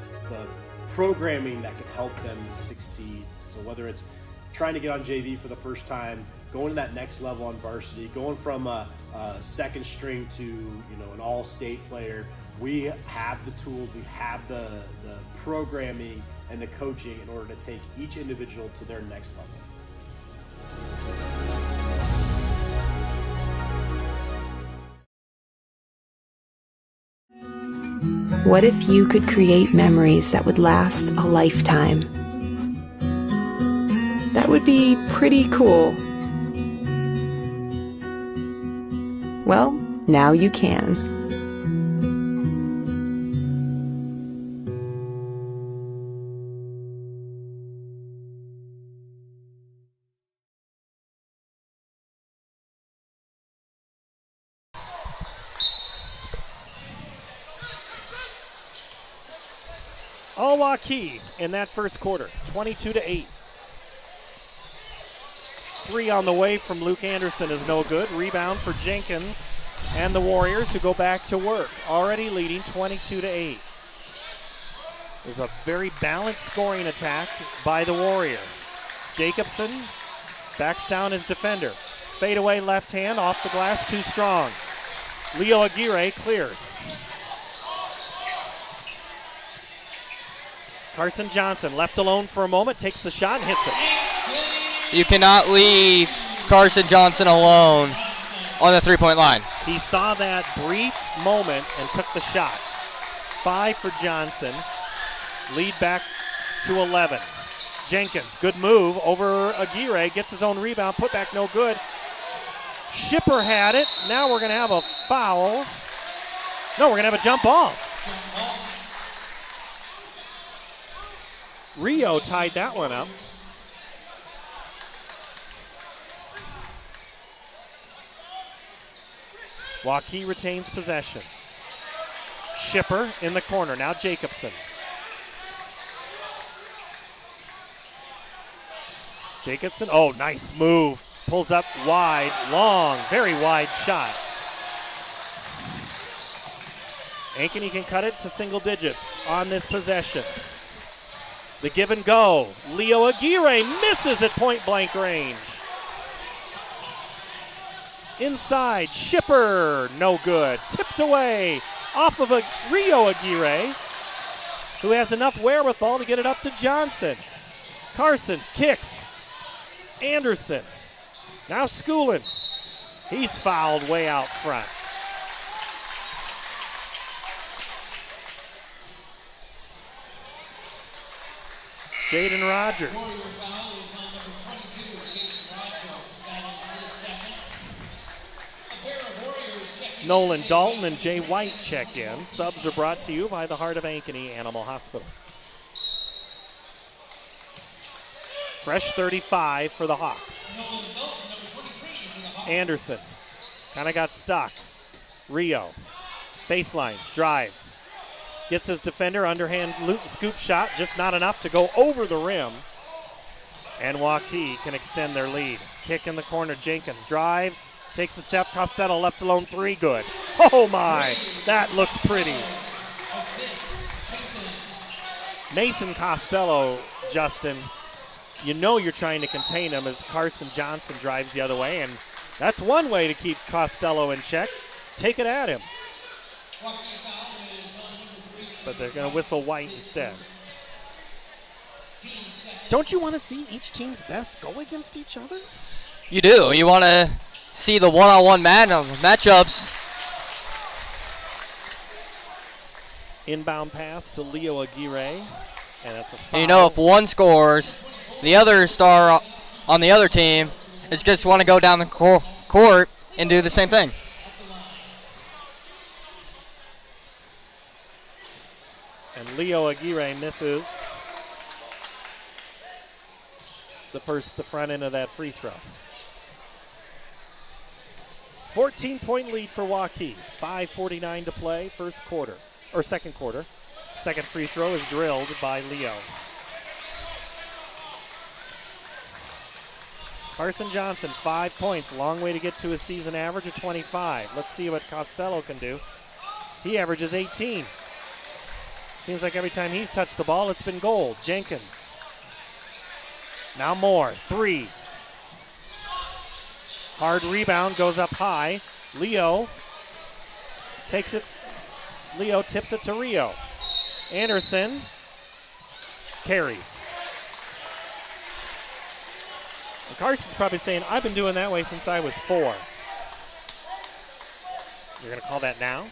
programming that can help them succeed. So whether it's trying to get on JV for the first time, going to that next level on varsity, going from a second string to an all-state player, we have the tools, we have the programming and the coaching in order to take each individual to their next level. What if you could create memories that would last a lifetime? That would be pretty cool. Well, now you can. All Waukee in that first quarter, 22-8. 3 on the way from Luke Anderson is no good. Rebound for Jenkins and the Warriors, who go back to work, already leading 22-8. It was a very balanced scoring attack by the Warriors. Jacobson backs down his defender. Fadeaway left hand, off the glass, too strong. Leo Aguirre clears. Carson Johnson left alone for a moment, takes the shot and hits it. You cannot leave Carson Johnson alone on the three-point line. He saw that brief moment and took the shot. 5 for Johnson. Lead back to 11. Jenkins, good move over Aguirre, gets his own rebound, put back no good. Shipper had it. Now we're going to have a foul. No, we're going to have a jump ball. Rio tied that one up. Waukee retains possession. Shipper in the corner. Now Jacobson. Jacobson, oh, nice move. Pulls up wide, long, very wide shot. Ankeny can cut it to single digits on this possession. The give and go. Leo Aguirre misses at point blank range. Inside, Shipper, no good. Tipped away off of Rio Aguirre, who has enough wherewithal to get it up to Johnson. Carson kicks. Anderson. Now Schoolin. He's fouled way out front. Jaden Rogers. Nolan Dalton and Jay White check in. Subs are brought to you by the Heart of Ankeny Animal Hospital. Fresh 35 for the Hawks. Anderson kind of got stuck. Rio, baseline, drives. Gets his defender, underhand scoop shot, just not enough to go over the rim. And Waukee can extend their lead. Kick in the corner, Jenkins drives, takes a step, Costello left alone, 3, good. Oh my, that looked pretty. Mason Costello, Justin, you know you're trying to contain him as Carson Johnson drives the other way, and that's one way to keep Costello in check. Take it at him. But they're going to whistle White instead. Don't you want to see each team's best go against each other? You do. You want to see the one-on-one matchups. Inbound pass to Leo Aguirre, and that's a foul. And you know, if one scores, the other star on the other team is just want to go down the court and do the same thing. And Leo Aguirre misses the front end of that free throw. 14-point lead for Waukee. 5:49 to play, second quarter. Second free throw is drilled by Leo. Carson Johnson, 5 points. Long way to get to his season average of 25. Let's see what Costello can do. He averages 18. Seems like every time he's touched the ball, it's been gold. Jenkins. Now Moore, 3. Hard rebound, goes up high. Leo takes it. Leo tips it to Rio. Anderson carries. And Carson's probably saying, I've been doing that way since I was 4. You're going to call that now?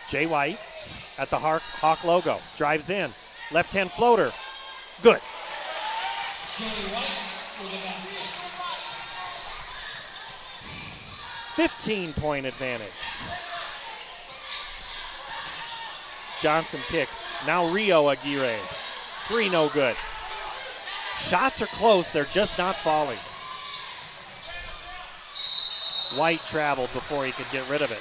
Jay White at the Hawk logo. Drives in. Left-hand floater. Good. 15-point advantage. Johnson kicks. Now Rio Aguirre. 3 no good. Shots are close, they're just not falling. White traveled before he could get rid of it.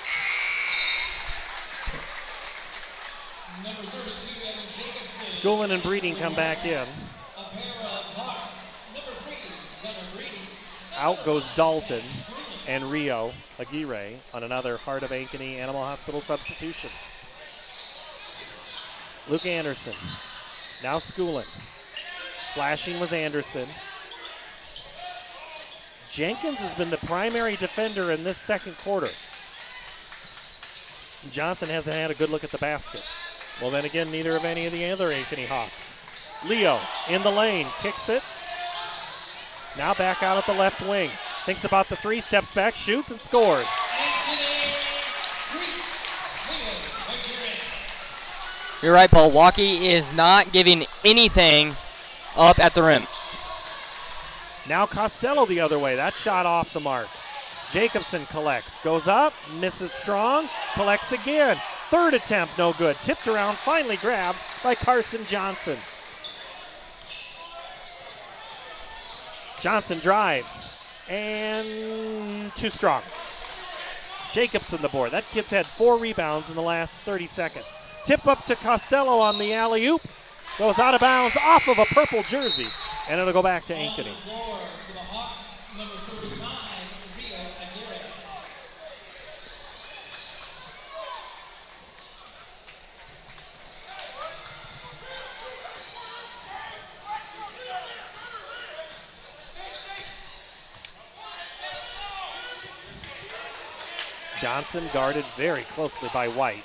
Schoolin and Breeding come back in. Out goes Dalton and Rio Aguirre on another Heart of Ankeny Animal Hospital substitution. Luke Anderson. Now Schoolin. Flashing was Anderson. Jenkins has been the primary defender in this second quarter. Johnson hasn't had a good look at the basket. Well, then again, neither of any of the other Ankeny Hawks. Leo in the lane, kicks it. Now back out at the left wing. Thinks about the 3, steps back, shoots, and scores. You're right, Paul. Waukee is not giving anything up at the rim. Now Costello the other way. That shot off the mark. Jacobson collects. Goes up, misses strong, collects again. Third attempt, no good. Tipped around, finally grabbed by Carson Johnson. Johnson drives, and too strong. Jacobson the board. That kid's had 4 rebounds in the last 30 seconds. Tip up to Costello on the alley-oop. Goes out of bounds off of a purple jersey, and it'll go back to Ankeny. Johnson guarded very closely by White.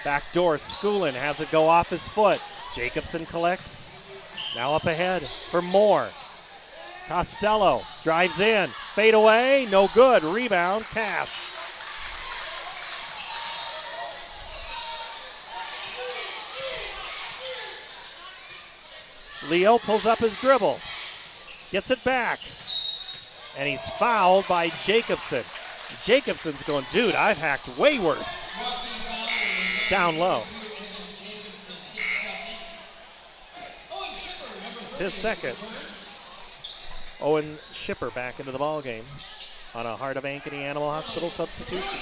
Backdoor, Schoolin has it go off his foot. Jacobson collects. Now up ahead for Moore. Costello drives in. Fade away, no good. Rebound, Cash. Leo pulls up his dribble. Gets it back. And he's fouled by Jacobson. Jacobson's going, dude, I've hacked way worse. Down low. It's his second. Owen Shipper back into the ball game on a Heart of Ankeny Animal Hospital substitution.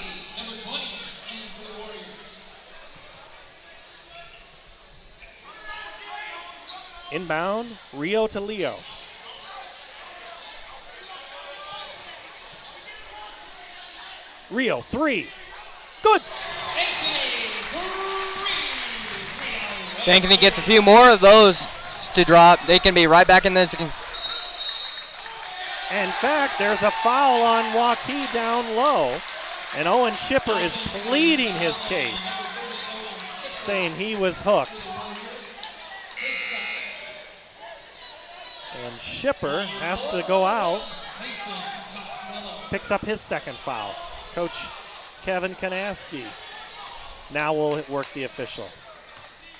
Inbound, Rio to Leo. Rio, 3. Good. Ankeny gets a few more of those to drop. They can be right back in this. In fact, there's a foul on Waukee down low, and Owen Shipper is pleading his case, saying he was hooked. And Shipper has to go out, picks up his second foul. Coach Kevin Kanaski now will work the official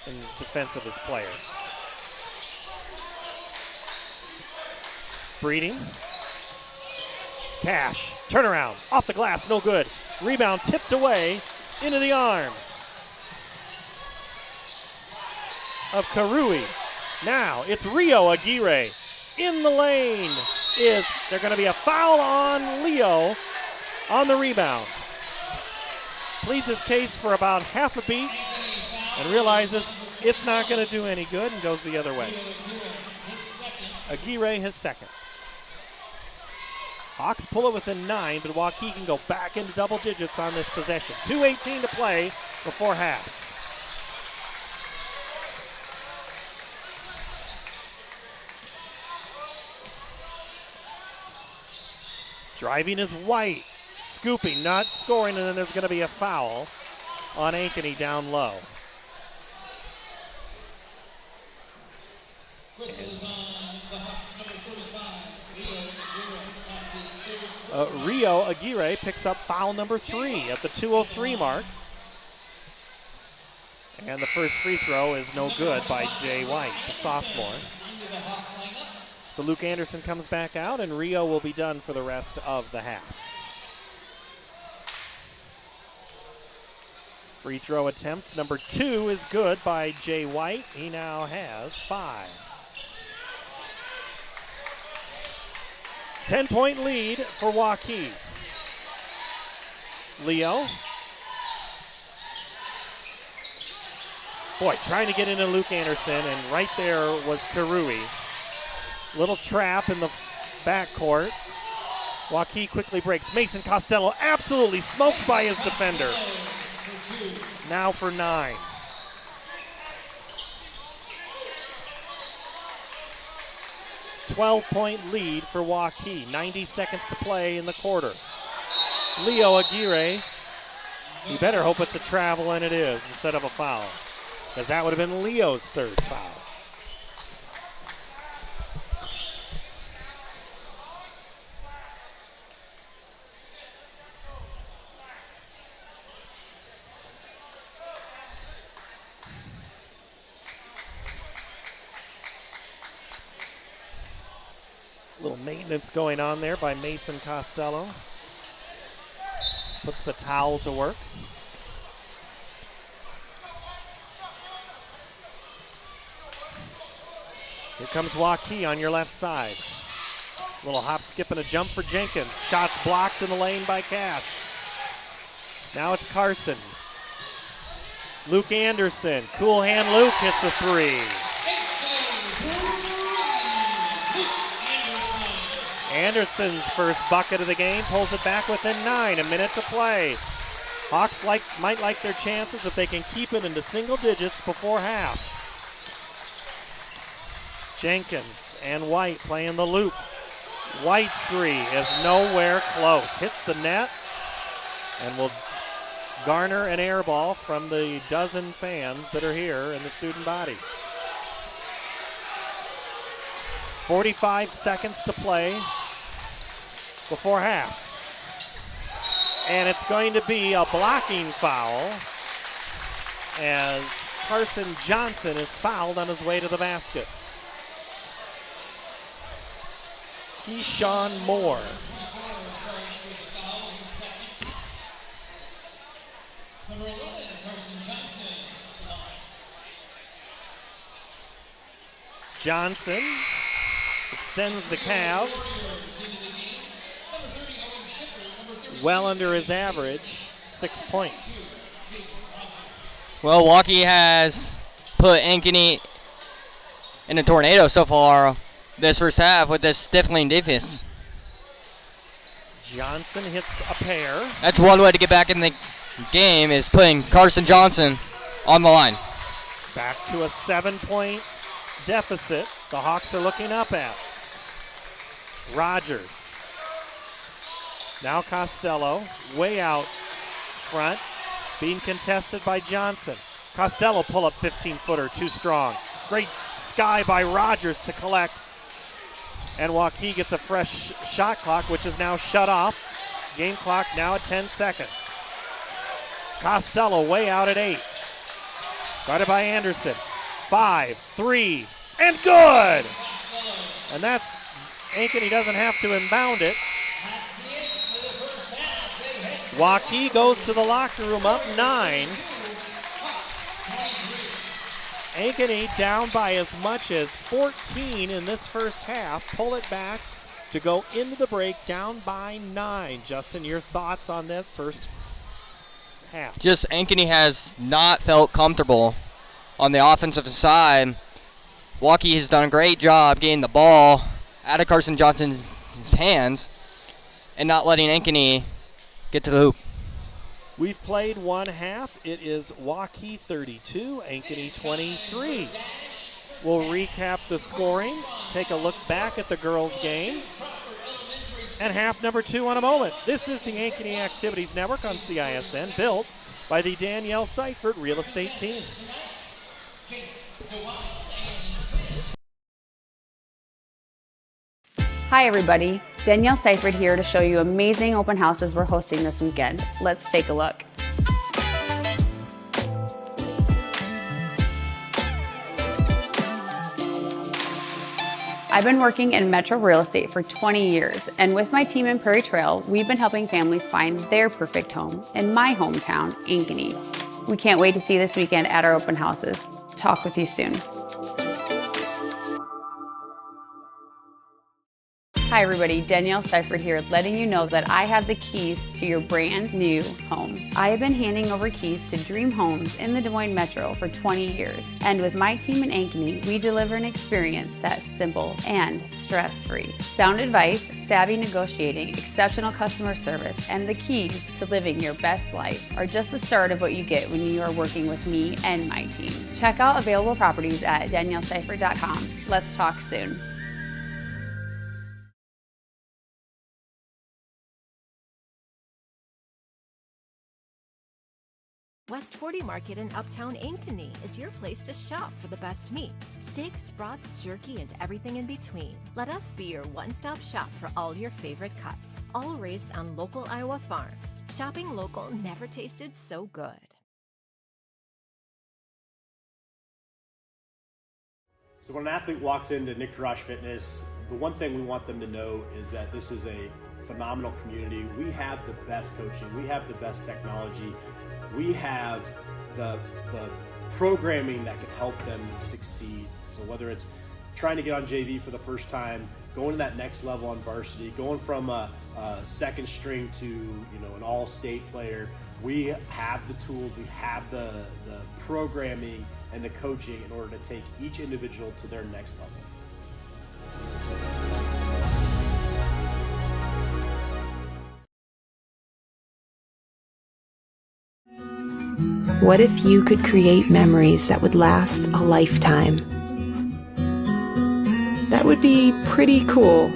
in defense of his player. Breeding. Cash, turnaround, off the glass, no good. Rebound tipped away into the arms of Karui. Now it's Rio Aguirre in the lane. They're going to be a foul on Leo on the rebound. Pleads his case for about half a beat and realizes it's not going to do any good and goes the other way. Aguirre his second. Hawks pull it within 9, but Waukee can go back into double digits on this possession. 2:18 to play before half. Driving is White. Scooping, not scoring, and then there's going to be a foul on Ankeny down low. Rio Aguirre picks up foul number 3 at the 2:03 mark. And the first free throw is no good by Jay White, the sophomore. So Luke Anderson comes back out, and Rio will be done for the rest of the half. Free throw attempt number 2 is good by Jay White. He now has 5. 10-point lead for Waukee. Leo. Boy, trying to get into Luke Anderson, and right there was Karui. Little trap in the backcourt. Waukee quickly breaks. Mason Costello absolutely smokes by his defender. Now for 9. .12-point lead for Waukee. 90 seconds to play in the quarter. Leo Aguirre. You better hope it's a travel, and it is, instead of a foul, because that would have been Leo's 3rd foul. Little maintenance going on there by Mason Costello. Puts the towel to work. Here comes Waukee on your left side. Little hop, skip, and a jump for Jenkins. Shots blocked in the lane by Cash. Now it's Carson. Luke Anderson. Cool hand Luke hits a 3. Anderson's first bucket of the game pulls it back within 9, a minute to play. Hawks might like their chances if they can keep it into single digits before half. Jenkins and White playing the loop. White's 3 is nowhere close. Hits the net and will garner an air ball from the dozen fans that are here in the student body. 45 seconds to play before half. And it's going to be a blocking foul as Carson Johnson is fouled on his way to the basket. Keyshawn Moore. Johnson extends the calves. Well under his average, 6 points. Well, Waukee has put Ankeny in a tornado so far this first half with this stifling defense. Johnson hits a pair. That's one way to get back in the game, is putting Carson Johnson on the line. Back to a 7-point deficit the Hawks are looking up at. Rogers. Now Costello, way out front, being contested by Johnson. Costello pull up 15-footer, too strong. Great sky by Rogers to collect. And Waukee gets a fresh shot clock, which is now shut off. Game clock now at 10 seconds. Costello way out at 8. Guarded by Anderson. 5, 3, and good! And that's, Ankeny doesn't have to inbound it. Waukee goes to the locker room up 9. Ankeny down by as much as 14 in this first half. Pull it back to go into the break down by 9. Justin, your thoughts on that first half? Just Ankeny has not felt comfortable on the offensive side. Waukee has done a great job getting the ball out of Carson Johnson's hands and not letting Ankeny get to the hoop. We've played one half. It is Waukee 32, Ankeny 23. We'll recap the scoring, take a look back at the girls' game, and half number 2 on a moment. This is the Ankeny Activities Network on CISN, built by the Danielle Seifert Real Estate Team. Hi everybody, Danielle Seifert here to show you amazing open houses we're hosting this weekend. Let's take a look. I've been working in metro real estate for 20 years, and with my team in Prairie Trail, we've been helping families find their perfect home in my hometown, Ankeny. We can't wait to see you this weekend at our open houses. Talk with you soon. Hi everybody, Danielle Seifert here, letting you know that I have the keys to your brand new home. I have been handing over keys to dream homes in the Des Moines Metro for 20 years. And with my team in Ankeny, we deliver an experience that's simple and stress-free. Sound advice, savvy negotiating, exceptional customer service, and the keys to living your best life are just the start of what you get when you are working with me and my team. Check out available properties at danielleseifert.com. Let's talk soon. West 40 Market in Uptown Ankeny is your place to shop for the best meats, steaks, brats, jerky, and everything in between. Let us be your one-stop shop for all your favorite cuts, all raised on local Iowa farms. Shopping local never tasted so good. So when an athlete walks into Nick Garage Fitness, the one thing we want them to know is that this is a phenomenal community. We have the best coaching, we have the best technology, we have the programming that can help them succeed. So whether it's trying to get on JV for the first time, going to that next level on varsity, going from a second string to an all-state player, we have the tools, we have the programming and the coaching in order to take each individual to their next level. What if you could create memories that would last a lifetime? That would be pretty cool.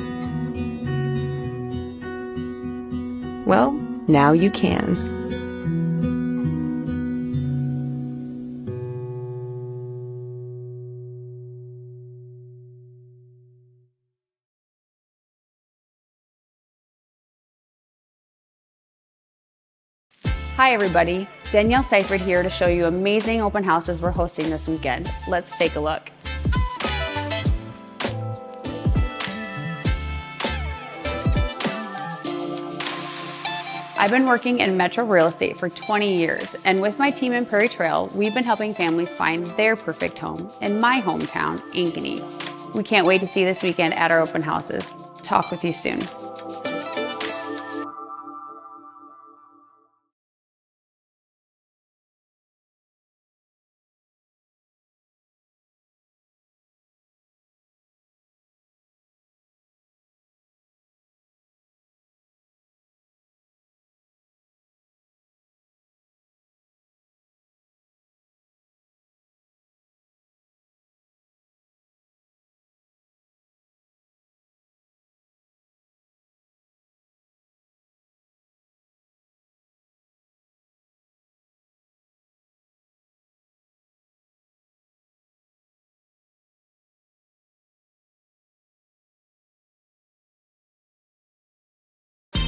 Well, now you can. Hi everybody, Danielle Seifert here to show you amazing open houses we're hosting this weekend. Let's take a look. I've been working in metro real estate for 20 years, and with my team in Prairie Trail, we've been helping families find their perfect home in my hometown, Ankeny. We can't wait to see you this weekend at our open houses. Talk with you soon.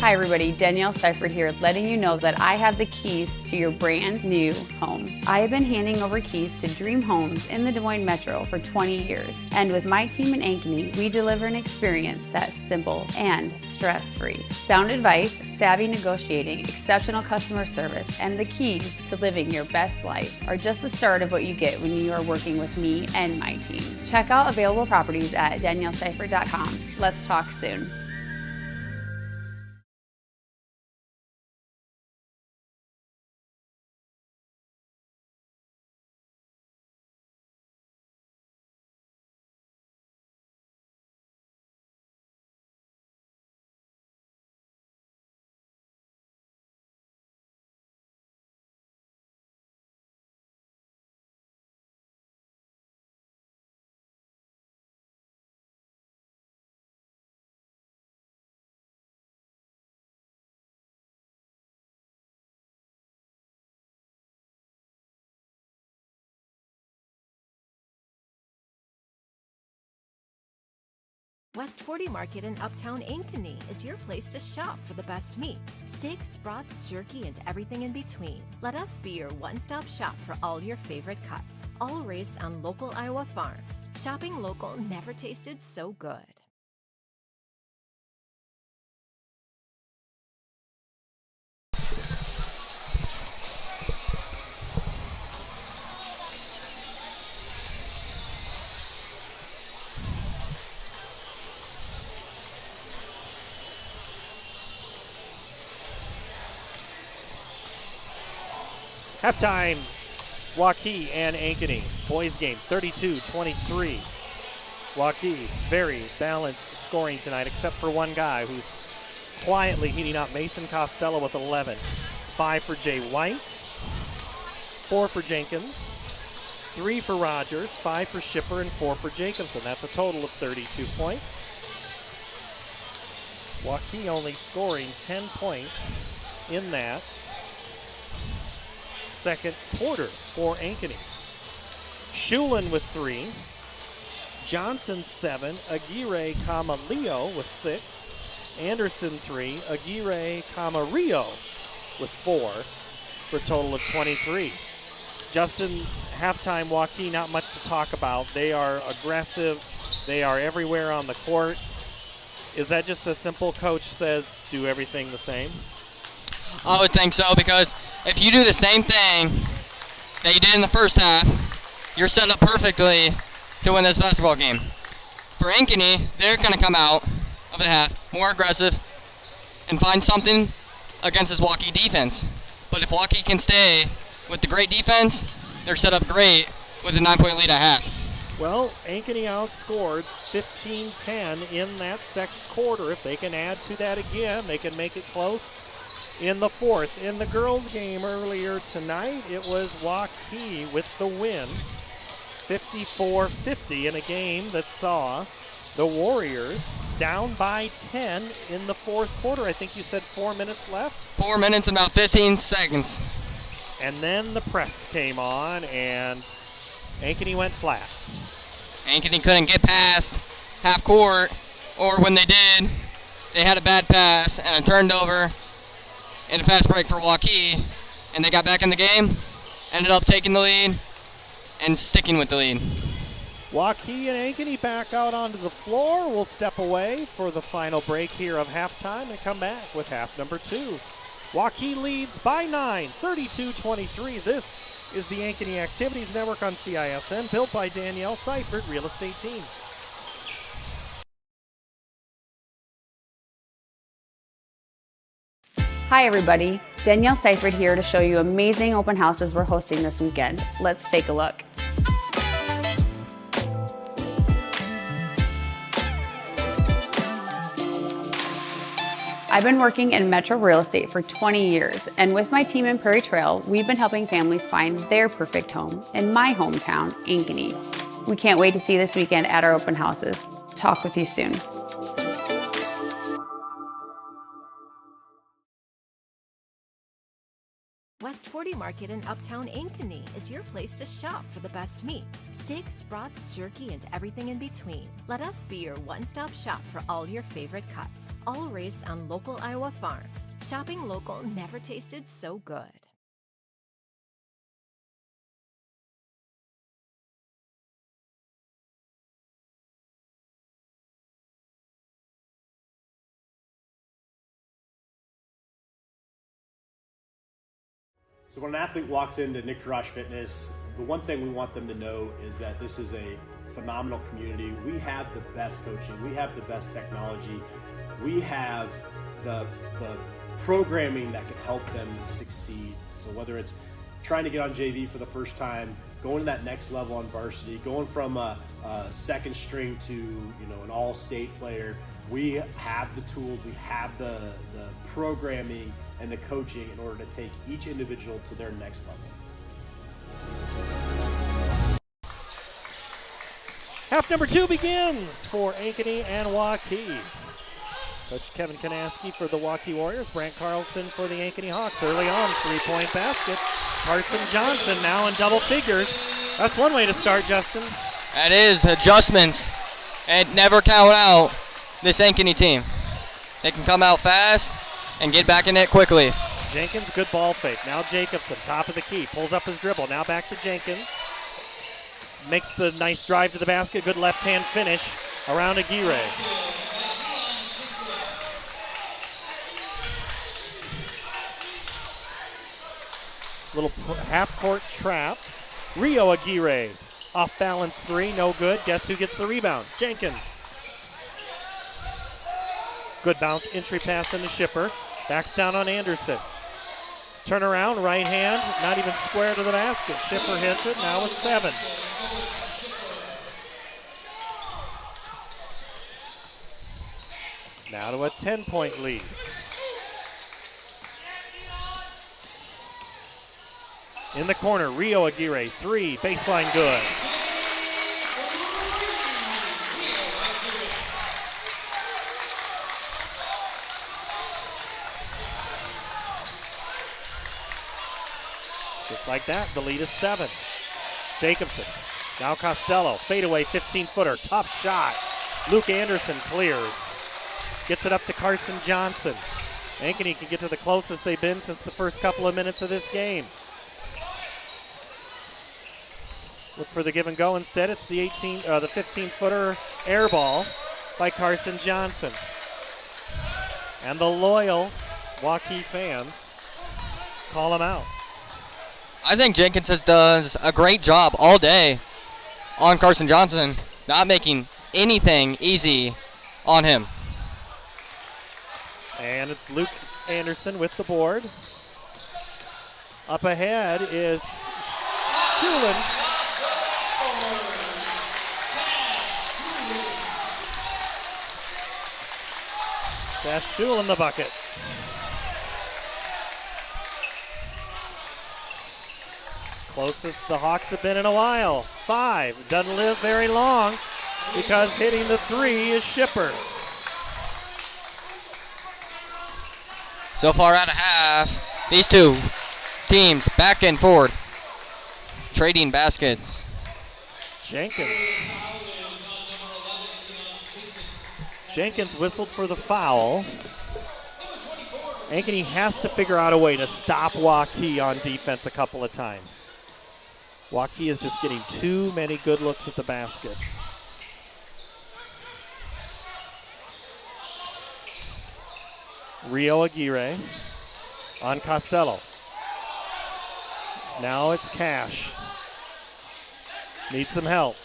Hi everybody, Danielle Seifert here, letting you know that I have the keys to your brand new home. I have been handing over keys to dream homes in the Des Moines Metro for 20 years. And with my team in Ankeny, we deliver an experience that's simple and stress-free. Sound advice, savvy negotiating, exceptional customer service, and the keys to living your best life are just the start of what you get when you are working with me and my team. Check out available properties at danielleseifert.com. Let's talk soon. West 40 Market in Uptown Ankeny is your place to shop for the best meats, steaks, brats, jerky, and everything in between. Let us be your one-stop shop for all your favorite cuts, all raised on local Iowa farms. Shopping local never tasted so good. Halftime, Waukee and Ankeny. Boys game, 32-23. Waukee, very balanced scoring tonight, except for one guy who's quietly heating up. Mason Costello with 11. 5 for Jay White, 4 for Jenkins, 3 for Rogers, 5 for Shipper, and 4 for Jacobson. That's a total of 32 points. Waukee only scoring 10 points in that second quarter for Ankeny. Shulin with 3, Johnson 7, Aguirre, Leo with 6, Anderson 3, Aguirre, Rio with 4, for a total of 23. Justin, halftime Waukee, not much to talk about. They are aggressive. They are everywhere on the court. Is that just a simple coach says do everything the same? I would think so, because if you do the same thing that you did in the first half, you're set up perfectly to win this basketball game. For Ankeny, they're going to come out of the half more aggressive and find something against this Waukee defense. But if Waukee can stay with the great defense, they're set up great with a 9-point lead at half. Well, Ankeny outscored 15-10 in that second quarter. If they can add to that again, they can make it close in the fourth. In the girls' game earlier tonight, it was Waukee with the win, 54-50, in a game that saw the Warriors down by 10 in the fourth quarter. I think you said 4 minutes left? 4 minutes and about 15 seconds. And then the press came on, and Ankeny went flat. Ankeny couldn't get past half court, or when they did, they had a bad pass and a turned over and a fast break for Waukee, and they got back in the game, ended up taking the lead and sticking with the lead. Waukee and Ankeny back out onto the floor. We'll step away for the final break here of halftime and come back with half number 2. Waukee leads by 9, 32-23. This is the Ankeny Activities Network on CISN, built by Danielle Seifert, Real Estate Team. Hi everybody, Danielle Seifert here to show you amazing open houses we're hosting this weekend. Let's take a look. I've been working in metro real estate for 20 years, and with my team in Prairie Trail, we've been helping families find their perfect home in my hometown, Ankeny. We can't wait to see you this weekend at our open houses. Talk with you soon. West 40 Market in Uptown Ankeny is your place to shop for the best meats, steaks, brats, jerky, and everything in between. Let us be your one-stop shop for all your favorite cuts, all raised on local Iowa farms. Shopping local never tasted so good. So when an athlete walks into Nick Garage Fitness, the one thing we want them to know is that this is a phenomenal community. We have the best coaching, we have the best technology, we have the programming that can help them succeed. So whether it's trying to get on JV for the first time, going to that next level on varsity, going from a second string to an all-state player, we have the tools, we have the programming and the coaching in order to take each individual to their next level. Half number 2 begins for Ankeny and Waukee. Coach Kevin Kanaski for the Waukee Warriors, Brant Carlson for the Ankeny Hawks. Early on, 3-point basket. Carson Johnson now in double figures. That's one way to start, Justin. That is adjustments. And never count out. this Ankeny team. They can come out fast and get back in it quickly. Jenkins, good ball fake. Now Jacobson, top of the key, pulls up his dribble. Now back to Jenkins. Makes the nice drive to the basket. Good left-hand finish around Aguirre. Little half-court trap. Rio Aguirre, off-balance three, no good. Guess who gets the rebound? Jenkins. Good bounce, entry pass into Shipper. Backs down on Anderson. Turn around, right hand, not even square to the basket. Shipper hits it, now it's 7. Now to a 10-point lead. In the corner, Rio Aguirre, 3, baseline good. Just like that, the lead is 7. Jacobson, now Costello, fadeaway 15-footer, tough shot. Luke Anderson clears. Gets it up to Carson Johnson. Ankeny can get to the closest they've been since the first couple of minutes of this game. Look for the give and go instead. It's the 15-footer air ball by Carson Johnson. And the loyal Waukee fans call him out. I think Jenkins does a great job all day on Carson Johnson, not making anything easy on him. And it's Luke Anderson with the board. Up ahead is Shulin. That's Shulin the bucket. Closest the Hawks have been in a while. 5. Doesn't live very long because hitting the 3 is Shipper. So far out of half, these two teams back and forth, trading baskets. Jenkins whistled for the foul. Ankeny has to figure out a way to stop Waukee on defense a couple of times. Waukee is just getting too many good looks at the basket. Rio Aguirre on Costello. Now it's Cash. Needs some help.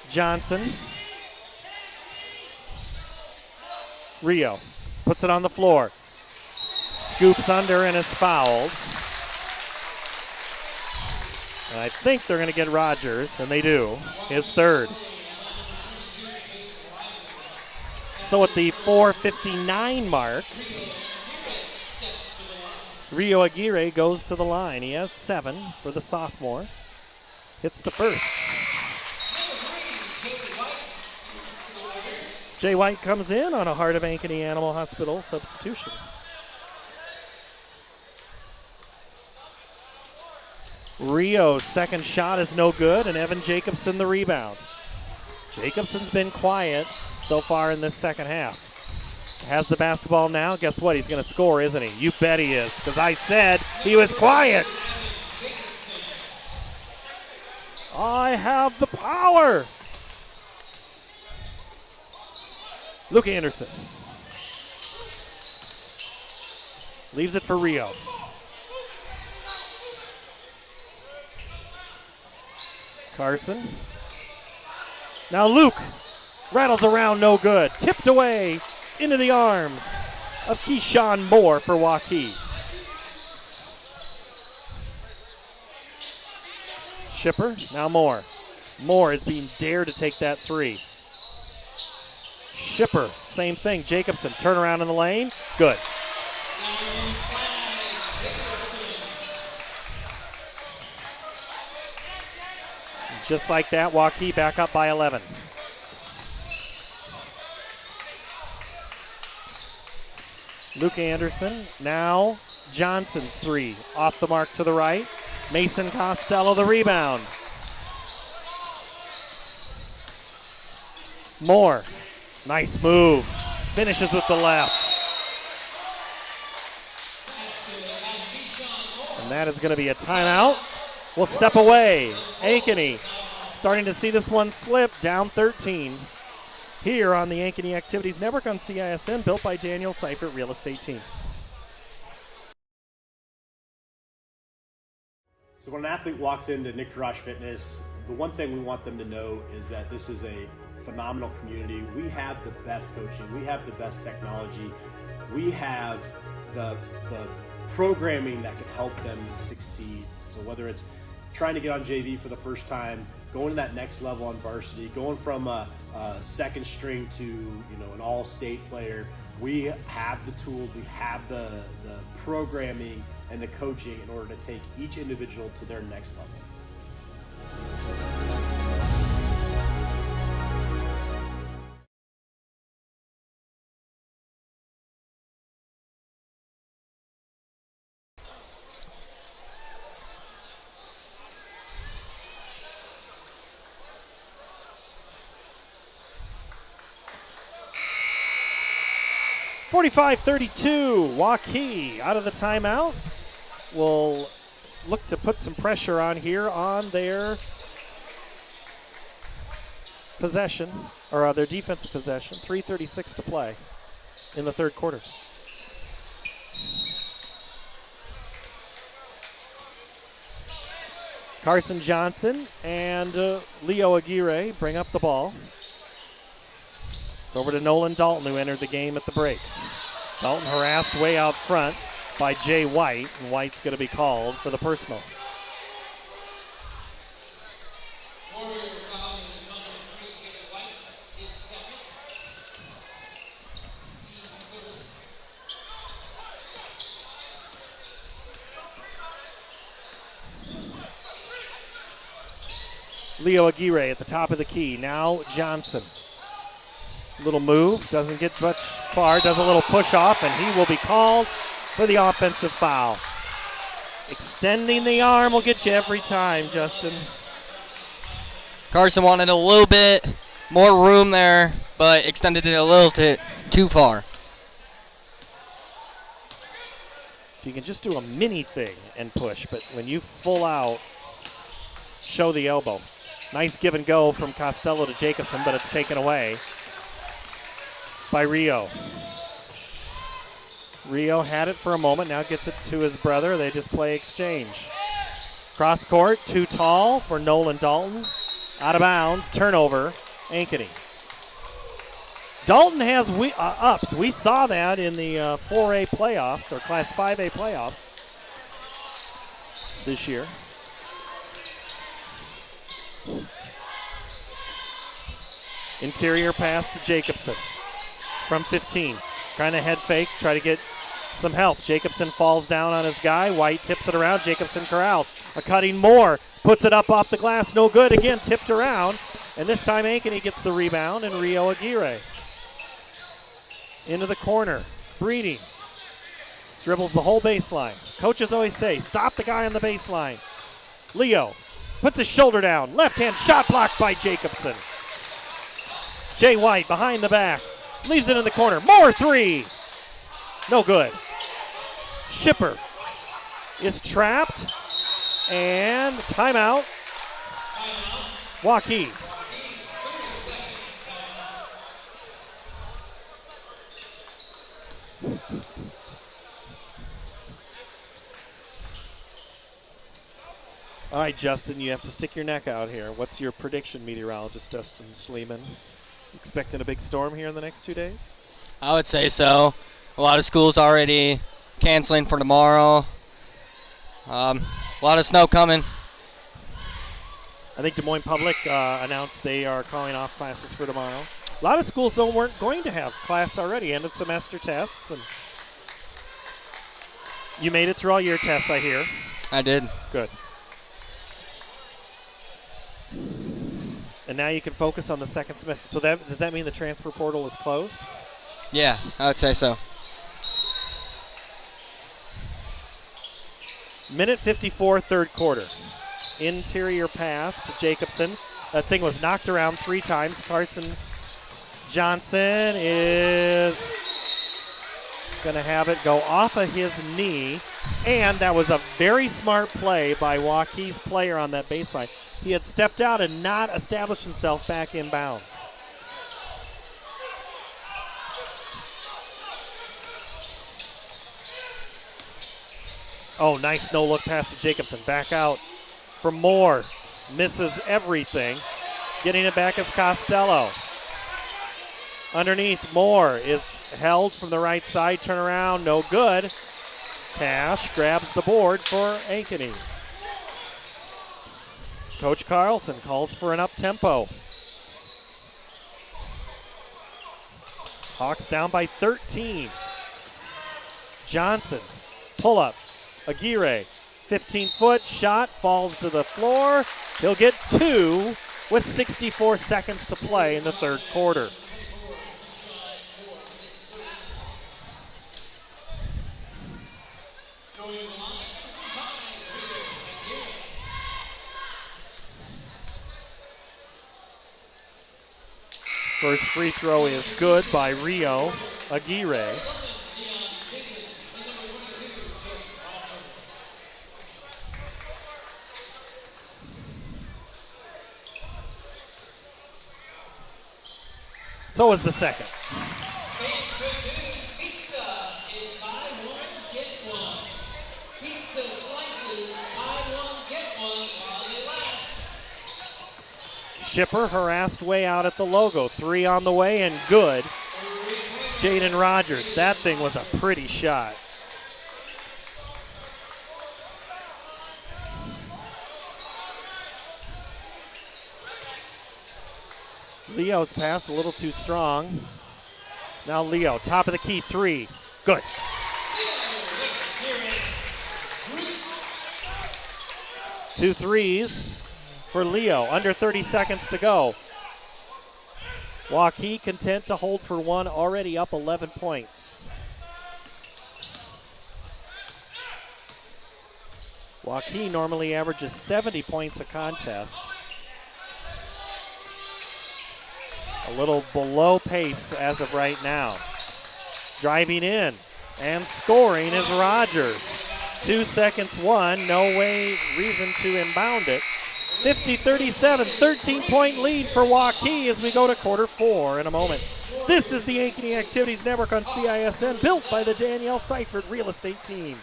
Johnson. Rio puts it on the floor. Scoops under and is fouled. And I think they're going to get Rogers, and they do. His 3rd. So at the 4:59 mark, Rio Aguirre goes to the line. He has 7 for the sophomore. Hits the first. Jay White comes in on a Heart of Ankeny Animal Hospital substitution. Rio's second shot is no good, and Evan Jacobson the rebound. Jacobson's been quiet so far in this second half. Has the basketball now. Guess what? He's going to score, isn't he? You bet he is, because I said he was quiet. I have the power. Luke Anderson. Leaves it for Rio. Carson. Now Luke rattles around, no good. Tipped away into the arms of Keyshawn Moore for Waukee. Shipper, now Moore. Moore is being dared to take that 3. Shipper, same thing. Jacobson, turn around in the lane. Good. Just like that, Waukee back up by 11. Luke Anderson, now Johnson's 3. Off the mark to the right. Mason Costello the rebound. Moore Nice move. Finishes with the left. And that is going to be a timeout. We'll step away. Ankeny starting to see this one slip, down 13. Here on the Ankeny Activities Network on CISN, built by Daniel Seifert Real Estate Team. So when an athlete walks into Nick Garage Fitness, the one thing we want them to know is that this is a phenomenal community. We have the best coaching. We have the best technology. We have the programming that can help them succeed. So whether it's trying to get on JV for the first time, going to that next level on varsity, going from a second string to an all-state player, we have the tools, we have the programming and the coaching in order to take each individual to their next level. .45-32, Waukee out of the timeout. Will look to put some pressure on here on their possession, or their defensive possession. 3:36 to play in the third quarter. Carson Johnson and Leo Aguirre bring up the ball. It's over to Nolan Dalton, who entered the game at the break. Dalton harassed way out front by Jay White, and White's going to be called for the personal. Leo Aguirre at the top of the key. Now Johnson. Little move, doesn't get much far, does a little push off, and he will be called for the offensive foul. Extending the arm will get you every time, Justin. Carson wanted a little bit more room there, but extended it a little too far. If you can just do a mini thing and push, but when you full out, show the elbow. Nice give and go from Costello to Jacobson, but it's taken away by Rio. Rio had it for a moment, now gets it to his brother. They just play exchange. Cross court, too tall for Nolan Dalton. Out of bounds, turnover, Ankeny. Dalton has ups. We saw that in the 4A playoffs, or Class 5A playoffs this year. Interior pass to Jacobson from 15. Kind of head fake, try to get some help. Jacobson falls down on his guy. White tips it around. Jacobson corrals. A cutting Moore puts it up off the glass. No good. Again, tipped around. And this time Ankeny gets the rebound, and Rio Aguirre into the corner. Breeding dribbles the whole baseline. Coaches always say, stop the guy on the baseline. Leo puts his shoulder down. Left hand shot blocked by Jacobson. Jay White behind the back. Leaves it in the corner. More three. No good. Shipper is trapped. And timeout. Waukee. All right, Justin, you have to stick your neck out here. What's your prediction, meteorologist Dustin Schleeman? Expecting a big storm here in the next 2 days? I would say so. A lot of schools already canceling for tomorrow. A lot of snow coming. I think Des Moines Public announced they are calling off classes for tomorrow. A lot of schools, though, weren't going to have class already, end of semester tests. And you made it through all your tests, I hear. I did. Good. And now you can focus on the second semester. So does that mean the transfer portal is closed? Yeah, I would say so. Minute 54, third quarter. Interior pass to Jacobson. That thing was knocked around 3 times. Carson Johnson is going to have it go off of his knee, and that was a very smart play by Waukee's player on that baseline. He had stepped out and not established himself back in bounds. Oh, nice no-look pass to Jacobson. Back out for Moore. Misses everything. Getting it back is Costello. Underneath, Moore is held from the right side. Turn around, no good. Cash grabs the board for Ankeny. Coach Carlson calls for an up-tempo. Hawks down by 13. Johnson, pull up. Aguirre, 15-foot shot, falls to the floor. He'll get 2 with 64 seconds to play in the third quarter. First free throw is good by Rio Aguirre. So is the second. Shipper harassed way out at the logo. 3 on the way and good. Jaden Rogers, that thing was a pretty shot. Leo's pass a little too strong. Now Leo, top of the key, 3. Good. Two threes for Leo. Under 30 seconds to go. Waukee content to hold for one, already up 11 points. Waukee normally averages 70 points a contest. A little below pace as of right now. Driving in and scoring is Rogers. 2 seconds, 1, no way, reason to inbound it. 50-37, 13-point lead for Waukee as we go to quarter 4 in a moment. This is the Ankeny Activities Network on CISN, built by the Danielle Seifert Real Estate Team.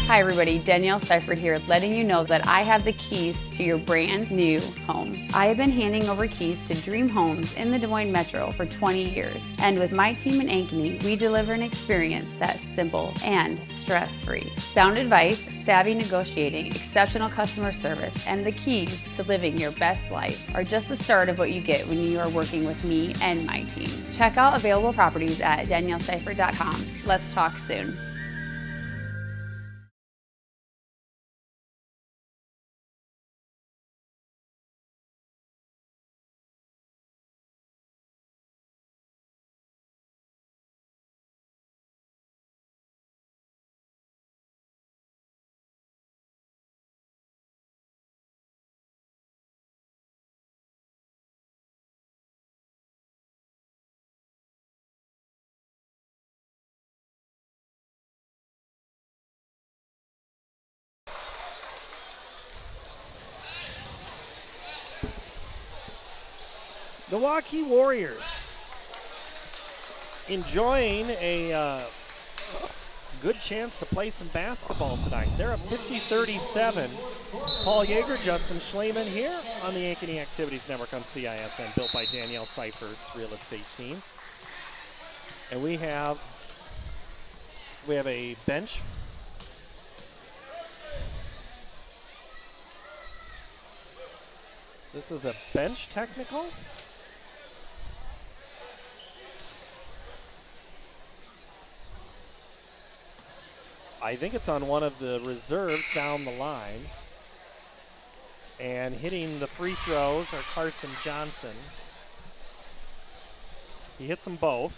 Hi everybody, Danielle Seifert here, letting you know that I have the keys to your brand new home. I have been handing over keys to dream homes in the Des Moines Metro for 20 years. And with my team in Ankeny, we deliver an experience that's simple and stress-free. Sound advice, savvy negotiating, exceptional customer service, and the keys to living your best life are just the start of what you get when you are working with me and my team. Check out available properties at danielleseifert.com. Let's talk soon. The Waukee Warriors enjoying a good chance to play some basketball tonight. They're up 50-37. Paul Yeager, Justin Schleman here on the Ankeny Activities Network on CISN, built by Danielle Seifert's Real Estate Team. And we have a bench. This is a bench technical. I think it's on one of the reserves down the line. And hitting the free throws are Carson Johnson. He hits them both.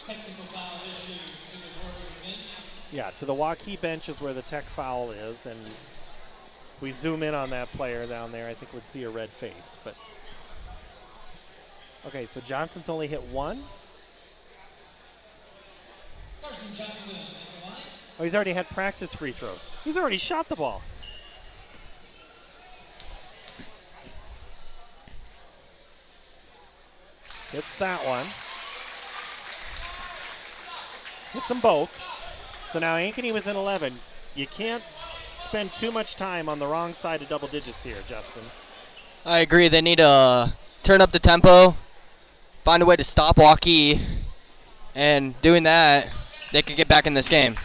Technical foul issue to the Warrior bench. Yeah, to the Waukee bench is where the tech foul is. And if we zoom in on that player down there, I think we'd see a red face. But Okay, so Johnson's only hit one. Carson Johnson at the line. Oh, he's already had practice free throws. He's already shot the ball. Hits that one. Hits them both. So now Ankeny within 11. You can't spend too much time on the wrong side of double digits here, Justin. I agree. They need to turn up the tempo, find a way to stop Waukee, and doing that, they could get back in this game.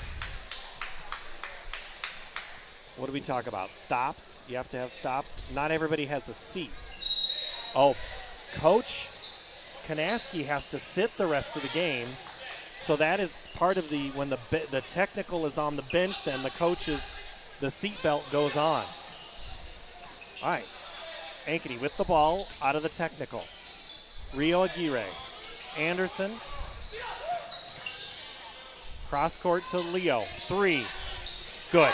What do we talk about? Stops. You have to have stops. Not everybody has a seat. Oh, Coach Kanaski has to sit the rest of the game. So that is part of the, when the technical is on the bench, then the seat belt goes on. All right. Ankeny with the ball out of the technical. Rio Aguirre. Anderson. Cross court to Leo. 3. Good.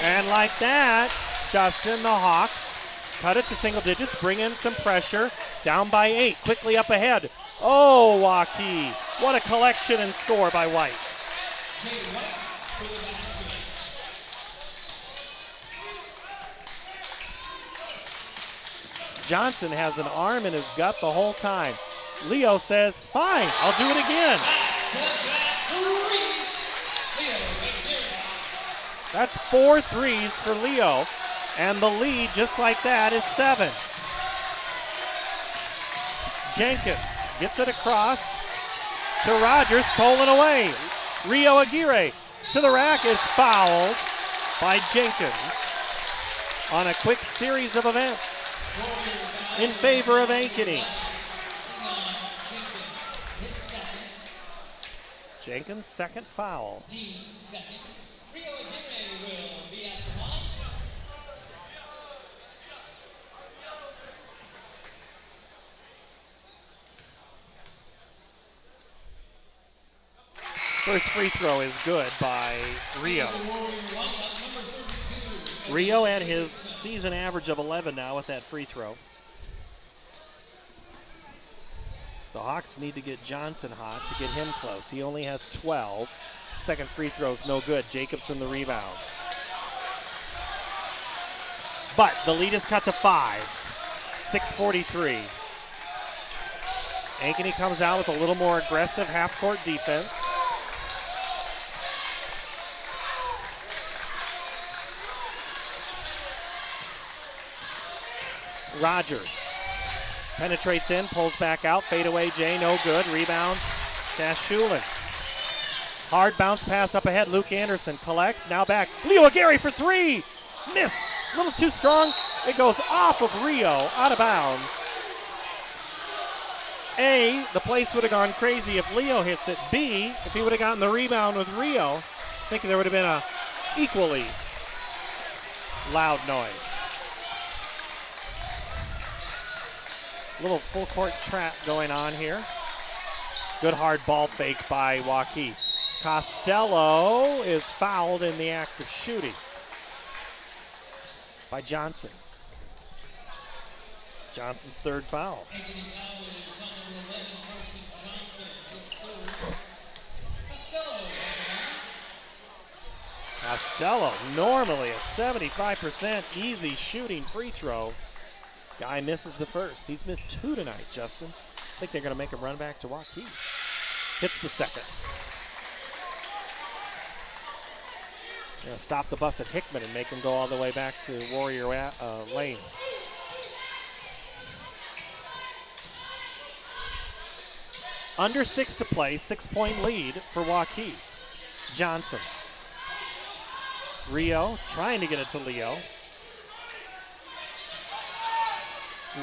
And like that, Justin, the Hawks cut it to single digits, bring in some pressure. Down by 8, quickly up ahead. Oh, Waukee. What a collection and score by White. Johnson has an arm in his gut the whole time. Leo says, fine, I'll do it again. That's 4 threes for Leo, and the lead, just like that, is 7. Jenkins gets it across to Rogers, stolen away. Rio Aguirre to the rack, is fouled by Jenkins on a quick series of events in favor of Ankeny. Jenkins' second foul. First free throw is good by Rio. Rio at his season average of 11 now with that free throw. The Hawks need to get Johnson hot to get him close. He only has 12. Second free throw's no good. Jacobson the rebound. But the lead is cut to 5. 6:43. Ankeny comes out with a little more aggressive half-court defense. Rogers penetrates in, pulls back out, fadeaway Jay, no good. Rebound, Shulin. Hard bounce pass up ahead. Luke Anderson collects, now back. Leo Aguirre for 3. Missed, a little too strong. It goes off of Rio, out of bounds. A, the place would have gone crazy if Leo hits it. B, if he would have gotten the rebound with Rio, I think there would have been a equally loud noise. Little full court trap going on here. Good hard ball fake by Waukee. Costello is fouled in the act of shooting by Johnson. Johnson's third foul. Costello, normally a 75% easy shooting free throw. Guy misses the first. He's missed 2 tonight, Justin. I think they're going to make him run back to Waukee. Hits the second. Going to stop the bus at Hickman and make him go all the way back to Warrior Lane. Under 6 to play, 6-point lead for Waukee. Johnson. Rio trying to get it to Leo.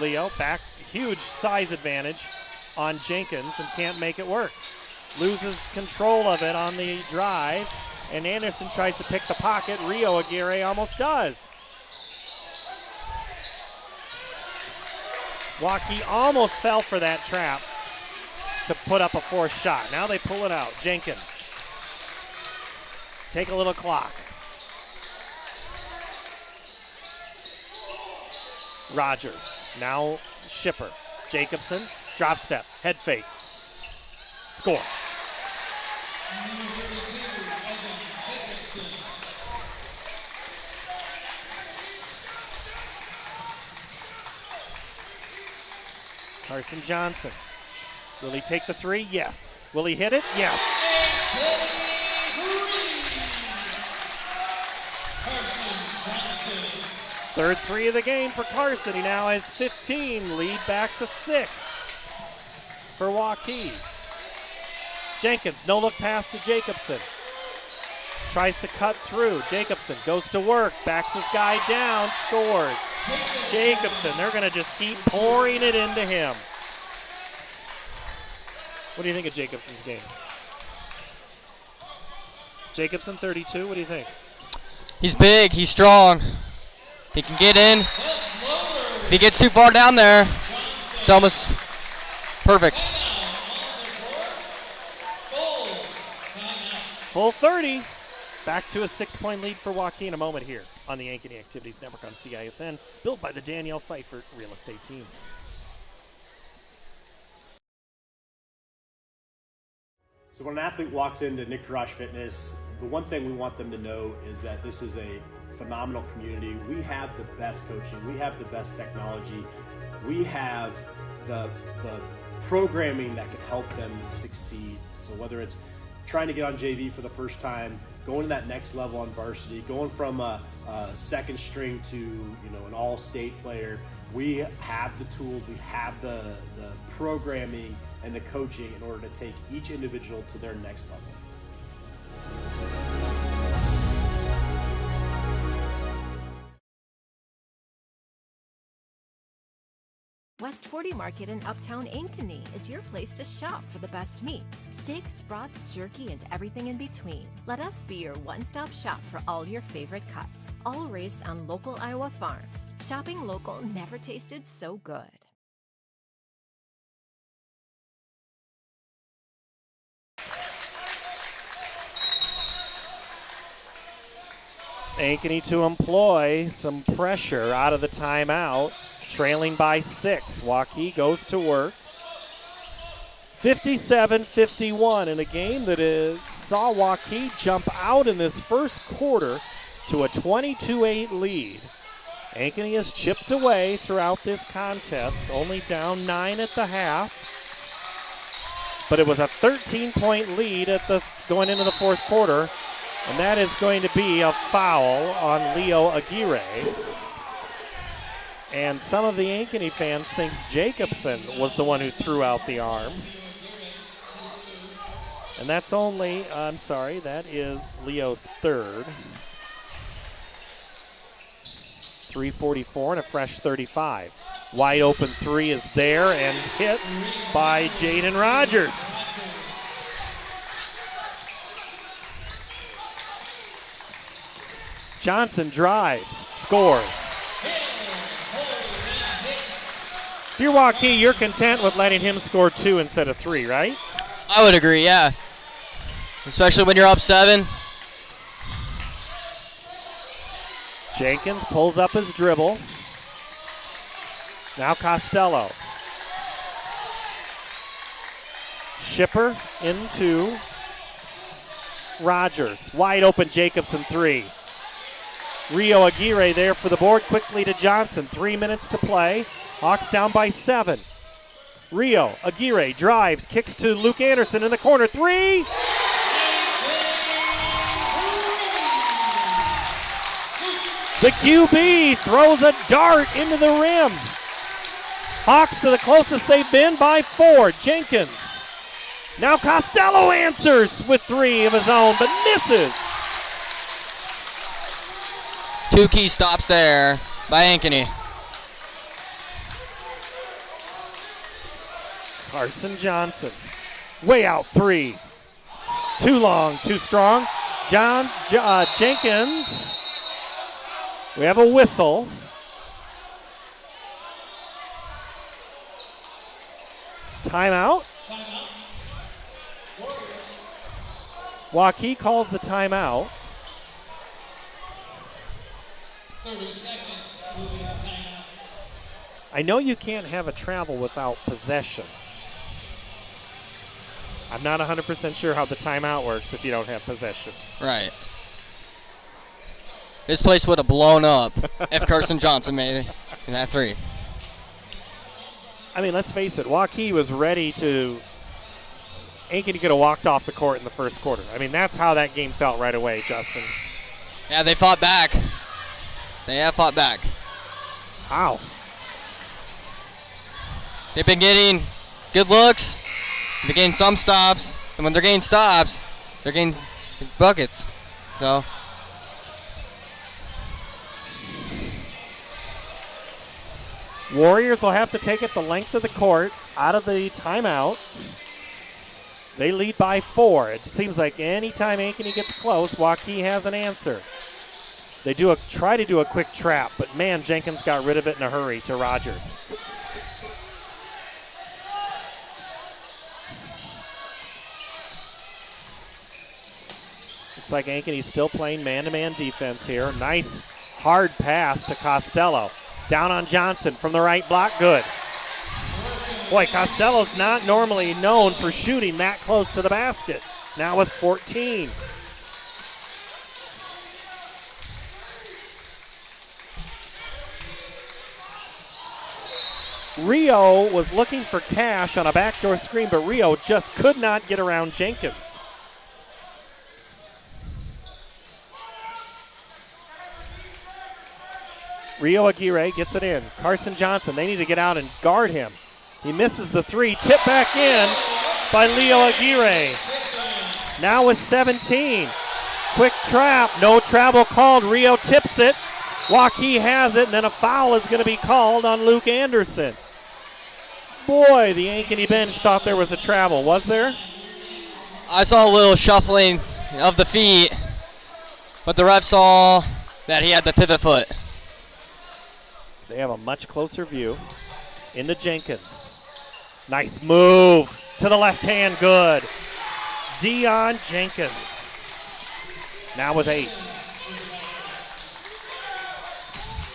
Leo back, huge size advantage on Jenkins and can't make it work. Loses control of it on the drive, and Anderson tries to pick the pocket. Rio Aguirre almost does. Waukee almost fell for that trap to put up a 4th shot. Now they pull it out. Jenkins. Take a little clock. Rogers, now Shipper. Jacobson, drop step, head fake. Score. Carson Johnson. Will he take the three? Yes. Will he hit it? Yes. Third three of the game for Carson. He now has 15, lead back to 6 for Waukee. Jenkins, no look pass to Jacobson. Tries to cut through. Jacobson goes to work, backs his guy down, scores. Jacobson, they're going to just keep pouring it into him. What do you think of Jacobson's game? Jacobson, 32, what do you think? He's big, he's strong. He can get in. If he gets too far down there, it's almost perfect. Full 30. Back to a 6-point lead for Waukee in a moment here on the Ankeny Activities Network on CISN, built by the Danielle Seifert Real Estate Team. So when an athlete walks into Nick Garage Fitness, the one thing we want them to know is that this is a phenomenal community. We have the best coaching. We have the best technology. We have the programming that can help them succeed. So whether it's trying to get on JV for the first time, going to that next level on varsity, going from a second string to an all-state player, we have the tools, we have the programming and the coaching in order to take each individual to their next level. West 40 Market in Uptown Ankeny is your place to shop for the best meats, steaks, brats, jerky, and everything in between. Let us be your one-stop shop for all your favorite cuts, all raised on local Iowa farms. Shopping local never tasted so good. Ankeny to employ some pressure out of the timeout, trailing by 6. Waukee goes to work. 57-51 in a game that saw Waukee jump out in this first quarter to a 22-8 lead. Ankeny has chipped away throughout this contest, only down 9 at the half. But it was a 13-point lead going into the fourth quarter. And that is going to be a foul on Leo Aguirre. And some of the Ankeny fans think Jacobson was the one who threw out the arm. And that's that is Leo's third. 3:44 and a fresh 35. Wide open three is there and hit by Jaden Rogers. Johnson drives, scores. If you're Waukee, you're content with letting him score 2 instead of 3, right? I would agree, yeah. Especially when you're up 7. Jenkins pulls up his dribble. Now Costello. Shipper into Rogers. Wide open Jacobson 3. Rio Aguirre there for the board, quickly to Johnson. 3 minutes to play. Hawks down by 7. Rio Aguirre drives, kicks to Luke Anderson in the corner. 3! The QB throws a dart into the rim. Hawks to the closest they've been by 4. Jenkins. Now Costello answers with 3 of his own, but misses. 2 key stops there by Ankeny. Carson Johnson, way out 3. Too long, too strong. Jenkins, we have a whistle. Timeout. Waukee calls the timeout. 30 seconds, moving to timeout. I know you can't have a travel without possession. I'm not 100% sure how the timeout works if you don't have possession. Right. This place would have blown up if Carson Johnson made that three. I mean, let's face it, Waukee was ready to. Ankeny could have walked off the court in the first quarter. I mean, that's how that game felt right away, Justin. Yeah, they fought back. They have fought back. How? They've been getting good looks. They're getting some stops. And when they're getting stops, they're getting buckets. So. Warriors will have to take it the length of the court out of the timeout. They lead by 4. It seems like anytime Ankeny gets close, Waukee has an answer. They try to do a quick trap, but man, Jenkins got rid of it in a hurry to Rogers. Looks like Ankeny's still playing man-to-man defense here. Nice hard pass to Costello. Down on Johnson from the right block, good. Boy, Costello's not normally known for shooting that close to the basket. Now with 14. Rio was looking for Cash on a backdoor screen, but Rio just could not get around Jenkins. Rio Aguirre gets it in. Carson Johnson, they need to get out and guard him. He misses the three. Tip back in by Leo Aguirre. Now with 17. Quick trap. No travel called. Rio tips it. Waukee has it, and then a foul is going to be called on Luke Anderson. Boy, the Ankeny bench thought there was a travel. Was there? I saw a little shuffling of the feet, but the ref saw that he had the pivot foot. They have a much closer view. Into Jenkins. Nice move to the left hand, good. Dion Jenkins. Now with 8.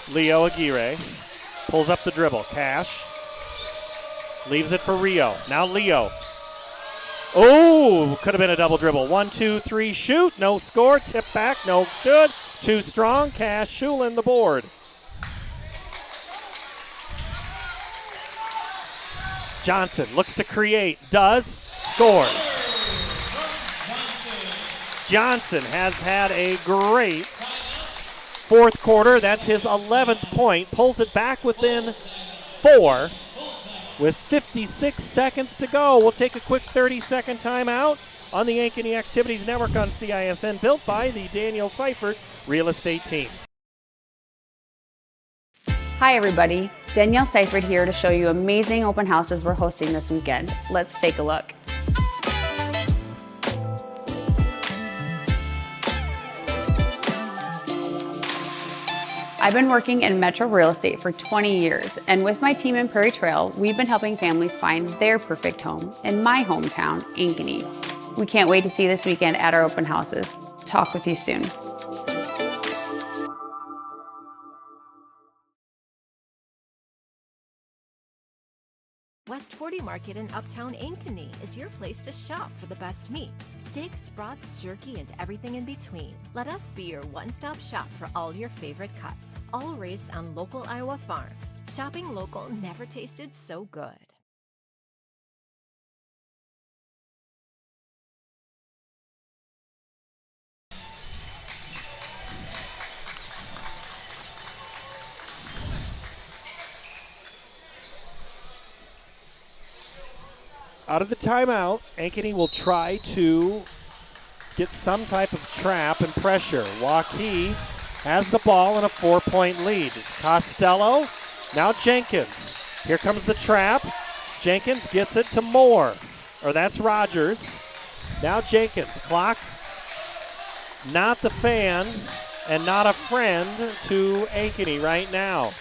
Leo Aguirre pulls up the dribble. Cash leaves it for Rio. Now Leo. Oh, could have been a double dribble. 1, 2, 3, shoot. No score. Tip back. No good. Too strong. Cash Shulin the board. Johnson looks to create. Does. Scores. Johnson has had a great fourth quarter. That's his 11th point. Pulls it back within 4 with 56 seconds to go. We'll take a quick 30-second timeout on the Ankeny Activities Network on CISN, built by the Daniel Seifert Real Estate Team. Hi everybody, Danielle Seifert here to show you amazing open houses we're hosting this weekend. Let's take a look. I've been working in metro real estate for 20 years, and with my team in Prairie Trail, we've been helping families find their perfect home in my hometown, Ankeny. We can't wait to see you this weekend at our open houses. Talk with you soon. West 40 Market in Uptown Ankeny is your place to shop for the best meats, steaks, brats, jerky, and everything in between. Let us be your one-stop shop for all your favorite cuts, all raised on local Iowa farms. Shopping local never tasted so good. Out of the timeout, Ankeny will try to get some type of trap and pressure. Waukee has the ball in a 4-point lead. Costello, now Jenkins. Here comes the trap. Jenkins gets it to Moore, or that's Rogers. Now Jenkins, clock not the fan and not a friend to Ankeny right now.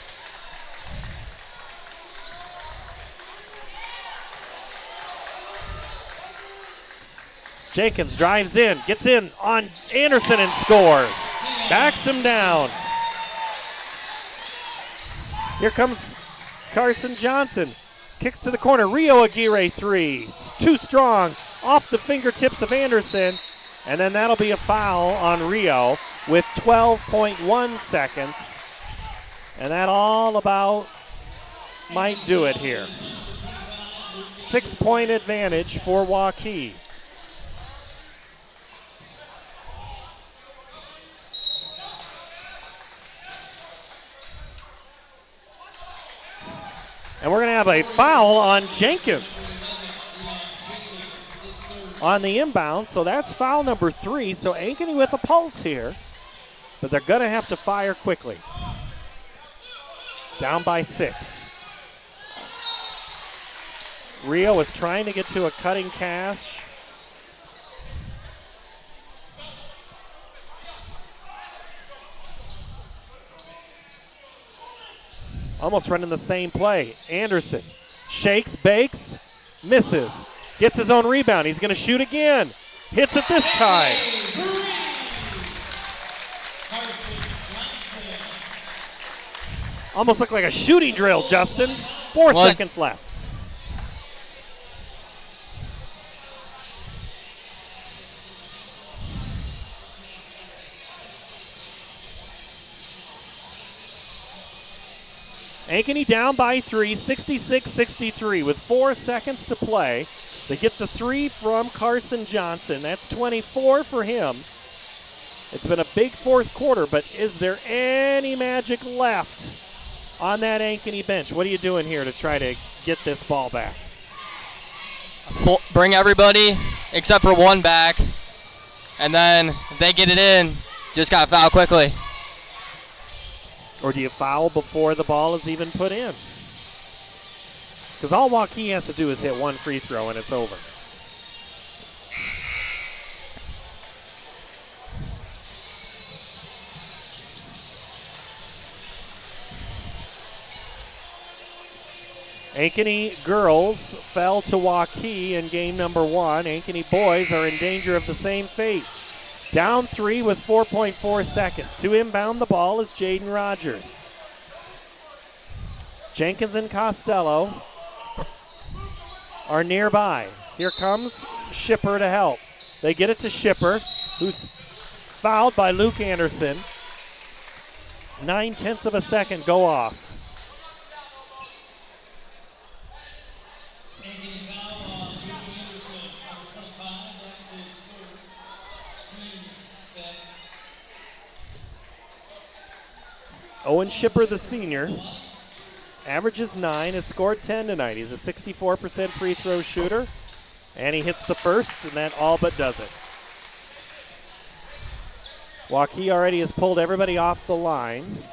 Jenkins drives in, gets in on Anderson and scores. Backs him down. Here comes Carson Johnson kicks to the corner. Rio Aguirre three. Too strong. Off the fingertips of Anderson. And then that'll be a foul on Rio with 12.1 seconds. And that all about might do it here. 6-point advantage for Waukee. And we're going to have a foul on Jenkins on the inbound. So that's foul number 3. So Ankeny with a pulse here. But they're going to have to fire quickly. Down by 6. Rio is trying to get to a cutting cash. Almost running the same play. Anderson shakes, bakes, misses. Gets his own rebound. He's going to shoot again. Hits it this time. Almost looked like a shooting drill, Justin. 4 seconds left. Ankeny down by 3, 66-63 with 4 seconds to play. They get the 3 from Carson Johnson. That's 24 for him. It's been a big fourth quarter, but is there any magic left on that Ankeny bench? What are you doing here to try to get this ball back? Bring everybody except for one back, and then if they get it in, just got to foul quickly. Or do you foul before the ball is even put in? Because all Waukee has to do is hit one free throw and it's over. Ankeny girls fell to Waukee in game number 1. Ankeny boys are in danger of the same fate. Down 3 with 4.4 seconds. To inbound the ball is Jaden Rogers. Jenkins and Costello are nearby. Here comes Shipper to help. They get it to Shipper, who's fouled by Luke Anderson. 9/10 of a second go off. Owen Shipper, the senior, averages 9, has scored 10 tonight. He's a 64% free throw shooter, and he hits the first, and that all but does it. Waukee already has pulled everybody off the line.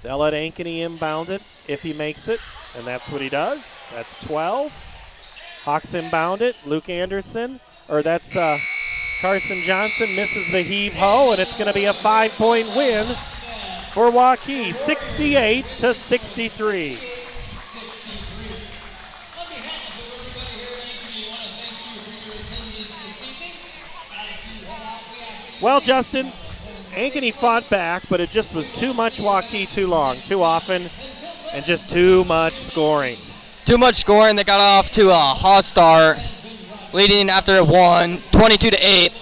They'll let Ankeny inbound it if he makes it, and that's what he does. That's 12. Hawks inbound it. Luke Anderson, or that's Carson Johnson misses the heave-ho, and it's going to be a 5-point win for Waukee, 68-63. Well, Justin, Ankeny fought back, but it just was too much Waukee too long, too often, and just too much scoring. Too much scoring. They got off to a hot start, leading after 22-8,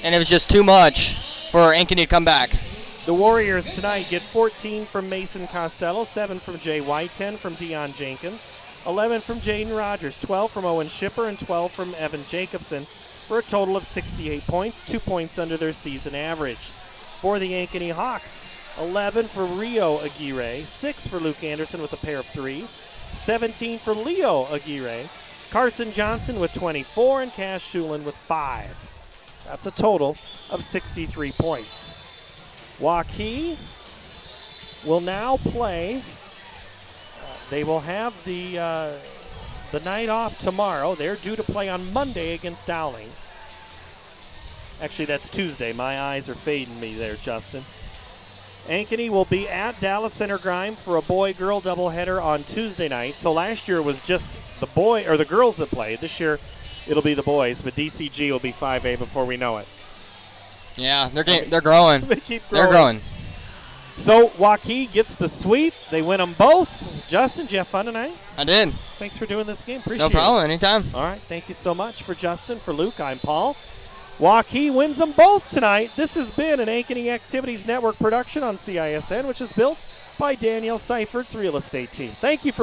and it was just too much for Ankeny to come back. The Warriors tonight get 14 from Mason Costello, 7 from Jay White, 10 from Deion Jenkins, 11 from Jaden Rogers, 12 from Owen Shipper, and 12 from Evan Jacobson, for a total of 68 points, 2 points under their season average. For the Ankeny Hawks, 11 for Rio Aguirre, 6 for Luke Anderson with a pair of threes, 17 for Leo Aguirre, Carson Johnson with 24, and Cash Shulin with 5. That's a total of 63 points. Waukee will now play. They will have the night off tomorrow. They're due to play on Monday against Dowling. Actually, that's Tuesday. My eyes are fading me there, Justin. Ankeny will be at Dallas Center Grime for a boy-girl doubleheader on Tuesday night. So last year was just the boy or the girls that played. This year it'll be the boys, but DCG will be 5A before we know it. Yeah, they're growing. They keep growing. They're growing. So Waukee gets the sweep. They win them both. Justin, did you have fun tonight? I did. Thanks for doing this game. Appreciate No it. problem. Anytime. All right. Thank you so much. For Justin, for Luke, I'm Paul. Waukee wins them both tonight. This has been an Ankeny Activities Network production on CISN, which is built by Danielle Seifert's real estate team. Thank you for